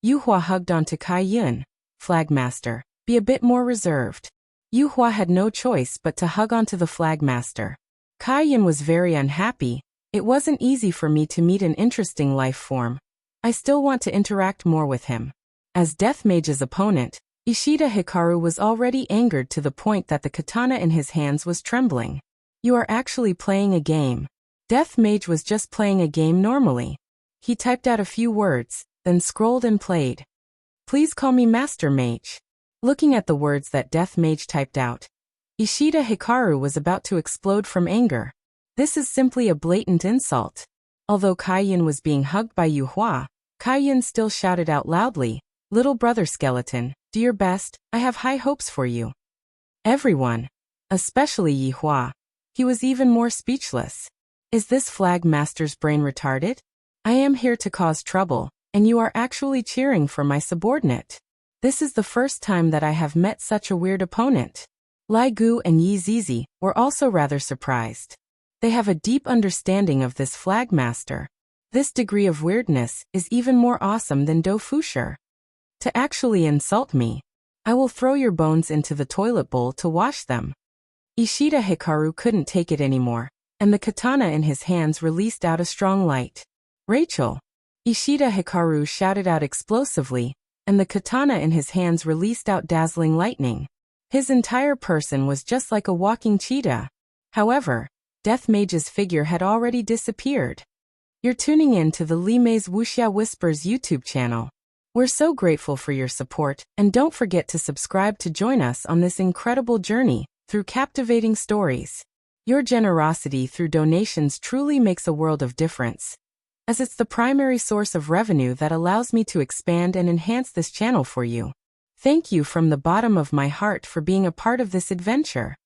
Yu Hua hugged onto Kai Yun. Flagmaster, be a bit more reserved. Yu Hua had no choice but to hug onto the flagmaster. Kai Yun was very unhappy. It wasn't easy for me to meet an interesting life form. I still want to interact more with him. As Death Mage's opponent, Ishida Hikaru was already angered to the point that the katana in his hands was trembling. You are actually playing a game. Death Mage was just playing a game normally. He typed out a few words, then scrolled and played. Please call me Master Mage. Looking at the words that Death Mage typed out, Ishida Hikaru was about to explode from anger. This is simply a blatant insult. Although Kai Yun was being hugged by Yu Hua, Kai Yun still shouted out loudly, Little brother skeleton, do your best, I have high hopes for you. Everyone, especially Yi Hua, he was even more speechless. Is this flag master's brain retarded? I am here to cause trouble, and you are actually cheering for my subordinate. This is the first time that I have met such a weird opponent. Lai Gu and Yi Zizi were also rather surprised. They have a deep understanding of this flag master. This degree of weirdness is even more awesome than Do Fusher. To actually insult me, I will throw your bones into the toilet bowl to wash them. Ishida Hikaru couldn't take it anymore, and the katana in his hands released out a strong light. Rachel! Ishida Hikaru shouted out explosively, and the katana in his hands released out dazzling lightning. His entire person was just like a walking cheetah. However, Death Mage's figure had already disappeared. You're tuning in to the Li Mei's Wuxia Whispers YouTube channel. We're so grateful for your support, and don't forget to subscribe to join us on this incredible journey through captivating stories. Your generosity through donations truly makes a world of difference, as it's the primary source of revenue that allows me to expand and enhance this channel for you. Thank you from the bottom of my heart for being a part of this adventure.